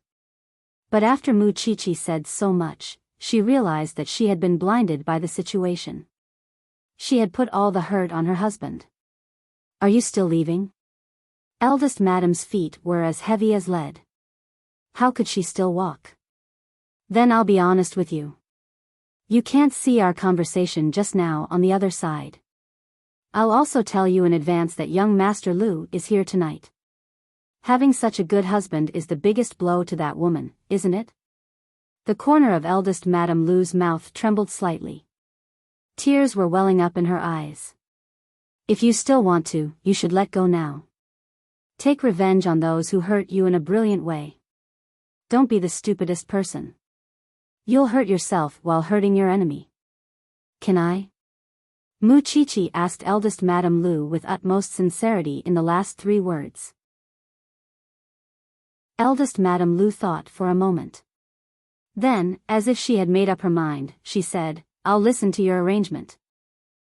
But after Mu Qiqi said so much, she realized that she had been blinded by the situation. She had put all the hurt on her husband. Are you still leaving? Eldest Madame's feet were as heavy as lead. How could she still walk? Then I'll be honest with you. You can't see our conversation just now on the other side. I'll also tell you in advance that young Master Lu is here tonight. Having such a good husband is the biggest blow to that woman, isn't it? The corner of eldest Madame Lu's mouth trembled slightly. Tears were welling up in her eyes. If you still want to, you should let go now. Take revenge on those who hurt you in a brilliant way. Don't be the stupidest person. You'll hurt yourself while hurting your enemy. Can I? Mu Chichi asked eldest Madame Lu with utmost sincerity in the last 3 words. Eldest Madame Lu thought for a moment. Then, as if she had made up her mind, she said, I'll listen to your arrangement.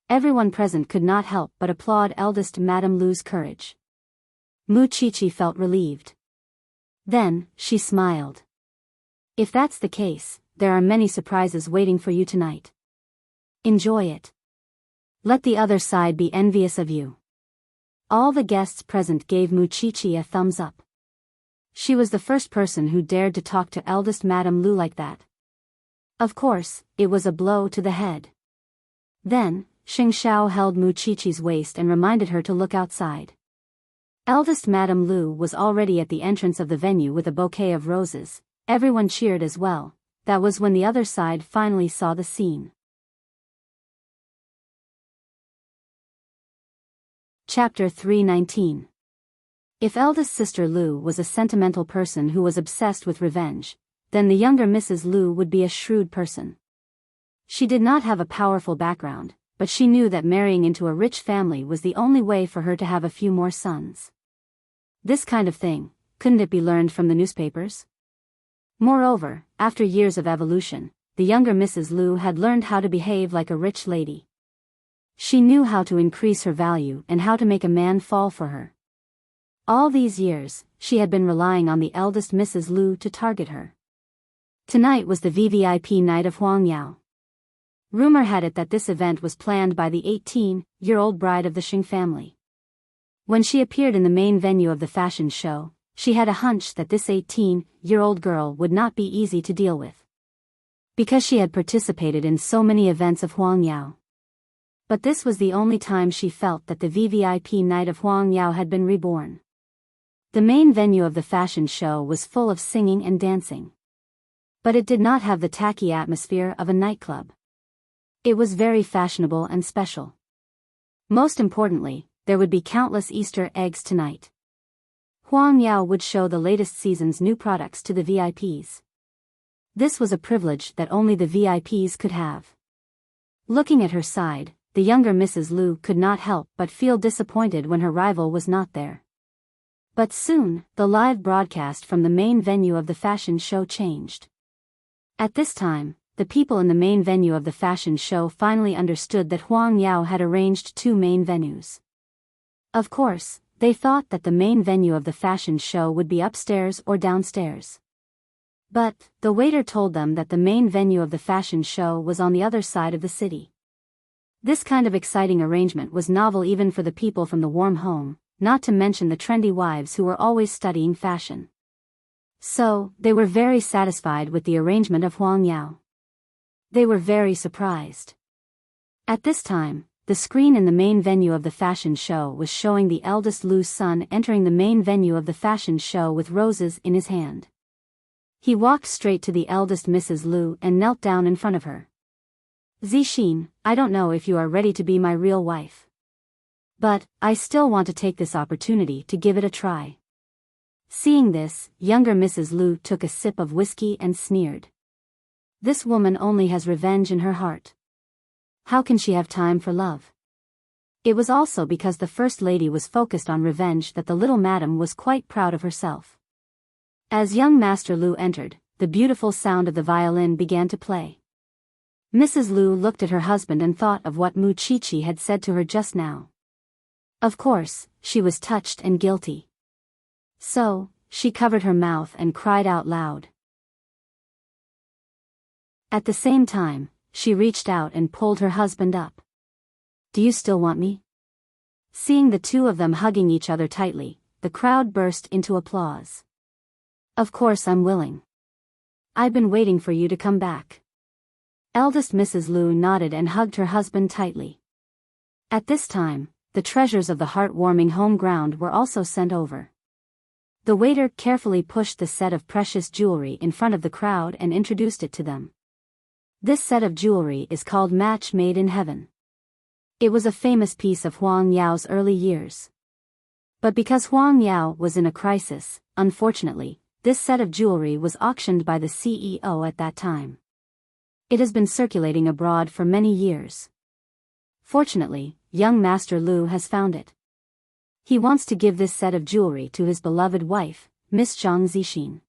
Everyone present could not help but applaud eldest Madame Lu's courage. Mu Chichi felt relieved. Then, she smiled. If that's the case, there are many surprises waiting for you tonight. Enjoy it. Let the other side be envious of you. All the guests present gave Mu Chichi a thumbs up. She was the first person who dared to talk to eldest Madame Lu like that. Of course, it was a blow to the head. Then, Xing Xiao held Mu Chichi's waist and reminded her to look outside. Eldest Madame Lu was already at the entrance of the venue with a bouquet of roses. Everyone cheered as well. That was when the other side finally saw the scene. Chapter 319. If eldest sister Lu was a sentimental person who was obsessed with revenge, then the younger Mrs. Lu would be a shrewd person. She did not have a powerful background, but she knew that marrying into a rich family was the only way for her to have a few more sons. This kind of thing, couldn't it be learned from the newspapers? Moreover, after years of evolution, the younger Mrs. Lu had learned how to behave like a rich lady. She knew how to increase her value and how to make a man fall for her. All these years, she had been relying on the eldest Mrs. Lu to target her. Tonight was the VVIP night of Huang Yao. Rumor had it that this event was planned by the 18-year-old bride of the Xing family. When she appeared in the main venue of the fashion show, she had a hunch that this 18-year-old girl would not be easy to deal with. Because she had participated in so many events of Huang Yao. But this was the only time she felt that the VVIP night of Huang Yao had been reborn. The main venue of the fashion show was full of singing and dancing. But it did not have the tacky atmosphere of a nightclub. It was very fashionable and special. Most importantly, there would be countless Easter eggs tonight. Huang Yao would show the latest season's new products to the VIPs. This was a privilege that only the VIPs could have. Looking at her side, the younger Mrs. Lu could not help but feel disappointed when her rival was not there. But soon, the live broadcast from the main venue of the fashion show changed. At this time, the people in the main venue of the fashion show finally understood that Huang Yao had arranged 2 main venues. Of course, they thought that the main venue of the fashion show would be upstairs or downstairs. But, the waiter told them that the main venue of the fashion show was on the other side of the city. This kind of exciting arrangement was novel even for the people from the warm home, not to mention the trendy wives who were always studying fashion. So, they were very satisfied with the arrangement of Huang Yao. They were very surprised. At this time, the screen in the main venue of the fashion show was showing the eldest Lu's son entering the main venue of the fashion show with roses in his hand. He walked straight to the eldest Mrs. Lu and knelt down in front of her. Zixin, I don't know if you are ready to be my real wife. But, I still want to take this opportunity to give it a try. Seeing this, younger Mrs. Lu took a sip of whiskey and sneered. This woman only has revenge in her heart. How can she have time for love? It was also because the First Lady was focused on revenge that the little madam was quite proud of herself. As young Master Lu entered, the beautiful sound of the violin began to play. Mrs. Lu looked at her husband and thought of what Mu Chichi had said to her just now. Of course, she was touched and guilty. So, she covered her mouth and cried out loud. At the same time, she reached out and pulled her husband up. Do you still want me? Seeing the two of them hugging each other tightly, the crowd burst into applause. Of course I'm willing. I've been waiting for you to come back. Eldest Mrs. Lu nodded and hugged her husband tightly. At this time, the treasures of the heartwarming home ground were also sent over. The waiter carefully pushed the set of precious jewelry in front of the crowd and introduced it to them. This set of jewelry is called Match Made in Heaven. It was a famous piece of Huang Yao's early years. But because Huang Yao was in a crisis, unfortunately, this set of jewelry was auctioned by the CEO at that time. It has been circulating abroad for many years. Fortunately, young Master Lu has found it. He wants to give this set of jewelry to his beloved wife, Miss Zhang Zixin.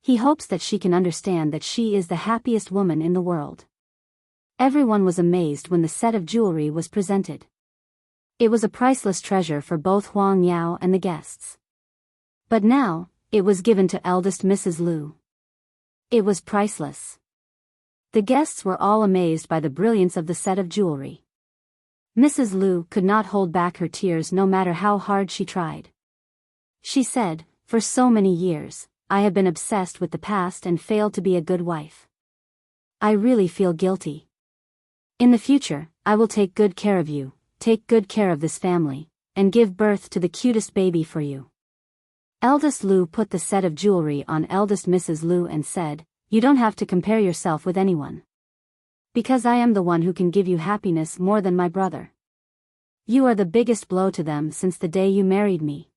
He hopes that she can understand that she is the happiest woman in the world. Everyone was amazed when the set of jewelry was presented. It was a priceless treasure for both Huang Yao and the guests. But now, it was given to eldest Mrs. Lu. It was priceless. The guests were all amazed by the brilliance of the set of jewelry. Mrs. Lu could not hold back her tears no matter how hard she tried. She said, "For so many years, I have been obsessed with the past and failed to be a good wife. I really feel guilty. In the future, I will take good care of you, take good care of this family, and give birth to the cutest baby for you." Eldest Lu put the set of jewelry on eldest Mrs. Lu and said, "You don't have to compare yourself with anyone. Because I am the one who can give you happiness more than my brother. You are the biggest blow to them since the day you married me."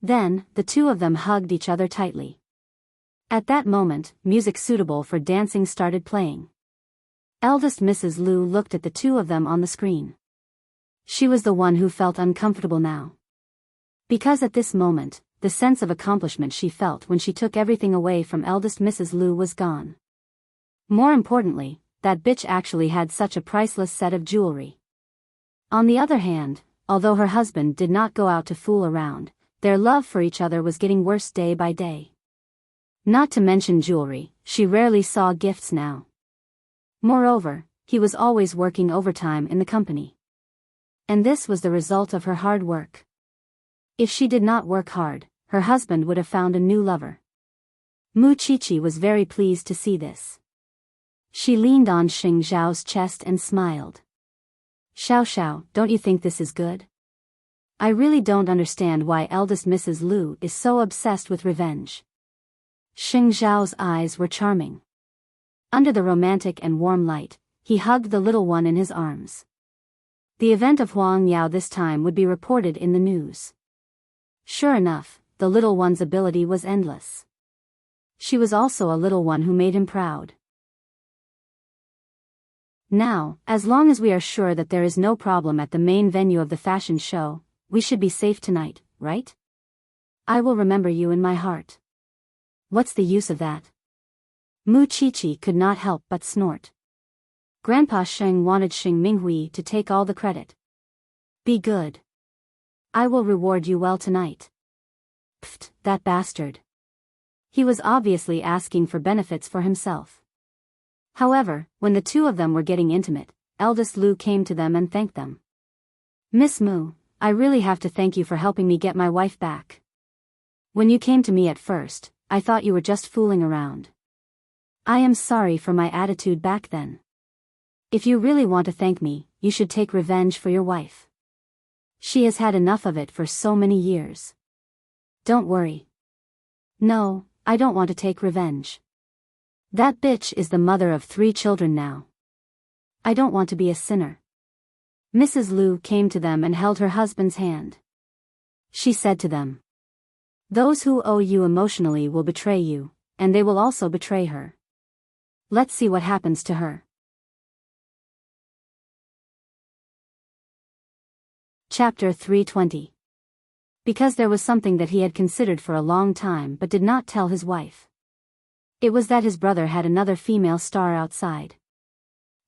Then, the two of them hugged each other tightly. At that moment, music suitable for dancing started playing. Eldest Mrs. Lu looked at the two of them on the screen. She was the one who felt uncomfortable now. Because at this moment, the sense of accomplishment she felt when she took everything away from eldest Mrs. Lu was gone. More importantly, that bitch actually had such a priceless set of jewelry. On the other hand, although her husband did not go out to fool around, their love for each other was getting worse day by day. Not to mention jewelry, she rarely saw gifts now. Moreover, he was always working overtime in the company. And this was the result of her hard work. If she did not work hard, her husband would have found a new lover. Mu Qiqi was very pleased to see this. She leaned on Xing Zhao's chest and smiled. "Xiao Xiao, don't you think this is good? I really don't understand why eldest Mrs. Lu is so obsessed with revenge." Xing Zhao's eyes were charming. Under the romantic and warm light, he hugged the little one in his arms. The event of Huang Yao this time would be reported in the news. Sure enough, the little one's ability was endless. She was also a little one who made him proud. Now, as long as we are sure that there is no problem at the main venue of the fashion show, we should be safe tonight, right? I will remember you in my heart. What's the use of that? Mu Qiqi could not help but snort. Grandpa Sheng wanted Xing Minghui to take all the credit. Be good. I will reward you well tonight. Pfft, that bastard. He was obviously asking for benefits for himself. However, when the two of them were getting intimate, eldest Lu came to them and thanked them. "Miss Mu, I really have to thank you for helping me get my wife back. When you came to me at first, I thought you were just fooling around. I am sorry for my attitude back then. If you really want to thank me, you should take revenge for your wife. She has had enough of it for so many years. Don't worry. No, I don't want to take revenge. That bitch is the mother of 3 children now. I don't want to be a sinner." Mrs. Lu came to them and held her husband's hand. She said to them, "Those who owe you emotionally will betray you, and they will also betray her. Let's see what happens to her." Chapter 320. Because there was something that he had considered for a long time but did not tell his wife. It was that his brother had another female star outside.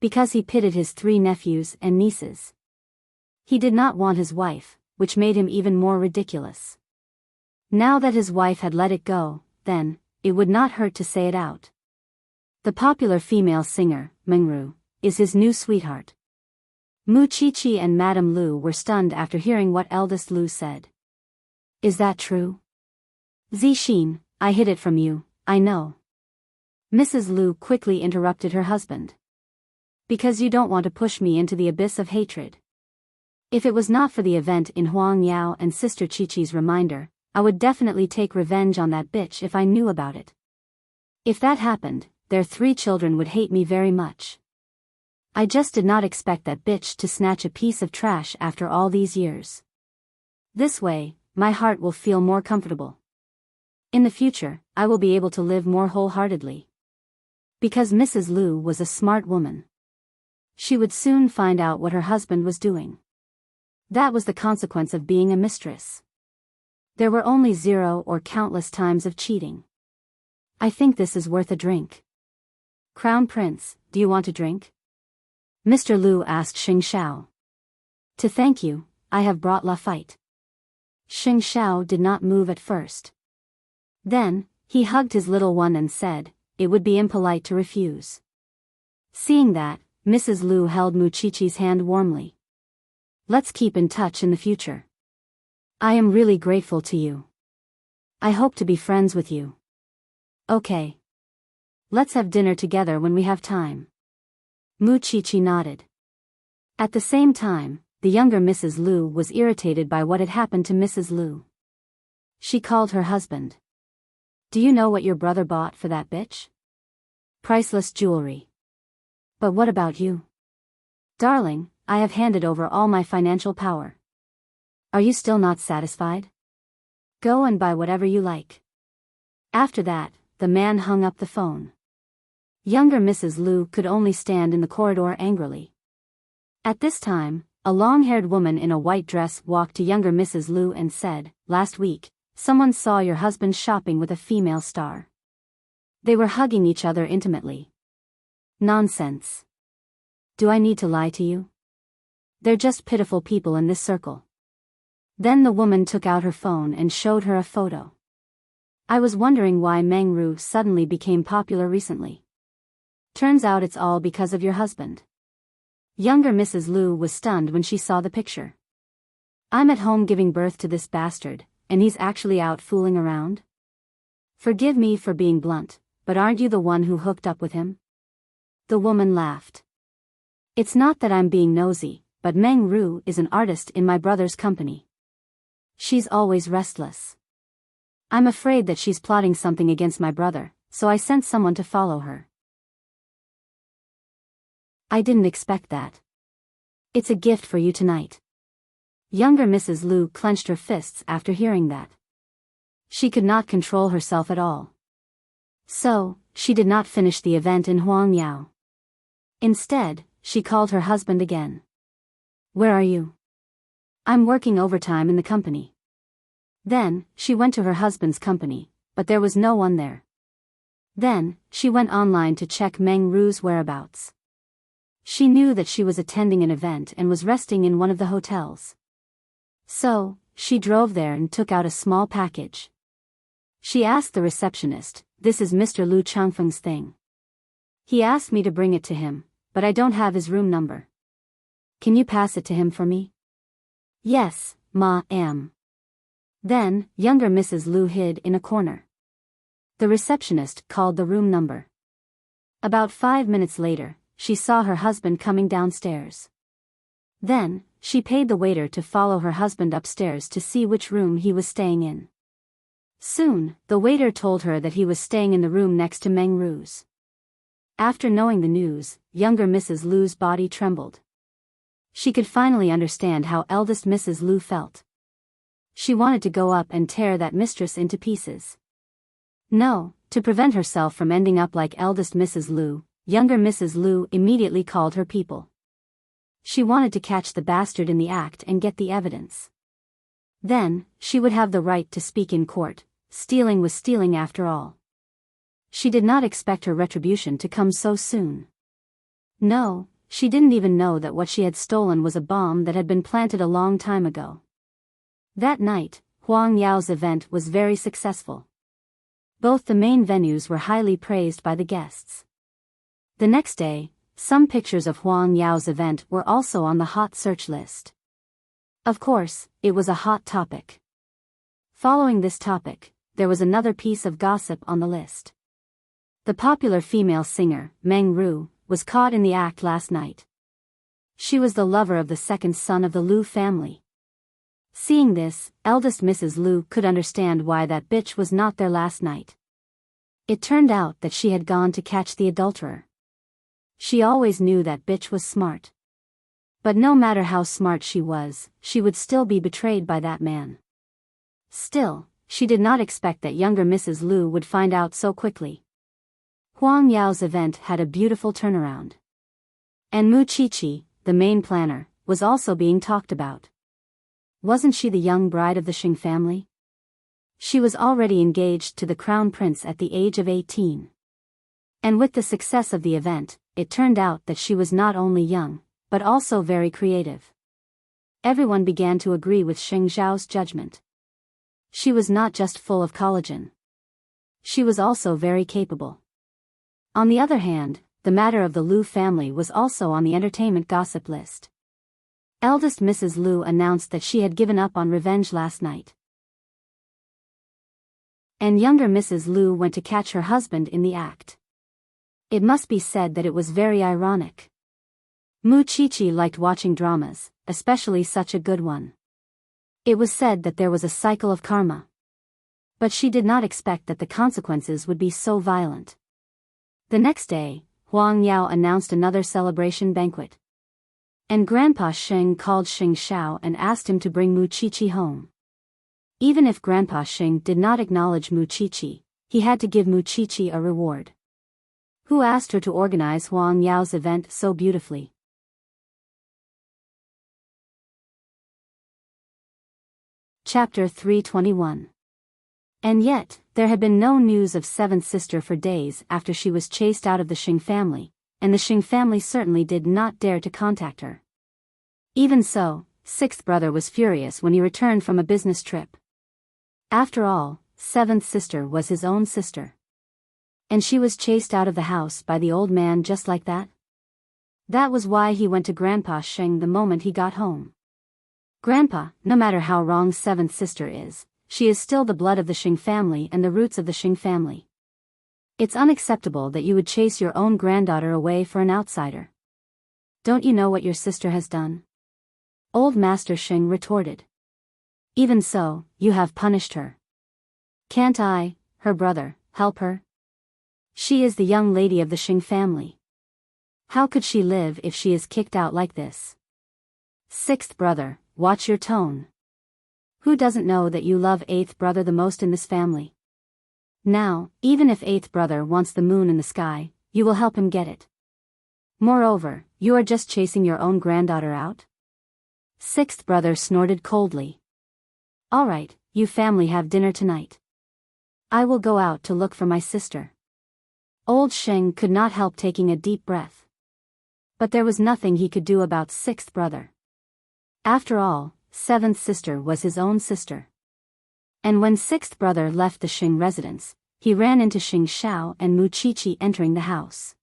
Because he pitted his 3 nephews and nieces. He did not want his wife, which made him even more ridiculous. Now that his wife had let it go, then, it would not hurt to say it out. The popular female singer, Mengru, is his new sweetheart. Mu Qiqi and Madame Lu were stunned after hearing what eldest Lu said. "Is that true?" "Zixin, I hid it from you, I know." Mrs. Lu quickly interrupted her husband. "Because you don't want to push me into the abyss of hatred. If it was not for the event in Huang Yao and Sister Qiqi's reminder, I would definitely take revenge on that bitch if I knew about it. If that happened, their 3 children would hate me very much. I just did not expect that bitch to snatch a piece of trash after all these years. This way, my heart will feel more comfortable. In the future, I will be able to live more wholeheartedly. Because Mrs. Lu was a smart woman. She would soon find out what her husband was doing. That was the consequence of being a mistress. There were only 0 or countless times of cheating. I think this is worth a drink. Crown Prince, do you want a drink? Mr. Lu asked Xing Xiao. To thank you, I have brought Lafite. Xing Xiao did not move at first. Then, he hugged his little one and said, it would be impolite to refuse. Seeing that, Mrs. Lu held Muchichi's hand warmly. Let's keep in touch in the future. I am really grateful to you. I hope to be friends with you. Okay. Let's have dinner together when we have time. Muchichi nodded. At the same time, the younger Mrs. Lu was irritated by what had happened to Mrs. Lu. She called her husband. Do you know what your brother bought for that bitch? Priceless jewelry. But what about you? Darling, I have handed over all my financial power. Are you still not satisfied? Go and buy whatever you like. After that, the man hung up the phone. Younger Mrs. Lu could only stand in the corridor angrily. At this time, a long-haired woman in a white dress walked to younger Mrs. Lu and said, last week, someone saw your husband shopping with a female star. They were hugging each other intimately. Nonsense. Do I need to lie to you? They're just pitiful people in this circle. Then the woman took out her phone and showed her a photo. I was wondering why Meng Ru suddenly became popular recently. Turns out it's all because of your husband. Younger Mrs. Lu was stunned when she saw the picture. I'm at home giving birth to this bastard, and he's actually out fooling around? Forgive me for being blunt, but aren't you the one who hooked up with him? The woman laughed. It's not that I'm being nosy, but Meng Ru is an artist in my brother's company. She's always restless. I'm afraid that she's plotting something against my brother, so I sent someone to follow her. I didn't expect that. It's a gift for you tonight. Younger Mrs. Lu clenched her fists after hearing that. She could not control herself at all. So, she did not finish the event in Huangyao. Instead, she called her husband again. Where are you? I'm working overtime in the company. Then, she went to her husband's company, but there was no one there. Then, she went online to check Meng Ru's whereabouts. She knew that she was attending an event and was resting in one of the hotels. So, she drove there and took out a small package. She asked the receptionist, this is Mr. Lu Changfeng's thing. He asked me to bring it to him, but I don't have his room number. Can you pass it to him for me? Yes, ma'am. Then, younger Mrs. Lu hid in a corner. The receptionist called the room number. About 5 minutes later, she saw her husband coming downstairs. Then, she paid the waiter to follow her husband upstairs to see which room he was staying in. Soon, the waiter told her that he was staying in the room next to Meng Ru's. After knowing the news, younger Mrs. Lu's body trembled. She could finally understand how eldest Mrs. Lu felt. She wanted to go up and tear that mistress into pieces. No, to prevent herself from ending up like eldest Mrs. Lu, younger Mrs. Lu immediately called her people. She wanted to catch the bastard in the act and get the evidence. Then, she would have the right to speak in court. Stealing was stealing after all. She did not expect her retribution to come so soon. No, she didn't even know that what she had stolen was a bomb that had been planted a long time ago. That night, Huang Yao's event was very successful. Both the main venues were highly praised by the guests. The next day, some pictures of Huang Yao's event were also on the hot search list. Of course, it was a hot topic. Following this topic, there was another piece of gossip on the list. The popular female singer, Meng Ru, was caught in the act last night. She was the lover of the second son of the Lu family. Seeing this, eldest Mrs. Lu could understand why that bitch was not there last night. It turned out that she had gone to catch the adulterer. She always knew that bitch was smart. But no matter how smart she would still be betrayed by that man. Still, she did not expect that younger Mrs. Lu would find out so quickly. Huang Yao's event had a beautiful turnaround. And Mu Qiqi, the main planner, was also being talked about. Wasn't she the young bride of the Xing family? She was already engaged to the crown prince at the age of 18. And with the success of the event, it turned out that she was not only young, but also very creative. Everyone began to agree with Xing Zhao's judgment. She was not just full of collagen. She was also very capable. On the other hand, the matter of the Lu family was also on the entertainment gossip list. Eldest Mrs. Lu announced that she had given up on revenge last night. And younger Mrs. Lu went to catch her husband in the act. It must be said that it was very ironic. Mu Qiqi liked watching dramas, especially such a good one. It was said that there was a cycle of karma. But she did not expect that the consequences would be so violent. The next day, Huang Yao announced another celebration banquet. And Grandpa Xing called Xing Xiao and asked him to bring Mu Qiqi home. Even if Grandpa Xing did not acknowledge Mu Qiqi, he had to give Mu Qiqi a reward. Who asked her to organize Huang Yao's event so beautifully? Chapter 321. And yet, there had been no news of seventh sister for days after she was chased out of the Xing family, and the Xing family certainly did not dare to contact her. Even so, sixth brother was furious when he returned from a business trip. After all, seventh sister was his own sister. And she was chased out of the house by the old man just like that? That was why he went to Grandpa Xing the moment he got home. Grandpa, no matter how wrong seventh sister is, she is still the blood of the Xing family and the roots of the Xing family. It's unacceptable that you would chase your own granddaughter away for an outsider. Don't you know what your sister has done? Old Master Xing retorted. Even so, you have punished her. Can't I, her brother, help her? She is the young lady of the Xing family. How could she live if she is kicked out like this? Sixth brother, watch your tone. Who doesn't know that you love eighth brother the most in this family? Now, even if eighth brother wants the moon in the sky, you will help him get it. Moreover, you are just chasing your own granddaughter out? Sixth brother snorted coldly. All right, you family have dinner tonight. I will go out to look for my sister. Old Xing could not help taking a deep breath. But there was nothing he could do about sixth brother. After all, seventh sister was his own sister. And when sixth brother left the Xing residence, he ran into Xing Xiao and Mu Qiqi entering the house.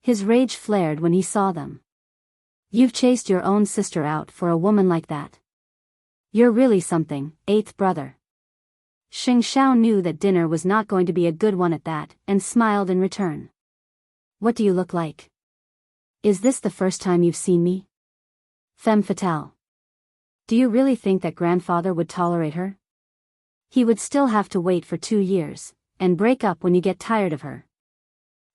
His rage flared when he saw them. You've chased your own sister out for a woman like that. You're really something, eighth brother. Xing Xiao knew that dinner was not going to be a good one at that, and smiled in return. What do you look like? Is this the first time you've seen me? Femme fatale. Do you really think that grandfather would tolerate her? He would still have to wait for 2 years, and break up when you get tired of her.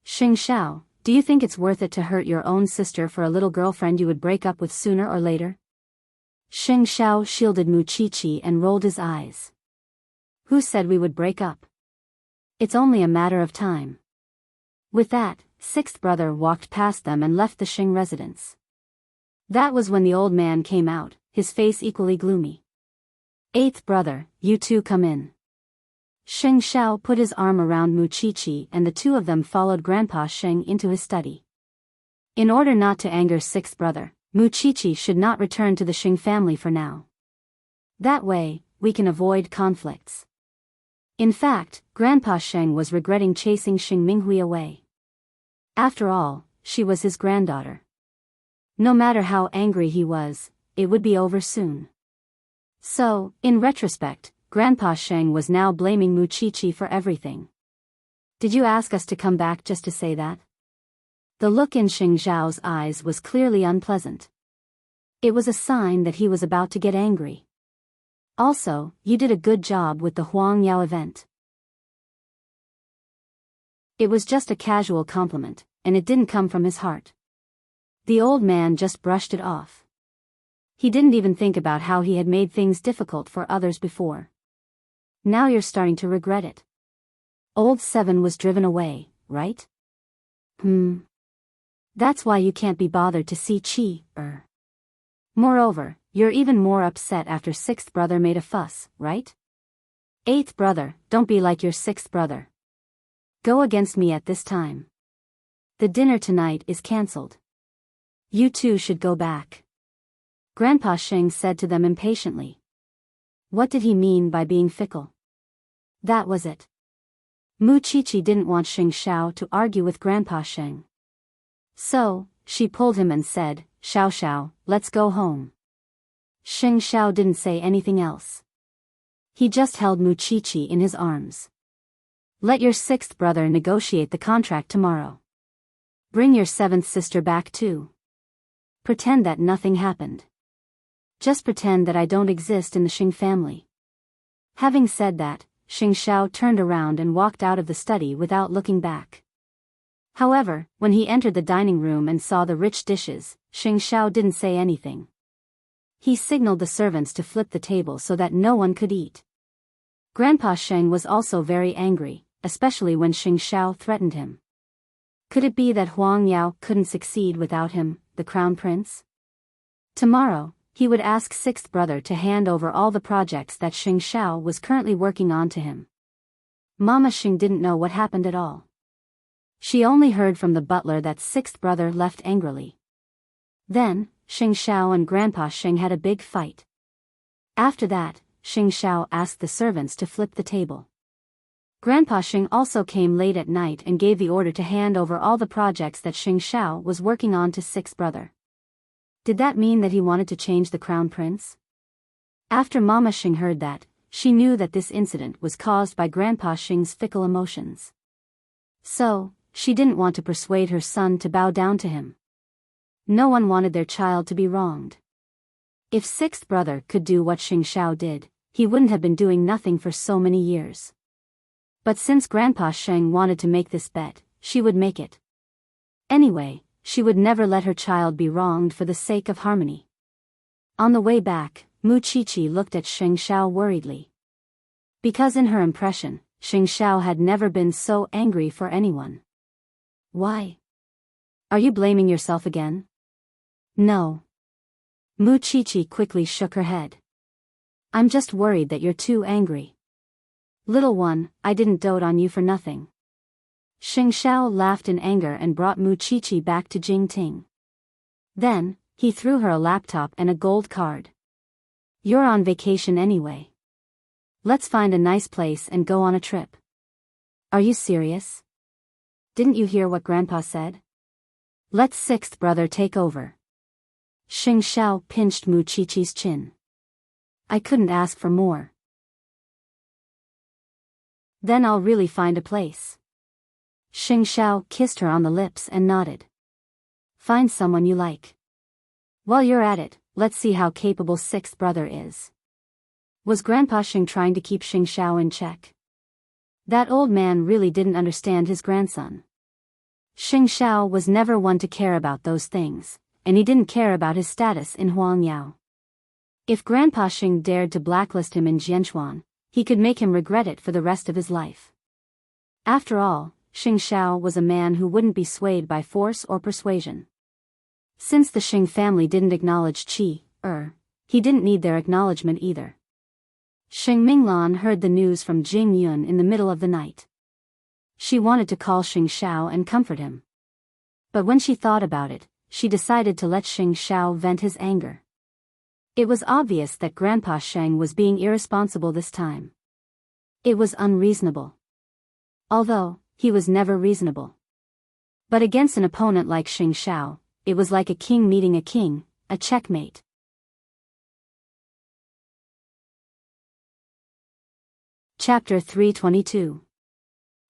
Xing Xiao, do you think it's worth it to hurt your own sister for a little girlfriend you would break up with sooner or later? Xing Xiao shielded Mu Qiqi and rolled his eyes. Who said we would break up? It's only a matter of time. With that, sixth brother walked past them and left the Xing residence. That was when the old man came out, his face equally gloomy. Eighth brother, you two come in. Xing Xiao put his arm around Mu Qiqi and the two of them followed Grandpa Xing into his study. In order not to anger sixth brother, Mu Qiqi should not return to the Xing family for now. That way, we can avoid conflicts. In fact, Grandpa Xing was regretting chasing Xing Minghui away. After all, she was his granddaughter. No matter how angry he was, it would be over soon. So, in retrospect, Grandpa Xing was now blaming Mu Qiqi for everything. Did you ask us to come back just to say that? The look in Xing Zhao's eyes was clearly unpleasant. It was a sign that he was about to get angry. Also, you did a good job with the Huang Yao event. It was just a casual compliment, and it didn't come from his heart. The old man just brushed it off. He didn't even think about how he had made things difficult for others before. Now you're starting to regret it. Old Seven was driven away, right? That's why you can't be bothered to see Chi. Moreover, you're even more upset after sixth brother made a fuss, right? Eighth brother, don't be like your sixth brother. Go against me at this time. The dinner tonight is cancelled. You two should go back. Grandpa Sheng said to them impatiently. What did he mean by being fickle? That was it. Mu Chichi didn't want Xing Xiao to argue with Grandpa Sheng. So, she pulled him and said, Xiao Xiao, let's go home. Xing Xiao didn't say anything else. He just held Mu Chichi in his arms. Let your sixth brother negotiate the contract tomorrow. Bring your seventh sister back too. Pretend that nothing happened. Just pretend that I don't exist in the Xing family. Having said that, Xing Xiao turned around and walked out of the study without looking back. However, when he entered the dining room and saw the rich dishes, Xing Xiao didn't say anything. He signaled the servants to flip the table so that no one could eat. Grandpa Sheng was also very angry, especially when Xing Xiao threatened him. Could it be that Huang Yao couldn't succeed without him, the crown prince? Tomorrow, he would ask sixth brother to hand over all the projects that Xing Xiao was currently working on to him. Mama Xing didn't know what happened at all. She only heard from the butler that sixth brother left angrily. Then, Xing Xiao and Grandpa Sheng had a big fight. After that, Xing Xiao asked the servants to flip the table. Grandpa Sheng also came late at night and gave the order to hand over all the projects that Xing Xiao was working on to sixth brother. Did that mean that he wanted to change the crown prince? After Mama Xing heard that, she knew that this incident was caused by Grandpa Xing's fickle emotions. So, she didn't want to persuade her son to bow down to him. No one wanted their child to be wronged. If sixth brother could do what Xing Xiao did, he wouldn't have been doing nothing for so many years. But since Grandpa Sheng wanted to make this bet, she would make it. Anyway, she would never let her child be wronged for the sake of harmony. On the way back, Mu Chichi looked at Xing Xiao worriedly. Because in her impression, Xing Xiao had never been so angry for anyone. Why? Are you blaming yourself again? No. Mu Chichi quickly shook her head. I'm just worried that you're too angry. Little one, I didn't dote on you for nothing. Xing Xiao laughed in anger and brought Mu Chichi back to Jingting. Then, he threw her a laptop and a gold card. You're on vacation anyway. Let's find a nice place and go on a trip. Are you serious? Didn't you hear what Grandpa said? Let sixth brother take over. Xing Xiao pinched Mu Chichi's chin. I couldn't ask for more. Then I'll really find a place. Xing Xiao kissed her on the lips and nodded. Find someone you like. While you're at it, let's see how capable sixth brother is. Was Grandpa Xing trying to keep Xing Xiao in check? That old man really didn't understand his grandson. Xing Xiao was never one to care about those things, and he didn't care about his status in Huang Yao. If Grandpa Xing dared to blacklist him in Jianchuan, he could make him regret it for the rest of his life. After all, Xing Xiao was a man who wouldn't be swayed by force or persuasion. Since the Xing family didn't acknowledge Qi, he didn't need their acknowledgement either. Xing Minglan heard the news from Jing Yun in the middle of the night. She wanted to call Xing Xiao and comfort him. But when she thought about it, she decided to let Xing Xiao vent his anger. It was obvious that Grandpa Sheng was being irresponsible this time. It was unreasonable. Although, he was never reasonable. But against an opponent like Xing Xiao, it was like a king meeting a king, a checkmate. Chapter 322.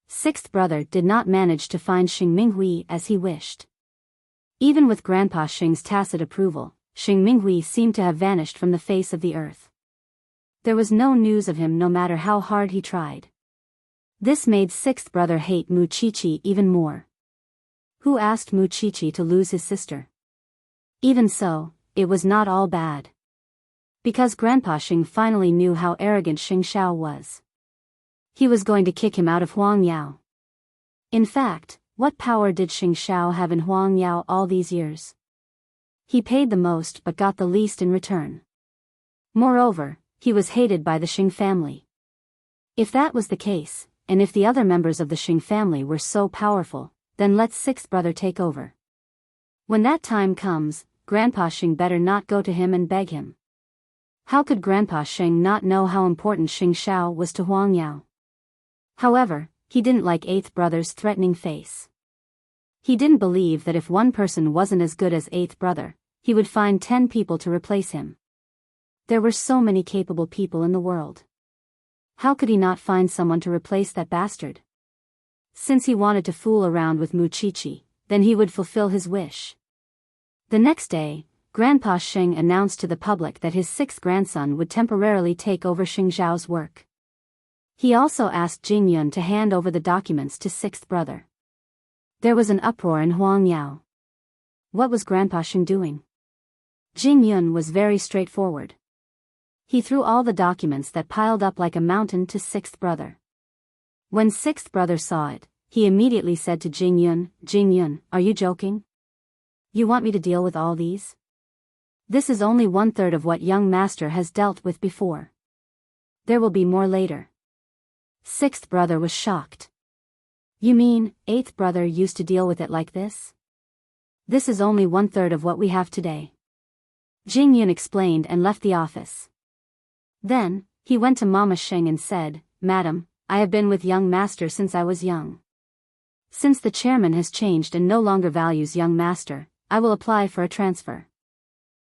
Sixth brother did not manage to find Xing Minghui as he wished. Even with Grandpa Xing's tacit approval, Xing Minghui seemed to have vanished from the face of the earth. There was no news of him no matter how hard he tried. This made sixth brother hate Muchichi even more. Who asked Muchichi to lose his sister? Even so, it was not all bad. Because Grandpa Xing finally knew how arrogant Xing Xiao was. He was going to kick him out of Huangyao. In fact, what power did Xing Xiao have in Huangyao all these years? He paid the most but got the least in return. Moreover, he was hated by the Xing family. If that was the case, and if the other members of the Xing family were so powerful, then let sixth brother take over. When that time comes, Grandpa Xing better not go to him and beg him. How could Grandpa Xing not know how important Xing Xiao was to Huangyao? However, he didn't like eighth brother's threatening face. He didn't believe that if one person wasn't as good as eighth brother, he would find 10 people to replace him. There were so many capable people in the world. How could he not find someone to replace that bastard? Since he wanted to fool around with Muchichi, then he would fulfill his wish. The next day, Grandpa Xing announced to the public that his sixth grandson would temporarily take over Xing Zhao's work. He also asked Jing Yun to hand over the documents to sixth brother. There was an uproar in Huangyao. What was Grandpa Xing doing? Jing Yun was very straightforward. He threw all the documents that piled up like a mountain to sixth brother. When sixth brother saw it, he immediately said to Jing Yun, are you joking? You want me to deal with all these? This is only 1/3 of what young master has dealt with before. There will be more later. Sixth brother was shocked. You mean, eighth brother used to deal with it like this? This is only 1/3 of what we have today. Jing Yun explained and left the office. Then, he went to Mama Xing and said, Madam, I have been with young master since I was young. Since the chairman has changed and no longer values young master, I will apply for a transfer.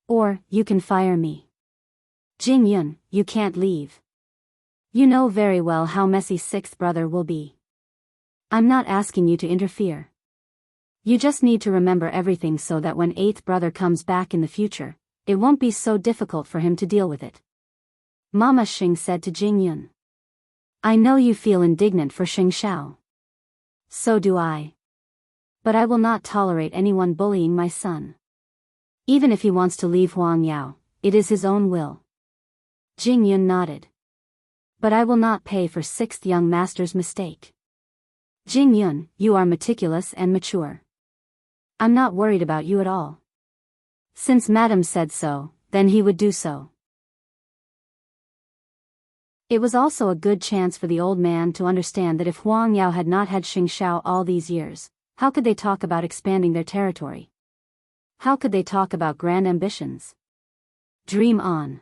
Or, you can fire me. Jing Yun, you can't leave. You know very well how messy sixth brother will be. I'm not asking you to interfere. You just need to remember everything so that when eighth brother comes back in the future, it won't be so difficult for him to deal with it. Mama Xing said to Jing Yun. I know you feel indignant for Xing Xiao. So do I. But I will not tolerate anyone bullying my son. Even if he wants to leave Huangyao, it is his own will. Jing Yun nodded. But I will not pay for sixth young master's mistake. Jing Yun, you are meticulous and mature. I'm not worried about you at all. Since Madam said so, then he would do so. It was also a good chance for the old man to understand that if Huangyao had not had Xing Xiao all these years, how could they talk about expanding their territory? How could they talk about grand ambitions? Dream on.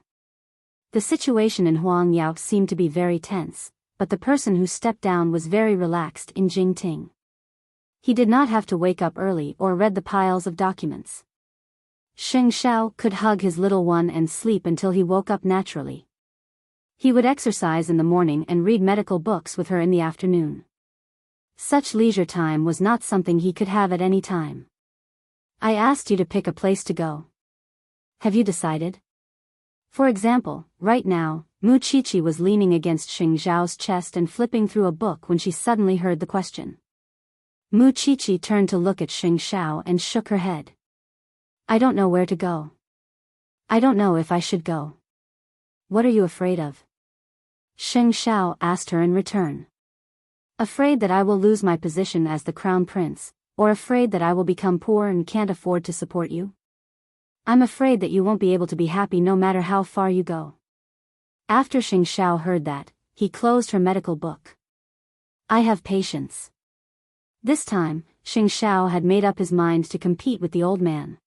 The situation in Huangyao seemed to be very tense, but the person who stepped down was very relaxed in Jingting. He did not have to wake up early or read the piles of documents. Xing Xiao could hug his little one and sleep until he woke up naturally. He would exercise in the morning and read medical books with her in the afternoon. Such leisure time was not something he could have at any time. I asked you to pick a place to go. Have you decided? For example, right now, Muchichi was leaning against Xing Zhao's chest and flipping through a book when she suddenly heard the question. Muchichi turned to look at Xing Xiao and shook her head. I don't know where to go. I don't know if I should go. What are you afraid of? Xing Xiao asked her in return. Afraid that I will lose my position as the crown prince, or afraid that I will become poor and can't afford to support you? I'm afraid that you won't be able to be happy no matter how far you go. After Xing Xiao heard that, he closed her medical book. I have patience. This time, Xing Xiao had made up his mind to compete with the old man.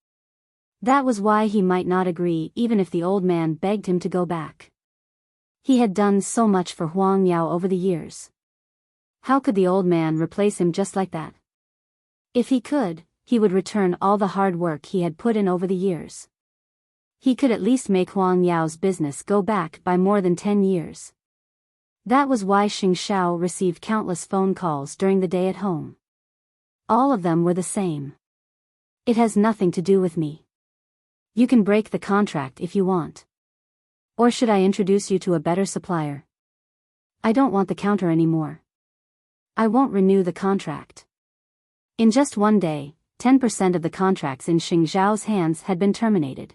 That was why he might not agree even if the old man begged him to go back. He had done so much for Huangyao over the years. How could the old man replace him just like that? If he could, he would return all the hard work he had put in over the years. He could at least make Huangyao's business go back by more than 10 years. That was why Xing Xiao received countless phone calls during the day at home. All of them were the same. It has nothing to do with me. You can break the contract if you want. Or should I introduce you to a better supplier? I don't want the counter anymore. I won't renew the contract. In just one day, 10% of the contracts in Xing Zhao's hands had been terminated.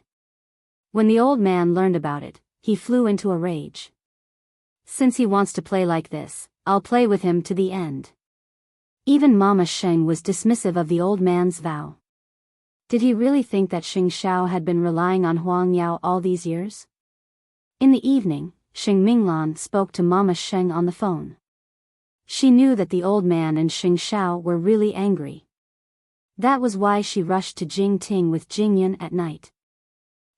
When the old man learned about it, he flew into a rage. Since he wants to play like this, I'll play with him to the end. Even Mama Sheng was dismissive of the old man's vow. Did he really think that Xing Xiao had been relying on Huang Yao all these years? In the evening, Xing Minglan spoke to Mama Sheng on the phone. She knew that the old man and Xing Xiao were really angry. That was why she rushed to Jingting with Jingyun at night.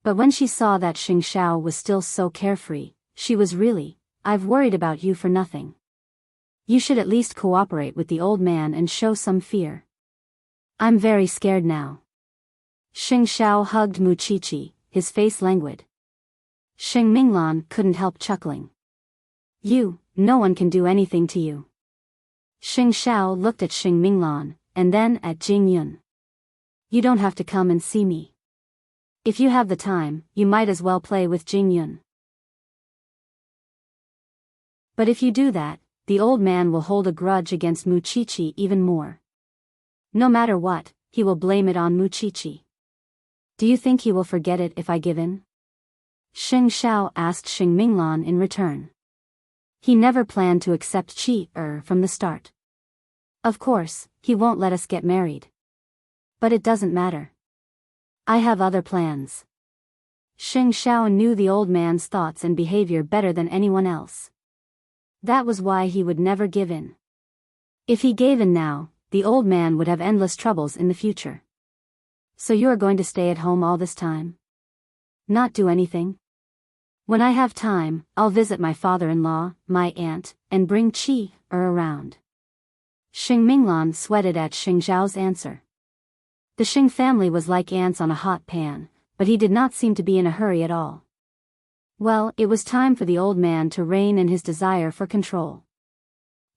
But when she saw that Xing Xiao was still so carefree, she was really, I've worried about you for nothing. You should at least cooperate with the old man and show some fear. I'm very scared now. Xing Xiao hugged Muqiqi, his face languid. Xing Minglan couldn't help chuckling. No one can do anything to you. Xing Xiao looked at Xing Minglan, and then at Jingyun. You don't have to come and see me. If you have the time, you might as well play with Jingyun. But if you do that, the old man will hold a grudge against Muqiqi even more. No matter what, he will blame it on Muqiqi. Do you think he will forget it if I give in? Xing Xiao asked Xing Minglan in return. He never planned to accept Qi from the start. Of course, he won't let us get married. But it doesn't matter. I have other plans. Xing Xiao knew the old man's thoughts and behavior better than anyone else. That was why he would never give in. If he gave in now, the old man would have endless troubles in the future. So you are going to stay at home all this time? Not do anything? When I have time, I'll visit my father-in-law, my aunt, and bring Qi around. Xing Minglan sweated at Xing Zhao's answer. The Xing family was like ants on a hot pan, but he did not seem to be in a hurry at all. Well, it was time for the old man to rein in his desire for control.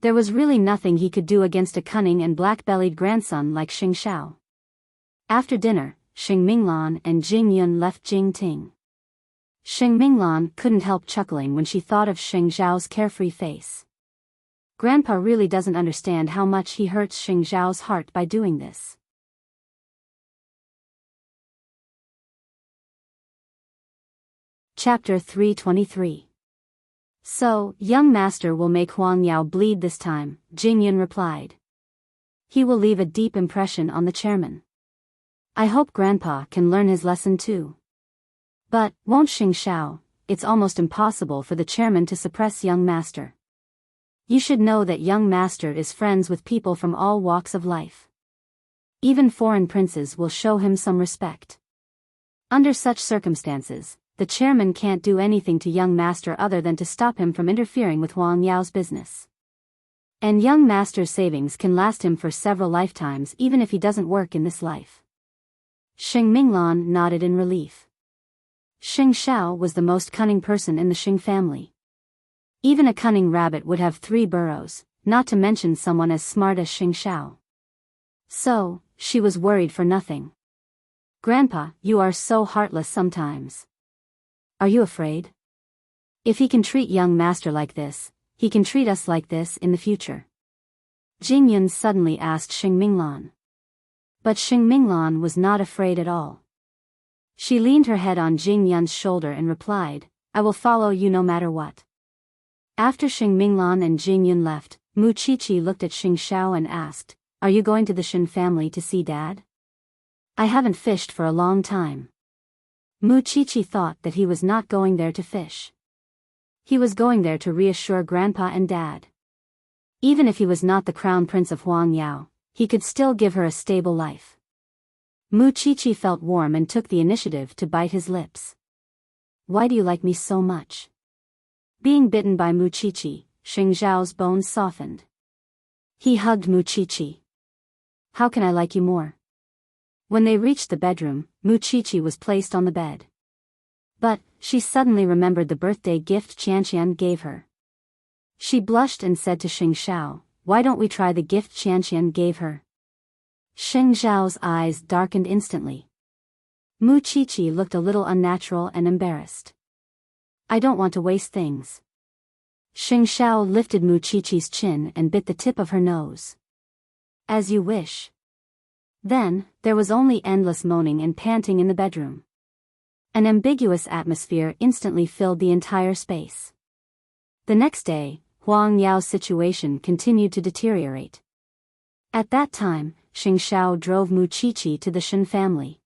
There was really nothing he could do against a cunning and black-bellied grandson like Xing Xiao. After dinner, Xing Minglan and Jingyun left Jingting. Xing Minglan couldn't help chuckling when she thought of Xing Zhao's carefree face. Grandpa really doesn't understand how much he hurts Xing Zhao's heart by doing this. Chapter 323. So, young master will make Huang Yao bleed this time, Jingyun replied. He will leave a deep impression on the chairman. I hope Grandpa can learn his lesson too. But, won't Xing Xiao, it's almost impossible for the chairman to suppress young master. You should know that young master is friends with people from all walks of life. Even foreign princes will show him some respect. Under such circumstances, the chairman can't do anything to young master other than to stop him from interfering with Huang Yao's business. And young master's savings can last him for several lifetimes even if he doesn't work in this life. Xing Minglan nodded in relief. Xing Xiao was the most cunning person in the Xing family. Even a cunning rabbit would have 3 burrows, not to mention someone as smart as Xing Xiao. So, she was worried for nothing. Grandpa, you are so heartless sometimes. Are you afraid? If he can treat young master like this, he can treat us like this in the future. Jingyun suddenly asked Xing Minglan. But Xing Minglan was not afraid at all. She leaned her head on Jingyun's shoulder and replied, I will follow you no matter what. After Xing Minglan and Jingyun left, Muqiqi looked at Xing Xiao and asked, Are you going to the Xin family to see Dad? I haven't fished for a long time. Muqiqi thought that he was not going there to fish. He was going there to reassure Grandpa and Dad. Even if he was not the crown prince of Huang Yao, he could still give her a stable life. Muqiqi felt warm and took the initiative to bite his lips. Why do you like me so much? Being bitten by Muqiqi, Xing Zhao's bones softened. He hugged Muqiqi. How can I like you more? When they reached the bedroom, Muqiqi was placed on the bed. But, she suddenly remembered the birthday gift Qianqian gave her. She blushed and said to Xing Xiao, Why don't we try the gift Qianqian gave her? Xing Zhao's eyes darkened instantly. Muqiqi looked a little unnatural and embarrassed. I don't want to waste things. Xing Xiao lifted Muqiqi's chin and bit the tip of her nose. As you wish. Then, there was only endless moaning and panting in the bedroom. An ambiguous atmosphere instantly filled the entire space. The next day, Huang Yao's situation continued to deteriorate. At that time, Xing Xiao drove Muqiqi to the Shen family.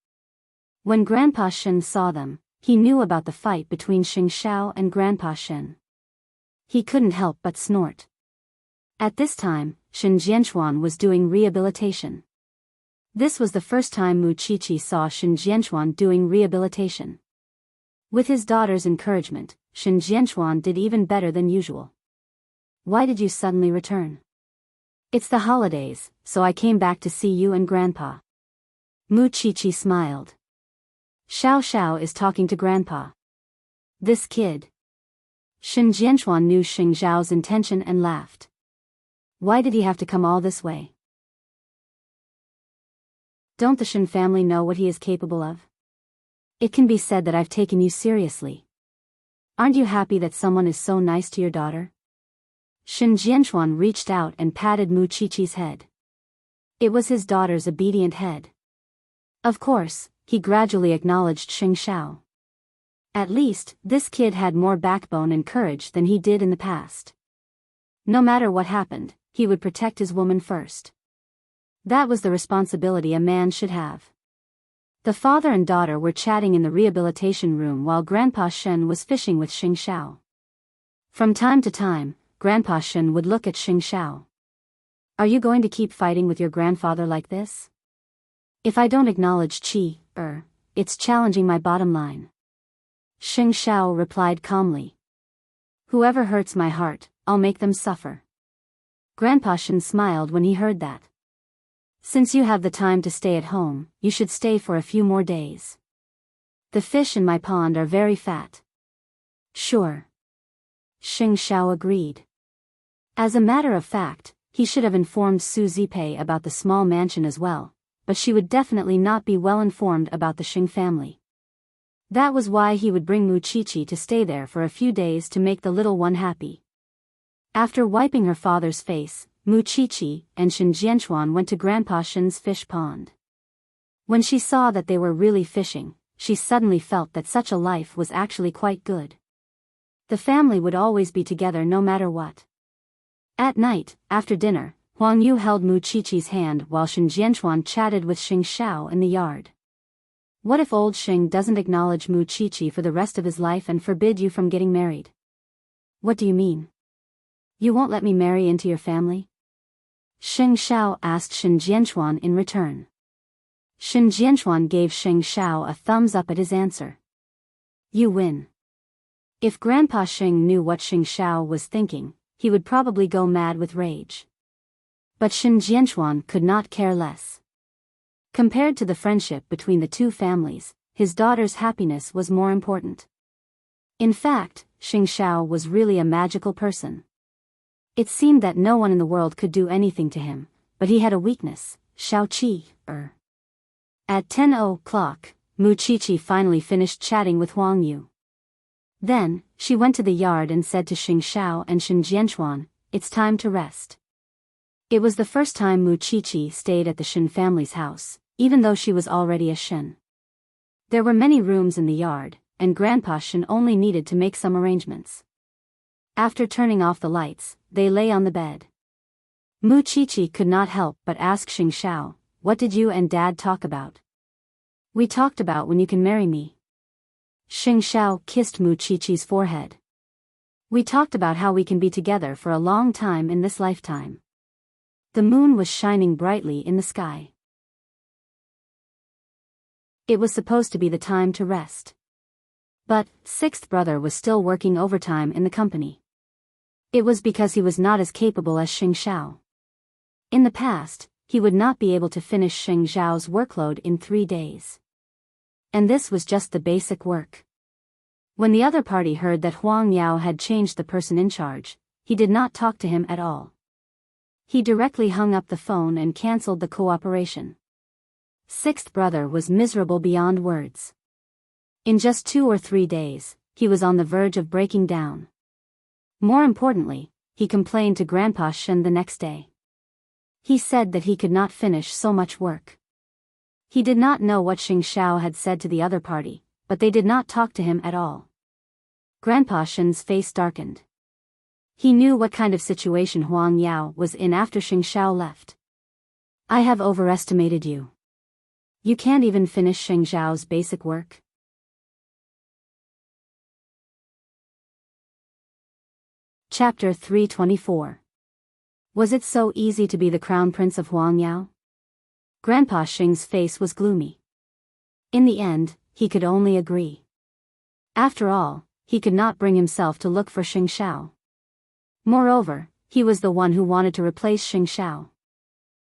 When Grandpa Shen saw them, he knew about the fight between Xing Xiao and Grandpa Shen. He couldn't help but snort. At this time, Shen Jianchuan was doing rehabilitation. This was the first time Muqiqi saw Shen Jianchuan doing rehabilitation. With his daughter's encouragement, Shen Jianchuan did even better than usual. Why did you suddenly return? It's the holidays, so I came back to see you and Grandpa. Muqiqi smiled. Xiao Xiao is talking to Grandpa. This kid. Shen Jianchuan knew Xing Xiao's intention and laughed. Why did he have to come all this way? Don't the Shen family know what he is capable of? It can be said that I've taken you seriously. Aren't you happy that someone is so nice to your daughter? Shen Jianchuan reached out and patted Muqiqi's head. It was his daughter's obedient head. Of course, he gradually acknowledged Xing Xiao. At least, this kid had more backbone and courage than he did in the past. No matter what happened, he would protect his woman first. That was the responsibility a man should have. The father and daughter were chatting in the rehabilitation room while Grandpa Shen was fishing with Xing Xiao. From time to time, Grandpa Shen would look at Xing Xiao. Are you going to keep fighting with your grandfather like this? If I don't acknowledge it's challenging my bottom line. Xing Xiao replied calmly. Whoever hurts my heart, I'll make them suffer. Grandpa Shen smiled when he heard that. Since you have the time to stay at home, you should stay for a few more days. The fish in my pond are very fat. Sure. Xing Xiao agreed. As a matter of fact, he should have informed Su Zipei about the small mansion as well, but she would definitely not be well informed about the Xing family. That was why he would bring Muqiqi to stay there for a few days to make the little one happy. After wiping her father's face, Muqiqi and Shen Jianchuan went to Grandpa Shen's fish pond. When she saw that they were really fishing, she suddenly felt that such a life was actually quite good. The family would always be together no matter what. At night, after dinner, Huang Yu held Muqiqi's hand while Shen Jianchuan chatted with Xing Xiao in the yard. What if old Xing doesn't acknowledge Muqiqi for the rest of his life and forbid you from getting married? What do you mean? You won't let me marry into your family? Xing Xiao asked Shen Jianchuan in return. Shen Jianchuan gave Xing Xiao a thumbs up at his answer. You win. If Grandpa Xing knew what Xing Xiao was thinking, he would probably go mad with rage. But Shen Jianchuan could not care less. Compared to the friendship between the two families, his daughter's happiness was more important. In fact, Xing Xiao was really a magical person. It seemed that no one in the world could do anything to him, but he had a weakness, Xiaoqi. At 10 o'clock, Muqiqi finally finished chatting with Huang Yu. Then, she went to the yard and said to Xing Xiao and Shen Jianchuan, it's time to rest. It was the first time Muqiqi stayed at the Shen family's house, even though she was already a Shen. There were many rooms in the yard, and Grandpa Shen only needed to make some arrangements. After turning off the lights, they lay on the bed. Muqiqi could not help but ask Xing Xiao, what did you and Dad talk about? We talked about when you can marry me. Xing Xiao kissed Muqiqi's forehead. We talked about how we can be together for a long time in this lifetime. The moon was shining brightly in the sky. It was supposed to be the time to rest. But, sixth brother was still working overtime in the company. It was because he was not as capable as Xing Xiao. In the past, he would not be able to finish Xing Xiao's workload in 3 days. And this was just the basic work. When the other party heard that Huang Yao had changed the person in charge, he did not talk to him at all. He directly hung up the phone and cancelled the cooperation. Sixth brother was miserable beyond words. In just 2 or 3 days, he was on the verge of breaking down. More importantly, he complained to Grandpa Shen the next day. He said that he could not finish so much work. He did not know what Xing Xiao had said to the other party, but they did not talk to him at all. Grandpa Shen's face darkened. He knew what kind of situation Huang Yao was in after Xing Xiao left. I have overestimated you. You can't even finish Xing Xiao's basic work. Chapter 324. Was it so easy to be the crown prince of Huang Yao? Grandpa Xing's face was gloomy. In the end, he could only agree. After all, he could not bring himself to look for Xing Xiao. Moreover, he was the one who wanted to replace Xing Xiao.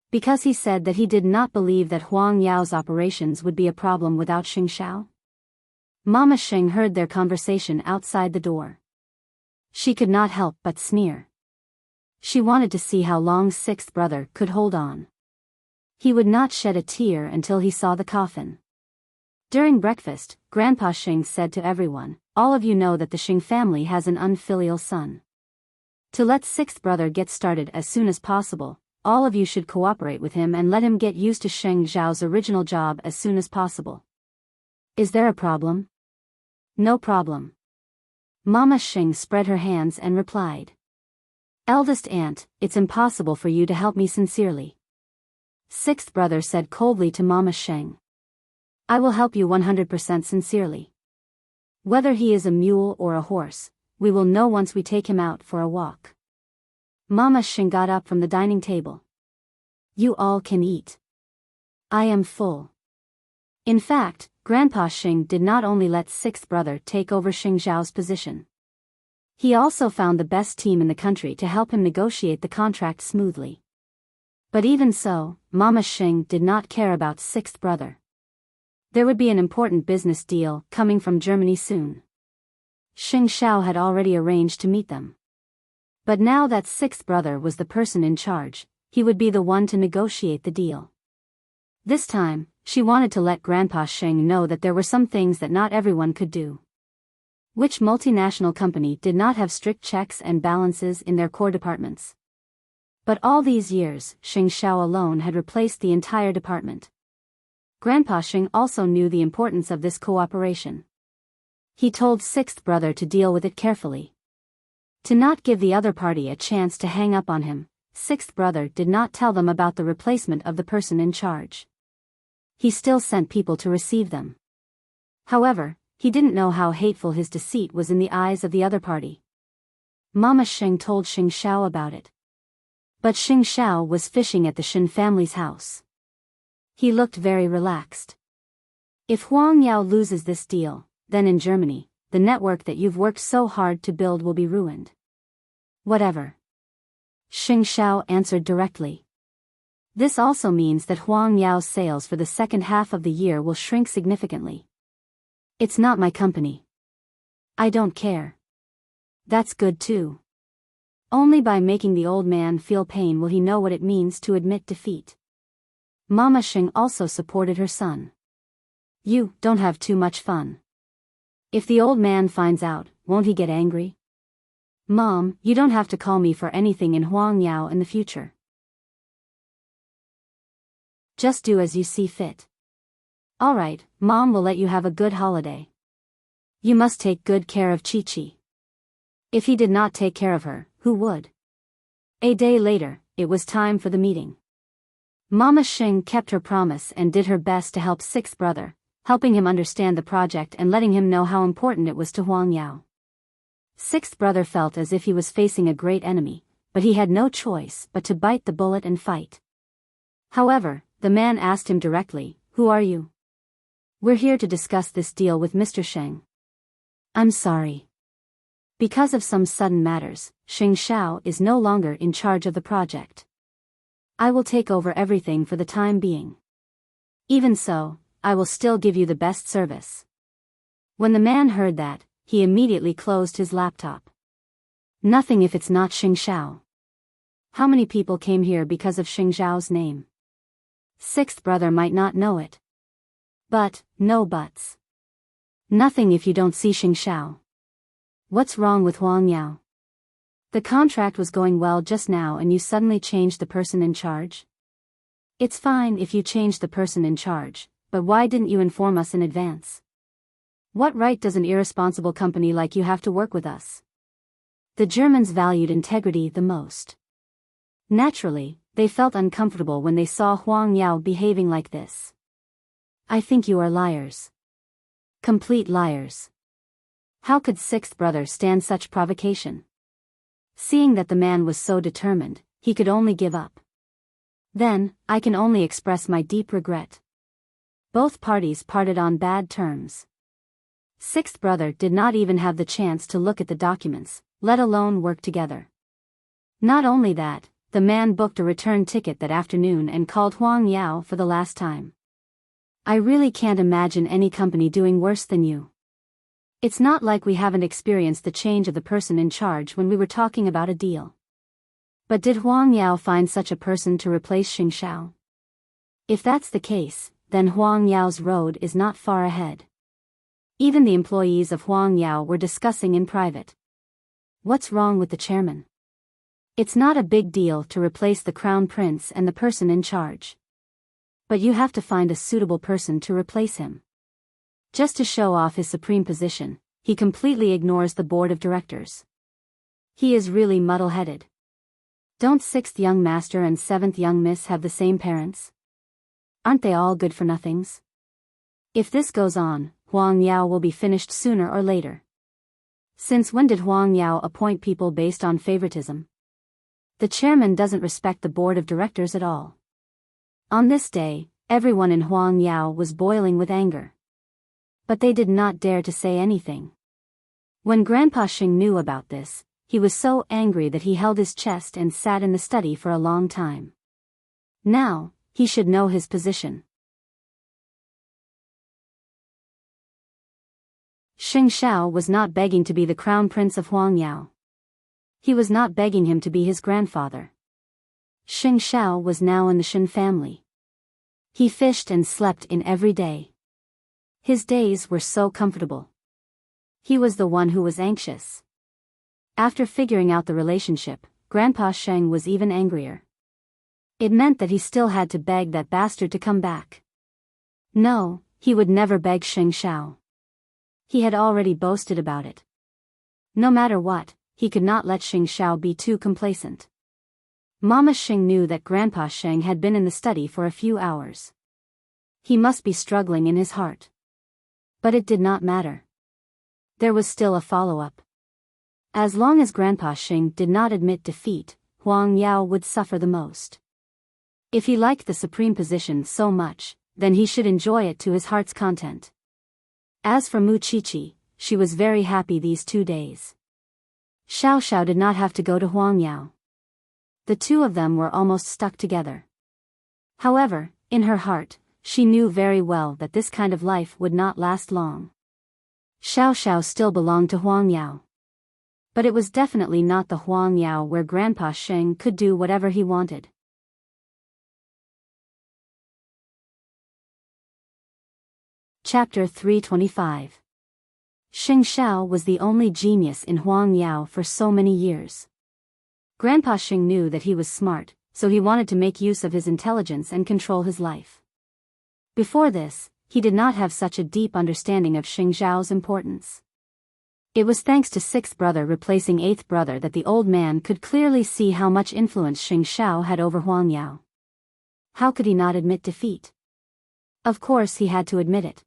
Because he said that he did not believe that Huang Yao's operations would be a problem without Xing Xiao. Mama Xing heard their conversation outside the door. She could not help but sneer. She wanted to see how long sixth brother could hold on. He would not shed a tear until he saw the coffin. During breakfast, Grandpa Xing said to everyone, all of you know that the Xing family has an unfilial son. To let sixth brother get started as soon as possible, all of you should cooperate with him and let him get used to Xing Xiao's original job as soon as possible. Is there a problem? No problem. Mama Xing spread her hands and replied. Eldest aunt, it's impossible for you to help me sincerely. Sixth brother said coldly to Mama Xing. I will help you 100% sincerely. Whether he is a mule or a horse, we will know once we take him out for a walk. Mama Xing got up from the dining table. You all can eat. I am full. In fact, Grandpa Xing did not only let sixth brother take over Xing Xiao's position. He also found the best team in the country to help him negotiate the contract smoothly. But even so, Mama Xing did not care about sixth brother. There would be an important business deal coming from Germany soon. Xing Xiao had already arranged to meet them. But now that sixth brother was the person in charge, he would be the one to negotiate the deal. This time, she wanted to let Grandpa Xing know that there were some things that not everyone could do. Which multinational company did not have strict checks and balances in their core departments? But all these years, Xing Xiao alone had replaced the entire department. Grandpa Xing also knew the importance of this cooperation. He told sixth brother to deal with it carefully. To not give the other party a chance to hang up on him, sixth brother did not tell them about the replacement of the person in charge. He still sent people to receive them. However, he didn't know how hateful his deceit was in the eyes of the other party. Mama Xing told Xing Xiao about it. But Xing Xiao was fishing at the Shen family's house. He looked very relaxed. If Huang Yao loses this deal, then in Germany, the network that you've worked so hard to build will be ruined. Whatever. Xing Xiao answered directly. This also means that Huang Yao's sales for the second half of the year will shrink significantly. It's not my company. I don't care. That's good too. Only by making the old man feel pain will he know what it means to admit defeat. Mama Xing also supported her son. You don't have too much fun. If the old man finds out, won't he get angry? Mom, you don't have to call me for anything in Huang Yao in the future. Just do as you see fit. Alright, Mom will let you have a good holiday. You must take good care of Chi-Chi. If he did not take care of her, who would? A day later, it was time for the meeting. Mama Xing kept her promise and did her best to help sixth brother, helping him understand the project and letting him know how important it was to Huang Yao. Sixth brother felt as if he was facing a great enemy, but he had no choice but to bite the bullet and fight. However, the man asked him directly, "Who are you?" "We're here to discuss this deal with Mr. Sheng." "I'm sorry. Because of some sudden matters, Xing Xiao is no longer in charge of the project. I will take over everything for the time being. Even so, I will still give you the best service." When the man heard that, he immediately closed his laptop. Nothing if it's not Xing Xiao. How many people came here because of Xing Xiao's name? Sixth brother might not know it. But, no buts. Nothing if you don't see Xing Xiao. What's wrong with Huang Yao? The contract was going well just now and you suddenly changed the person in charge? It's fine if you change the person in charge, but why didn't you inform us in advance? What right does an irresponsible company like you have to work with us? The Germans valued integrity the most. Naturally, they felt uncomfortable when they saw Huang Yao behaving like this. I think you are liars. Complete liars. How could sixth brother stand such provocation? Seeing that the man was so determined, he could only give up. Then, I can only express my deep regret. Both parties parted on bad terms. Sixth brother did not even have the chance to look at the documents, let alone work together. Not only that, the man booked a return ticket that afternoon and called Huang Yao for the last time. I really can't imagine any company doing worse than you. It's not like we haven't experienced the change of the person in charge when we were talking about a deal. But did Huang Yao find such a person to replace Xing Shao? If that's the case, then Huang Yao's road is not far ahead. Even the employees of Huang Yao were discussing in private. What's wrong with the chairman? It's not a big deal to replace the crown prince and the person in charge. But you have to find a suitable person to replace him. Just to show off his supreme position, he completely ignores the board of directors. He is really muddle-headed. Don't sixth young master and seventh young miss have the same parents? Aren't they all good-for-nothings? If this goes on, Huang Yao will be finished sooner or later. Since when did Huang Yao appoint people based on favoritism? The chairman doesn't respect the board of directors at all. On this day, everyone in Huang Yao was boiling with anger. But they did not dare to say anything. When Grandpa Xing knew about this, he was so angry that he held his chest and sat in the study for a long time. Now, he should know his position. Xing Shao was not begging to be the crown prince of Huang Yao. He was not begging him to be his grandfather. Xing Shao was now in the Shen family. He fished and slept in every day. His days were so comfortable. He was the one who was anxious. After figuring out the relationship, Grandpa Sheng was even angrier. It meant that he still had to beg that bastard to come back. No, he would never beg Xing Shao. He had already boasted about it. No matter what, he could not let Xing Shao be too complacent. Mama Xing knew that Grandpa Sheng had been in the study for a few hours. He must be struggling in his heart. But it did not matter. There was still a follow-up. As long as Grandpa Xing did not admit defeat, Huang Yao would suffer the most. If he liked the supreme position so much, then he should enjoy it to his heart's content. As for Mu Qiqi, she was very happy these 2 days. Xiao Xiao did not have to go to Huang Yao. The two of them were almost stuck together. However, in her heart, she knew very well that this kind of life would not last long. Xiao Xiao still belonged to Huang Yao. But it was definitely not the Huang Yao where Grandpa Sheng could do whatever he wanted. Chapter 325. Xing Shao was the only genius in Huang Yao for so many years. Grandpa Xing knew that he was smart, so he wanted to make use of his intelligence and control his life. Before this, he did not have such a deep understanding of Xing Zhao's importance. It was thanks to sixth brother replacing eighth brother that the old man could clearly see how much influence Xing Shao had over Huang Yao. How could he not admit defeat? Of course he had to admit it.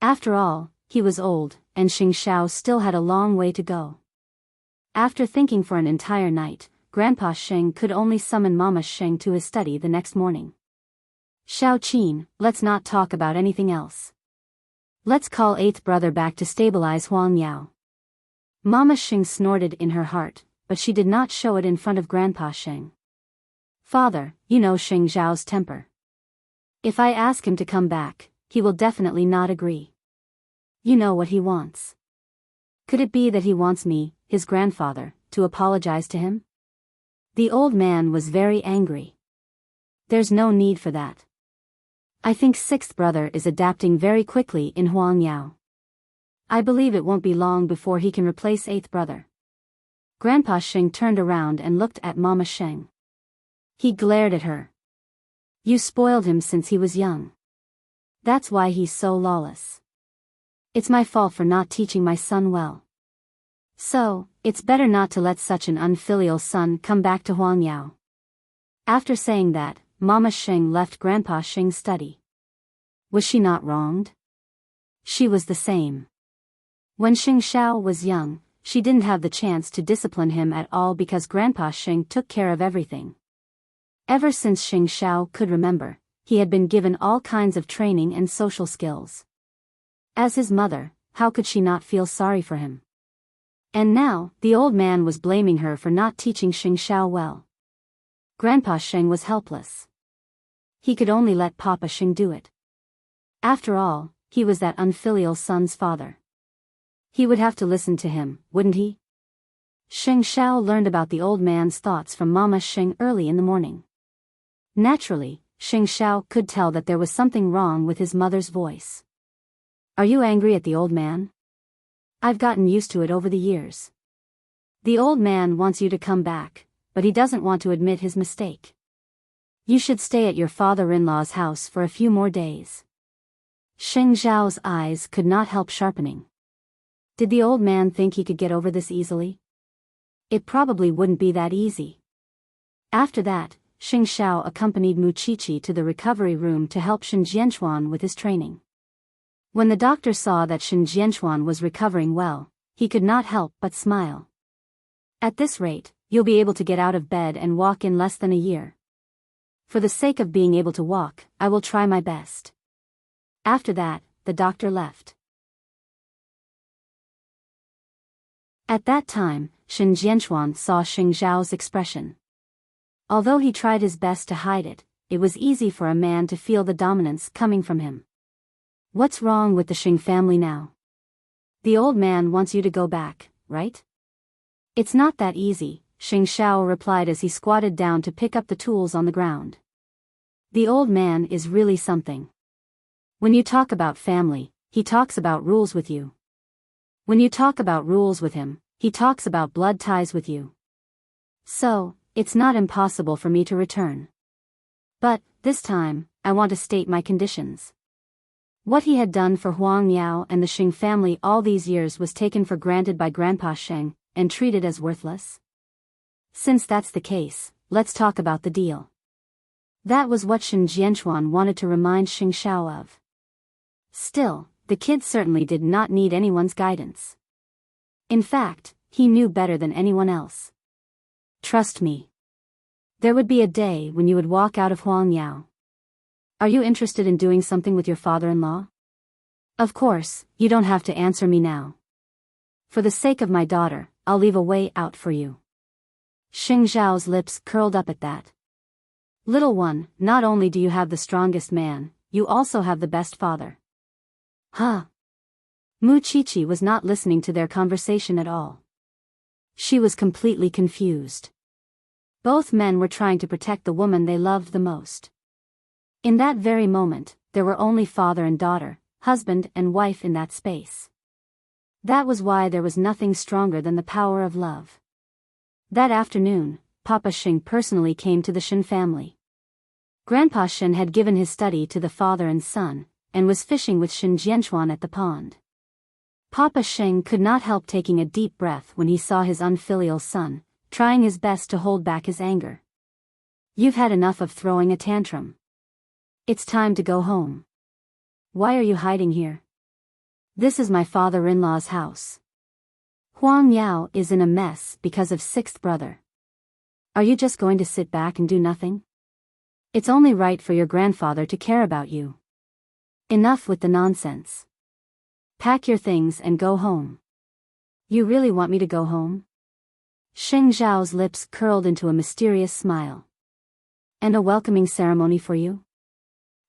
After all, he was old, and Xing Shao still had a long way to go. After thinking for an entire night, Grandpa Sheng could only summon Mama Sheng to his study the next morning. Xiao Qin, let's not talk about anything else. Let's call eighth brother back to stabilize Huang Yao. Mama Sheng snorted in her heart, but she did not show it in front of Grandpa Sheng. Father, you know Xing Zhao's temper. If I ask him to come back, he will definitely not agree. You know what he wants. Could it be that he wants me, his grandfather, to apologize to him? The old man was very angry. There's no need for that. I think sixth brother is adapting very quickly in Huang Yao. I believe it won't be long before he can replace eighth brother. Grandpa Xing turned around and looked at Mama Xing. He glared at her. You spoiled him since he was young. That's why he's so lawless. It's my fault for not teaching my son well. So, it's better not to let such an unfilial son come back to Huangyao. After saying that, Mama Xing left Grandpa Xing's study. Was she not wronged? She was the same. When Xing Xiao was young, she didn't have the chance to discipline him at all because Grandpa Xing took care of everything. Ever since Xing Xiao could remember, he had been given all kinds of training and social skills. As his mother, how could she not feel sorry for him? And now, the old man was blaming her for not teaching Xing Xiao well. Grandpa Xing was helpless. He could only let Papa Xing do it. After all, he was that unfilial son's father. He would have to listen to him, wouldn't he? Xing Xiao learned about the old man's thoughts from Mama Xing early in the morning. Naturally, Xing Xiao could tell that there was something wrong with his mother's voice. Are you angry at the old man? I've gotten used to it over the years. The old man wants you to come back, but he doesn't want to admit his mistake. You should stay at your father-in-law's house for a few more days. Xing Xiao's eyes could not help sharpening. Did the old man think he could get over this easily? It probably wouldn't be that easy. After that, Xing Xiao accompanied Mu Qiqi to the recovery room to help Shen Jianchuan with his training. When the doctor saw that Shen Jianchuan was recovering well, he could not help but smile. At this rate, you'll be able to get out of bed and walk in less than a year. For the sake of being able to walk, I will try my best. After that, the doctor left. At that time, Shen Jianchuan saw Xing Zhao's expression. Although he tried his best to hide it, it was easy for a man to feel the dominance coming from him. What's wrong with the Xing family now? The old man wants you to go back, right? It's not that easy, Xing Xiao replied as he squatted down to pick up the tools on the ground. The old man is really something. When you talk about family, he talks about rules with you. When you talk about rules with him, he talks about blood ties with you. So, it's not impossible for me to return. But, this time, I want to state my conditions. What he had done for Huang Yao and the Xing family all these years was taken for granted by Grandpa Xing, and treated as worthless. Since that's the case, let's talk about the deal. That was what Shen Jianchuan wanted to remind Xing Xiao of. Still, the kid certainly did not need anyone's guidance. In fact, he knew better than anyone else. Trust me. There would be a day when you would walk out of Huang Yao. Are you interested in doing something with your father-in-law? Of course, you don't have to answer me now. For the sake of my daughter, I'll leave a way out for you. Xing Zhao's lips curled up at that. Little one, not only do you have the strongest man, you also have the best father. Huh? Mu Qiqi was not listening to their conversation at all. She was completely confused. Both men were trying to protect the woman they loved the most. In that very moment, there were only father and daughter, husband and wife in that space. That was why there was nothing stronger than the power of love. That afternoon, Papa Xing personally came to the Shen family. Grandpa Shen had given his study to the father and son, and was fishing with Shen Jianchuan at the pond. Papa Xing could not help taking a deep breath when he saw his unfilial son, trying his best to hold back his anger. You've had enough of throwing a tantrum. It's time to go home. Why are you hiding here? This is my father-in-law's house. Huang Yao is in a mess because of sixth brother. Are you just going to sit back and do nothing? It's only right for your grandfather to care about you. Enough with the nonsense. Pack your things and go home. You really want me to go home? Xing Zhao's lips curled into a mysterious smile. And a welcoming ceremony for you?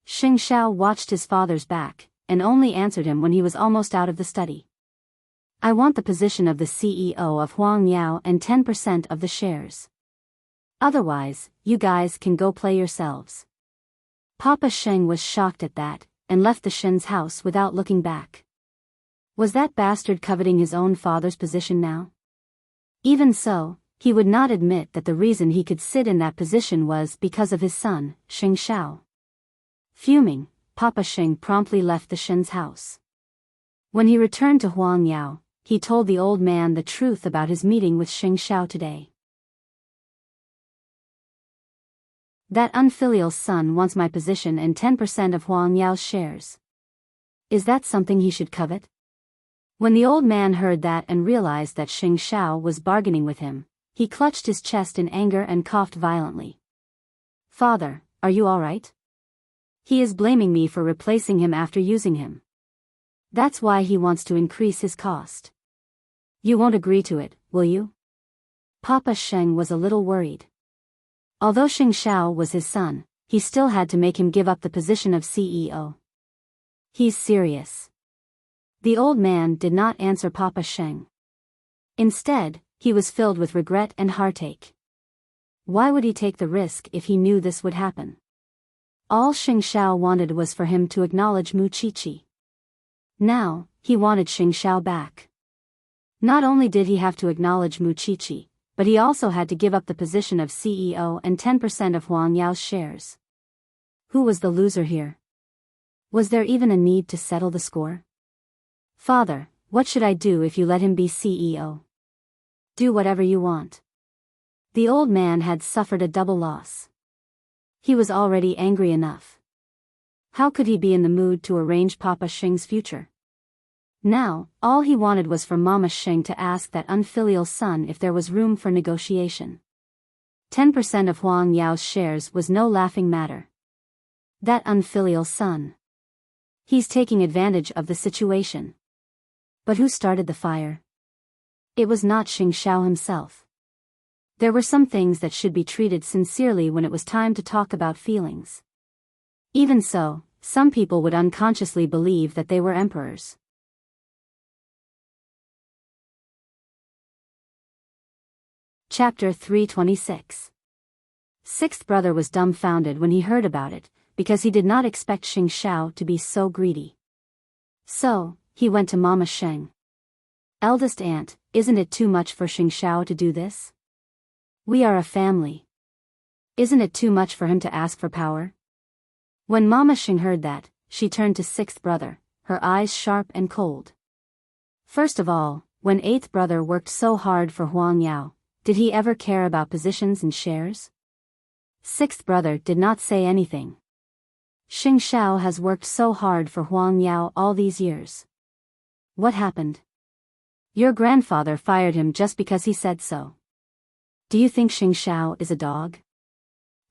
Xing Xiao watched his father's back, and only answered him when he was almost out of the study. I want the position of the CEO of Huang Yao and 10% of the shares. Otherwise, you guys can go play yourselves. Papa Xing was shocked at that, and left the Shen's house without looking back. Was that bastard coveting his own father's position now? Even so, he would not admit that the reason he could sit in that position was because of his son, Xing Shao. Fuming, Papa Xing promptly left the Shen's house. When he returned to Huang Yao, he told the old man the truth about his meeting with Xing Shao today. That unfilial son wants my position and 10% of Huang Yao's shares. Is that something he should covet? When the old man heard that and realized that Xing Shao was bargaining with him, he clutched his chest in anger and coughed violently. Father, are you all right? He is blaming me for replacing him after using him. That's why he wants to increase his cost. You won't agree to it, will you? Papa Sheng was a little worried. Although Xing Shao was his son, he still had to make him give up the position of CEO. He's serious. The old man did not answer Papa Sheng. Instead, he was filled with regret and heartache. Why would he take the risk if he knew this would happen? All Xing Shao wanted was for him to acknowledge Mu Qiqi. Now, he wanted Xing Shao back. Not only did he have to acknowledge Mu Qiqi, but he also had to give up the position of CEO and 10% of Huang Yao's shares. Who was the loser here? Was there even a need to settle the score? Father, what should I do if you let him be CEO? Do whatever you want. The old man had suffered a double loss. He was already angry enough. How could he be in the mood to arrange Papa Xing's future? Now, all he wanted was for Mama Xing to ask that unfilial son if there was room for negotiation. 10% of Huang Yao's shares was no laughing matter. That unfilial son. He's taking advantage of the situation. But who started the fire? It was not Xing Shao himself. There were some things that should be treated sincerely when it was time to talk about feelings. Even so, some people would unconsciously believe that they were emperors. Chapter 326. Sixth brother was dumbfounded when he heard about it, because he did not expect Xing Shao to be so greedy. So, he went to Mama Sheng. Eldest aunt, isn't it too much for Xing Shao to do this? We are a family. Isn't it too much for him to ask for power? When Mama Xing heard that, she turned to sixth brother, her eyes sharp and cold. First of all, when eighth brother worked so hard for Huang Yao, did he ever care about positions and shares? Sixth brother did not say anything. Xing Shao has worked so hard for Huang Yao all these years. What happened? Your grandfather fired him just because he said so. Do you think Xing Shao is a dog?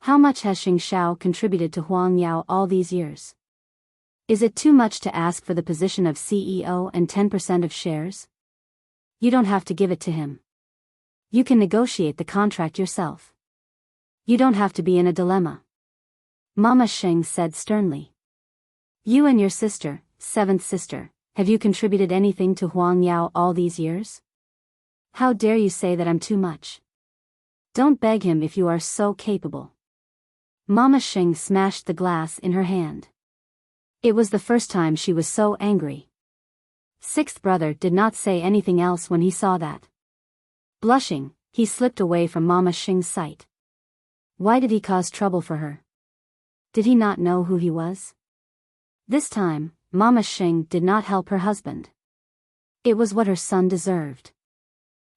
How much has Xing Shao contributed to Huang Yao all these years? Is it too much to ask for the position of CEO and 10% of shares? You don't have to give it to him. You can negotiate the contract yourself. You don't have to be in a dilemma. Mama Xing said sternly. You and your sister, seventh sister, have you contributed anything to Huang Yao all these years? How dare you say that I'm too much? Don't beg him if you are so capable. Mama Xing smashed the glass in her hand. It was the first time she was so angry. Sixth brother did not say anything else when he saw that. Blushing, he slipped away from Mama Xing's sight. Why did he cause trouble for her? Did he not know who he was? This time, Mama Xing did not help her husband. It was what her son deserved.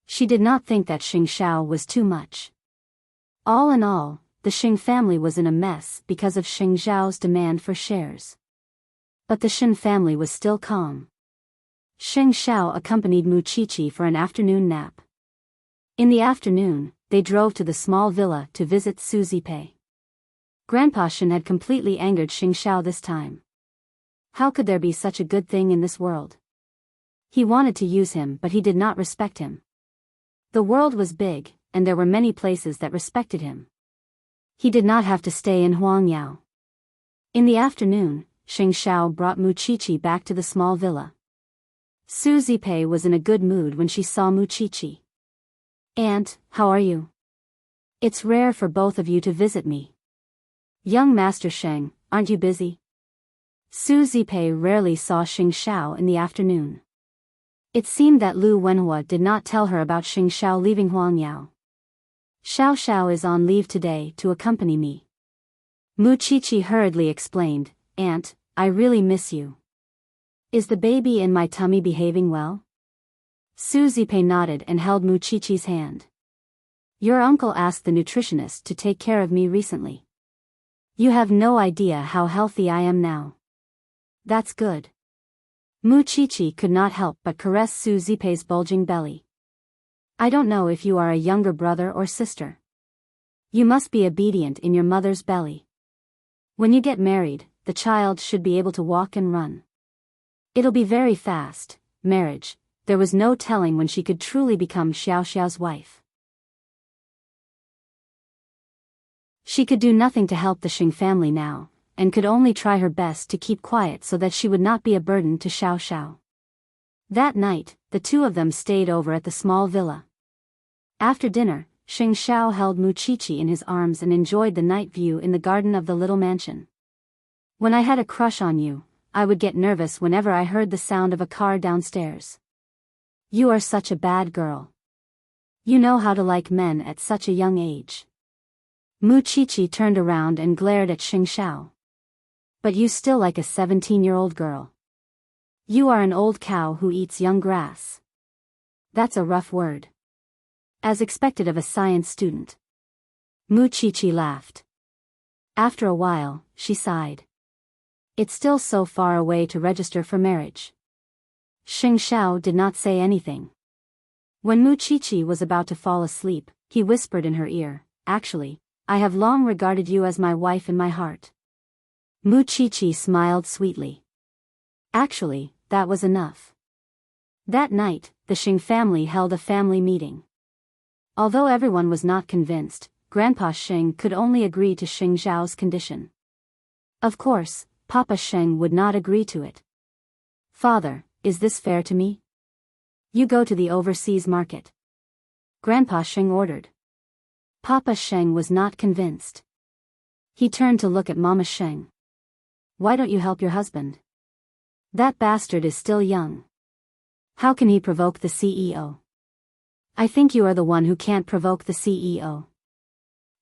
She did not think that Xing Shao was too much. All in all, the Xing family was in a mess because of Xing Zhao's demand for shares. But the Shen family was still calm. Xing Shao accompanied Mu Qiqi for an afternoon nap. In the afternoon, they drove to the small villa to visit Su Zipei. Grandpa Shen had completely angered Xing Shao this time. How could there be such a good thing in this world? He wanted to use him, but he did not respect him. The world was big, and there were many places that respected him. He did not have to stay in Huangyao. In the afternoon, Xing Shao brought Mu Qiqi back to the small villa. Su Zipei was in a good mood when she saw Mu Qiqi. Aunt, how are you? It's rare for both of you to visit me. Young Master Sheng, aren't you busy? Su Zipei rarely saw Xing Shao in the afternoon. It seemed that Lu Wenhua did not tell her about Xing Xiao leaving Huangyao. Xiao Xiao is on leave today to accompany me. Mu Qiqi hurriedly explained, Aunt, I really miss you. Is the baby in my tummy behaving well? Su Zipei nodded and held Mu Qiqi's hand. Your uncle asked the nutritionist to take care of me recently. You have no idea how healthy I am now. That's good. Mu Qiqi could not help but caress Su Zipei's bulging belly. I don't know if you are a younger brother or sister. You must be obedient in your mother's belly. When you get married, the child should be able to walk and run. It'll be very fast, marriage. There was no telling when she could truly become Xiao Xiao's wife. She could do nothing to help the Xing family now, and could only try her best to keep quiet so that she would not be a burden to Xiao Xiao. That night, the two of them stayed over at the small villa. After dinner, Xing Xiao held Mu Qiqi in his arms and enjoyed the night view in the garden of the little mansion. When I had a crush on you, I would get nervous whenever I heard the sound of a car downstairs. You are such a bad girl. You know how to like men at such a young age. Mu Qiqi turned around and glared at Xing Xiao. But you still like a 17-year-old girl. You are an old cow who eats young grass. That's a rough word. As expected of a science student. Mu Qiqi laughed. After a while, she sighed. It's still so far away to register for marriage. Xing Xiao did not say anything. When Mu Qiqi was about to fall asleep, he whispered in her ear, Actually, I have long regarded you as my wife in my heart. Mu Qiqi smiled sweetly. Actually, that was enough. That night, the Xing family held a family meeting. Although everyone was not convinced, Grandpa Xing could only agree to Xing Zhao's condition. Of course, Papa Xing would not agree to it. Father, is this fair to me? You go to the overseas market. Grandpa Xing ordered. Papa Xing was not convinced. He turned to look at Mama Xing. Why don't you help your husband? That bastard is still young. How can he provoke the CEO? I think you are the one who can't provoke the CEO.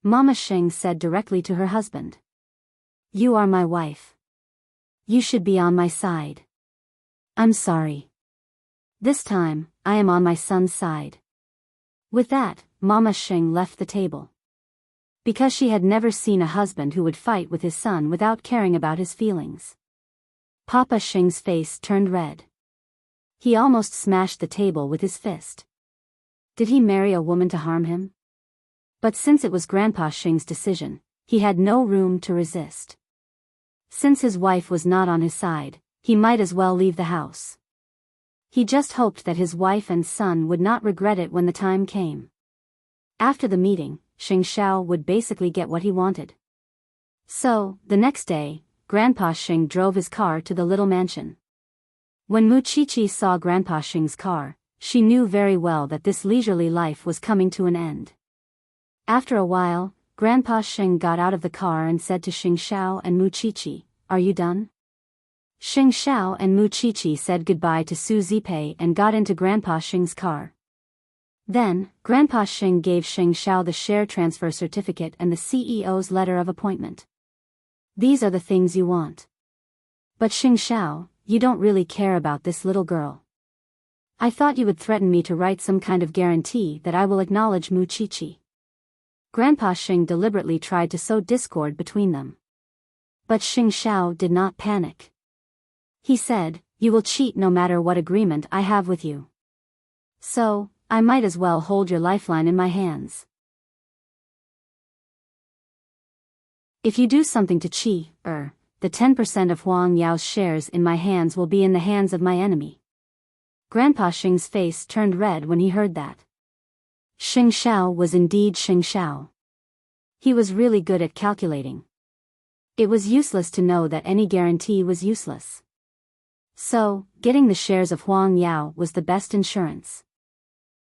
Mama Xing said directly to her husband. You are my wife. You should be on my side. I'm sorry. This time, I am on my son's side. With that, Mama Xing left the table. Because she had never seen a husband who would fight with his son without caring about his feelings. Papa Xing's face turned red. He almost smashed the table with his fist. Did he marry a woman to harm him? But since it was Grandpa Xing's decision, he had no room to resist. Since his wife was not on his side, he might as well leave the house. He just hoped that his wife and son would not regret it when the time came. After the meeting, Xing Xiao would basically get what he wanted. So, the next day, Grandpa Xing drove his car to the little mansion. When Mu Qiqi saw Grandpa Xing's car, she knew very well that this leisurely life was coming to an end. After a while, Grandpa Xing got out of the car and said to Xing Xiao and Mu Qiqi, Are you done? Xing Xiao and Mu Qiqi said goodbye to Su Zipei and got into Grandpa Xing's car. Then, Grandpa Xing gave Xing Xiao the share transfer certificate and the CEO's letter of appointment. These are the things you want. But Xing Xiao, you don't really care about this little girl. I thought you would threaten me to write some kind of guarantee that I will acknowledge Mu Qiqi. Grandpa Xing deliberately tried to sow discord between them. But Xing Xiao did not panic. He said, You will cheat no matter what agreement I have with you. So, I might as well hold your lifeline in my hands. If you do something to cheat, the 10% of Huang Yao's shares in my hands will be in the hands of my enemy. Grandpa Xing's face turned red when he heard that. Xing Xiao was indeed Xing Xiao. He was really good at calculating. It was useless to know that any guarantee was useless. So, getting the shares of Huang Yao was the best insurance.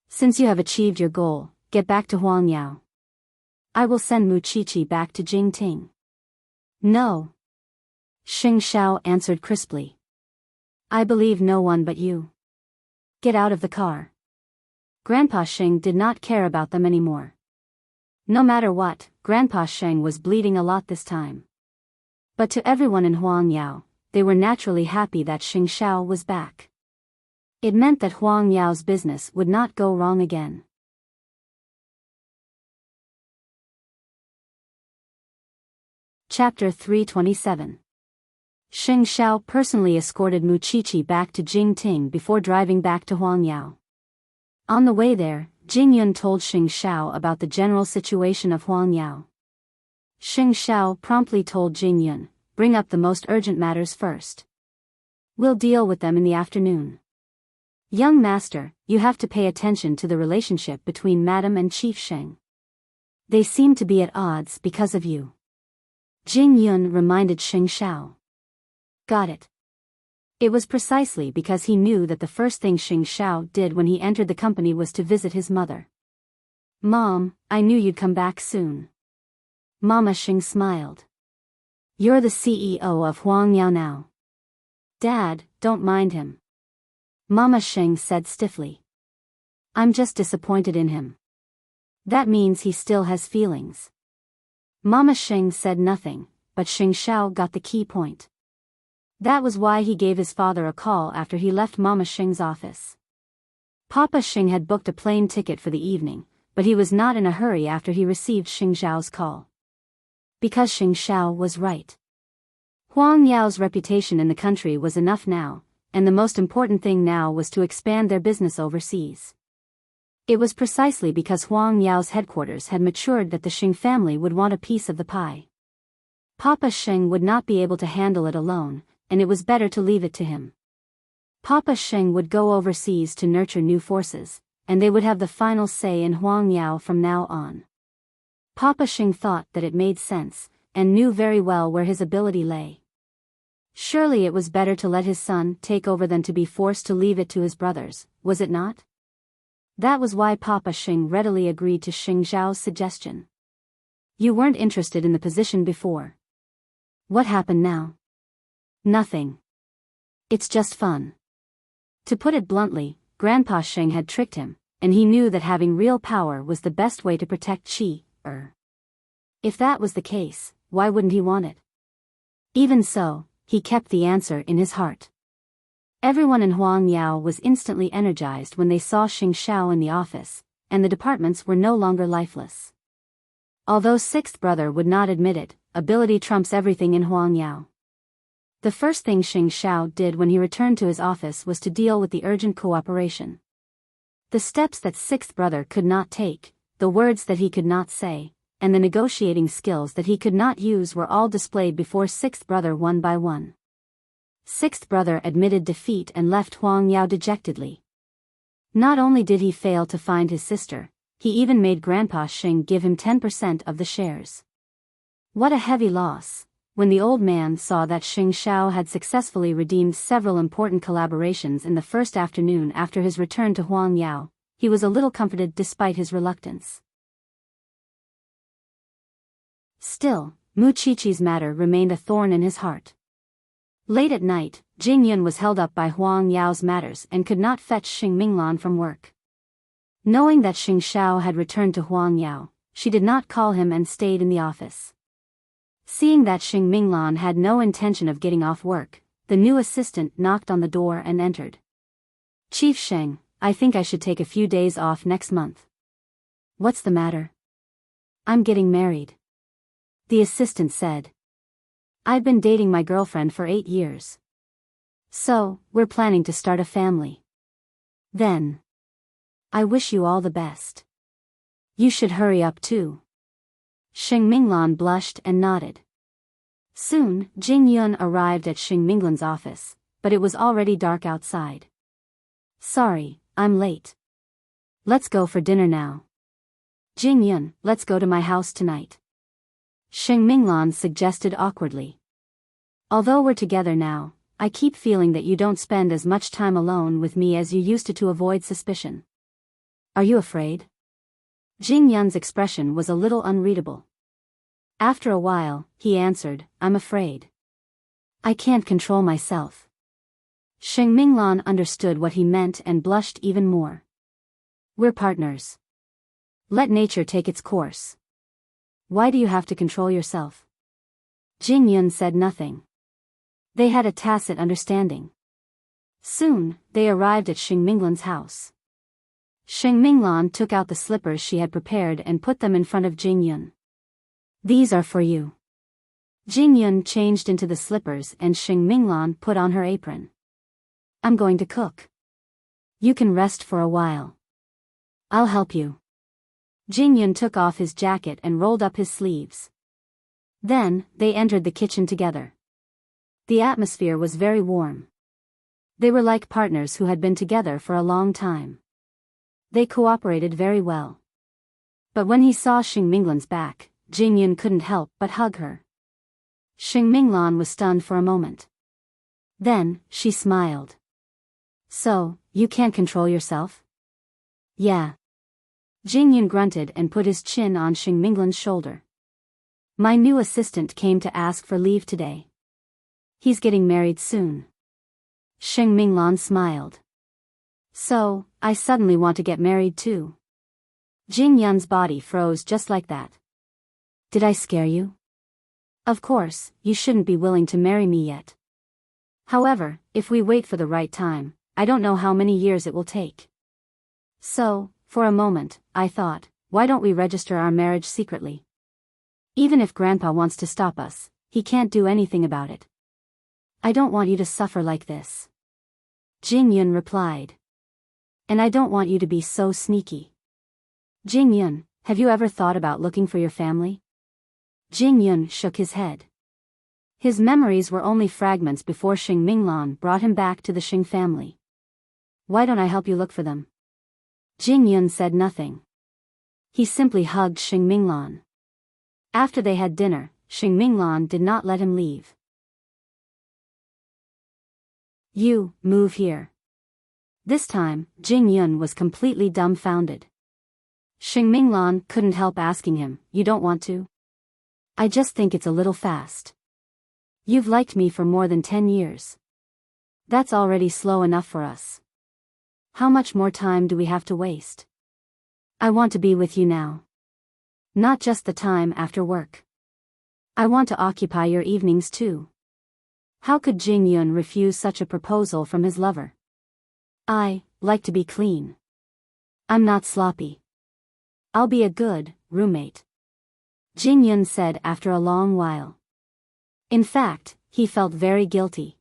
Since you have achieved your goal, get back to Huang Yao. I will send Mu Qiqi back to Jingting. No. Xing Xiao answered crisply. I believe no one but you. Get out of the car. Grandpa Xing did not care about them anymore. No matter what, Grandpa Xing was bleeding a lot this time. But to everyone in Huangyao, they were naturally happy that Xing Xiao was back. It meant that Huangyao's business would not go wrong again. Chapter 327. Xing Xiao personally escorted Mu Qiqi back to Jingting before driving back to Huangyao. On the way there, Jing Yun told Xing Xiao about the general situation of Huangyao. Xing Xiao promptly told Jing Yun, "Bring up the most urgent matters first. We'll deal with them in the afternoon. Young master, you have to pay attention to the relationship between Madam and Chief Sheng. They seem to be at odds because of you." Jing Yun reminded Xing Xiao. Got it. It was precisely because he knew that the first thing Xing Xiao did when he entered the company was to visit his mother. "Mom, I knew you'd come back soon." Mama Xing smiled. "You're the CEO of Huangyao now." "Dad, don't mind him." Mama Xing said stiffly. "I'm just disappointed in him." "That means he still has feelings." Mama Xing said nothing, but Xing Xiao got the key point. That was why he gave his father a call after he left Mama Xing's office. Papa Xing had booked a plane ticket for the evening, but he was not in a hurry after he received Xing Xiao's call. Because Xing Xiao was right. Huangyao's reputation in the country was enough now, and the most important thing now was to expand their business overseas. It was precisely because Huangyao's headquarters had matured that the Xing family would want a piece of the pie. Papa Xing would not be able to handle it alone, and it was better to leave it to him. Papa Xing would go overseas to nurture new forces, and they would have the final say in Huangyao from now on. Papa Xing thought that it made sense, and knew very well where his ability lay. Surely it was better to let his son take over than to be forced to leave it to his brothers, was it not? That was why Papa Xing readily agreed to Xing Zhao's suggestion. You weren't interested in the position before. What happened now? Nothing. It's just fun. To put it bluntly, Grandpa Xing had tricked him, and he knew that having real power was the best way to protect Qi. If that was the case, why wouldn't he want it? Even so, he kept the answer in his heart. Everyone in Huangyao was instantly energized when they saw Xing Xiao in the office, and the departments were no longer lifeless. Although sixth brother would not admit it, ability trumps everything in Huangyao. The first thing Xing Xiao did when he returned to his office was to deal with the urgent cooperation. The steps that sixth brother could not take, the words that he could not say, and the negotiating skills that he could not use were all displayed before sixth brother one by one. Sixth brother admitted defeat and left Huangyao dejectedly. Not only did he fail to find his sister, he even made Grandpa Xing give him 10% of the shares. What a heavy loss. When the old man saw that Xing Xiao had successfully redeemed several important collaborations in the first afternoon after his return to Huangyao, he was a little comforted despite his reluctance. Still, Mu Qiqi's matter remained a thorn in his heart. Late at night, Jing Yun was held up by Huangyao's matters and could not fetch Xing Minglan from work. Knowing that Xing Xiao had returned to Huangyao, she did not call him and stayed in the office. Seeing that Xing Minglan had no intention of getting off work, the new assistant knocked on the door and entered. "Chief Sheng, I think I should take a few days off next month." "What's the matter?" "I'm getting married," the assistant said. "I've been dating my girlfriend for 8 years. So, we're planning to start a family." "Then, I wish you all the best. You should hurry up too." Xing Minglan blushed and nodded. Soon, Jing Yun arrived at Xing Minglan's office, but it was already dark outside. "Sorry, I'm late. Let's go for dinner now." "Jing Yun, let's go to my house tonight," Xing Minglan suggested awkwardly. "Although we're together now, I keep feeling that you don't spend as much time alone with me as you used to avoid suspicion. Are you afraid?" Jing Yun's expression was a little unreadable. After a while, he answered, "I'm afraid. I can't control myself." Xing Minglan understood what he meant and blushed even more. We're partners. Let nature take its course. Why do you have to control yourself? Jing Yun said nothing. They had a tacit understanding. Soon, they arrived at Xing Minglan's house. Xing Minglan took out the slippers she had prepared and put them in front of Jing Yun. These are for you. Jing Yun changed into the slippers and Xing Minglan put on her apron. I'm going to cook. You can rest for a while. I'll help you. Jing Yun took off his jacket and rolled up his sleeves. Then, they entered the kitchen together. The atmosphere was very warm. They were like partners who had been together for a long time. They cooperated very well. But when he saw Xing Minglan's back, Jing Yun couldn't help but hug her. Xing Minglan was stunned for a moment. Then, she smiled. So, you can't control yourself? Yeah. Jing Yun grunted and put his chin on Xing Minglan's shoulder. My new assistant came to ask for leave today. He's getting married soon. Xing Minglan smiled. So, I suddenly want to get married too. Jing Yun's body froze just like that. Did I scare you? Of course, you shouldn't be willing to marry me yet. However, if we wait for the right time, I don't know how many years it will take. So, for a moment, I thought, why don't we register our marriage secretly? Even if Grandpa wants to stop us, he can't do anything about it. I don't want you to suffer like this. Jing Yun replied. And I don't want you to be so sneaky. Jing Yun, have you ever thought about looking for your family? Jing Yun shook his head. His memories were only fragments before Xing Minglan brought him back to the Xing family. Why don't I help you look for them? Jing Yun said nothing. He simply hugged Xing Minglan. After they had dinner, Xing Minglan did not let him leave. You, move here. This time, Jing Yun was completely dumbfounded. Xing Minglan couldn't help asking him, you don't want to? I just think it's a little fast. You've liked me for more than 10 years. That's already slow enough for us. How much more time do we have to waste? I want to be with you now. Not just the time after work. I want to occupy your evenings too. How could Jing Yun refuse such a proposal from his lover? I like to be clean. I'm not sloppy. I'll be a good roommate. Jing Yun said after a long while. In fact, he felt very guilty.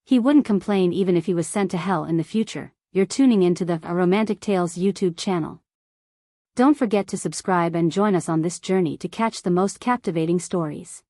He wouldn't complain even if he was sent to hell in the future. You're tuning into the A Romantic Tales YouTube channel. Don't forget to subscribe and join us on this journey to catch the most captivating stories.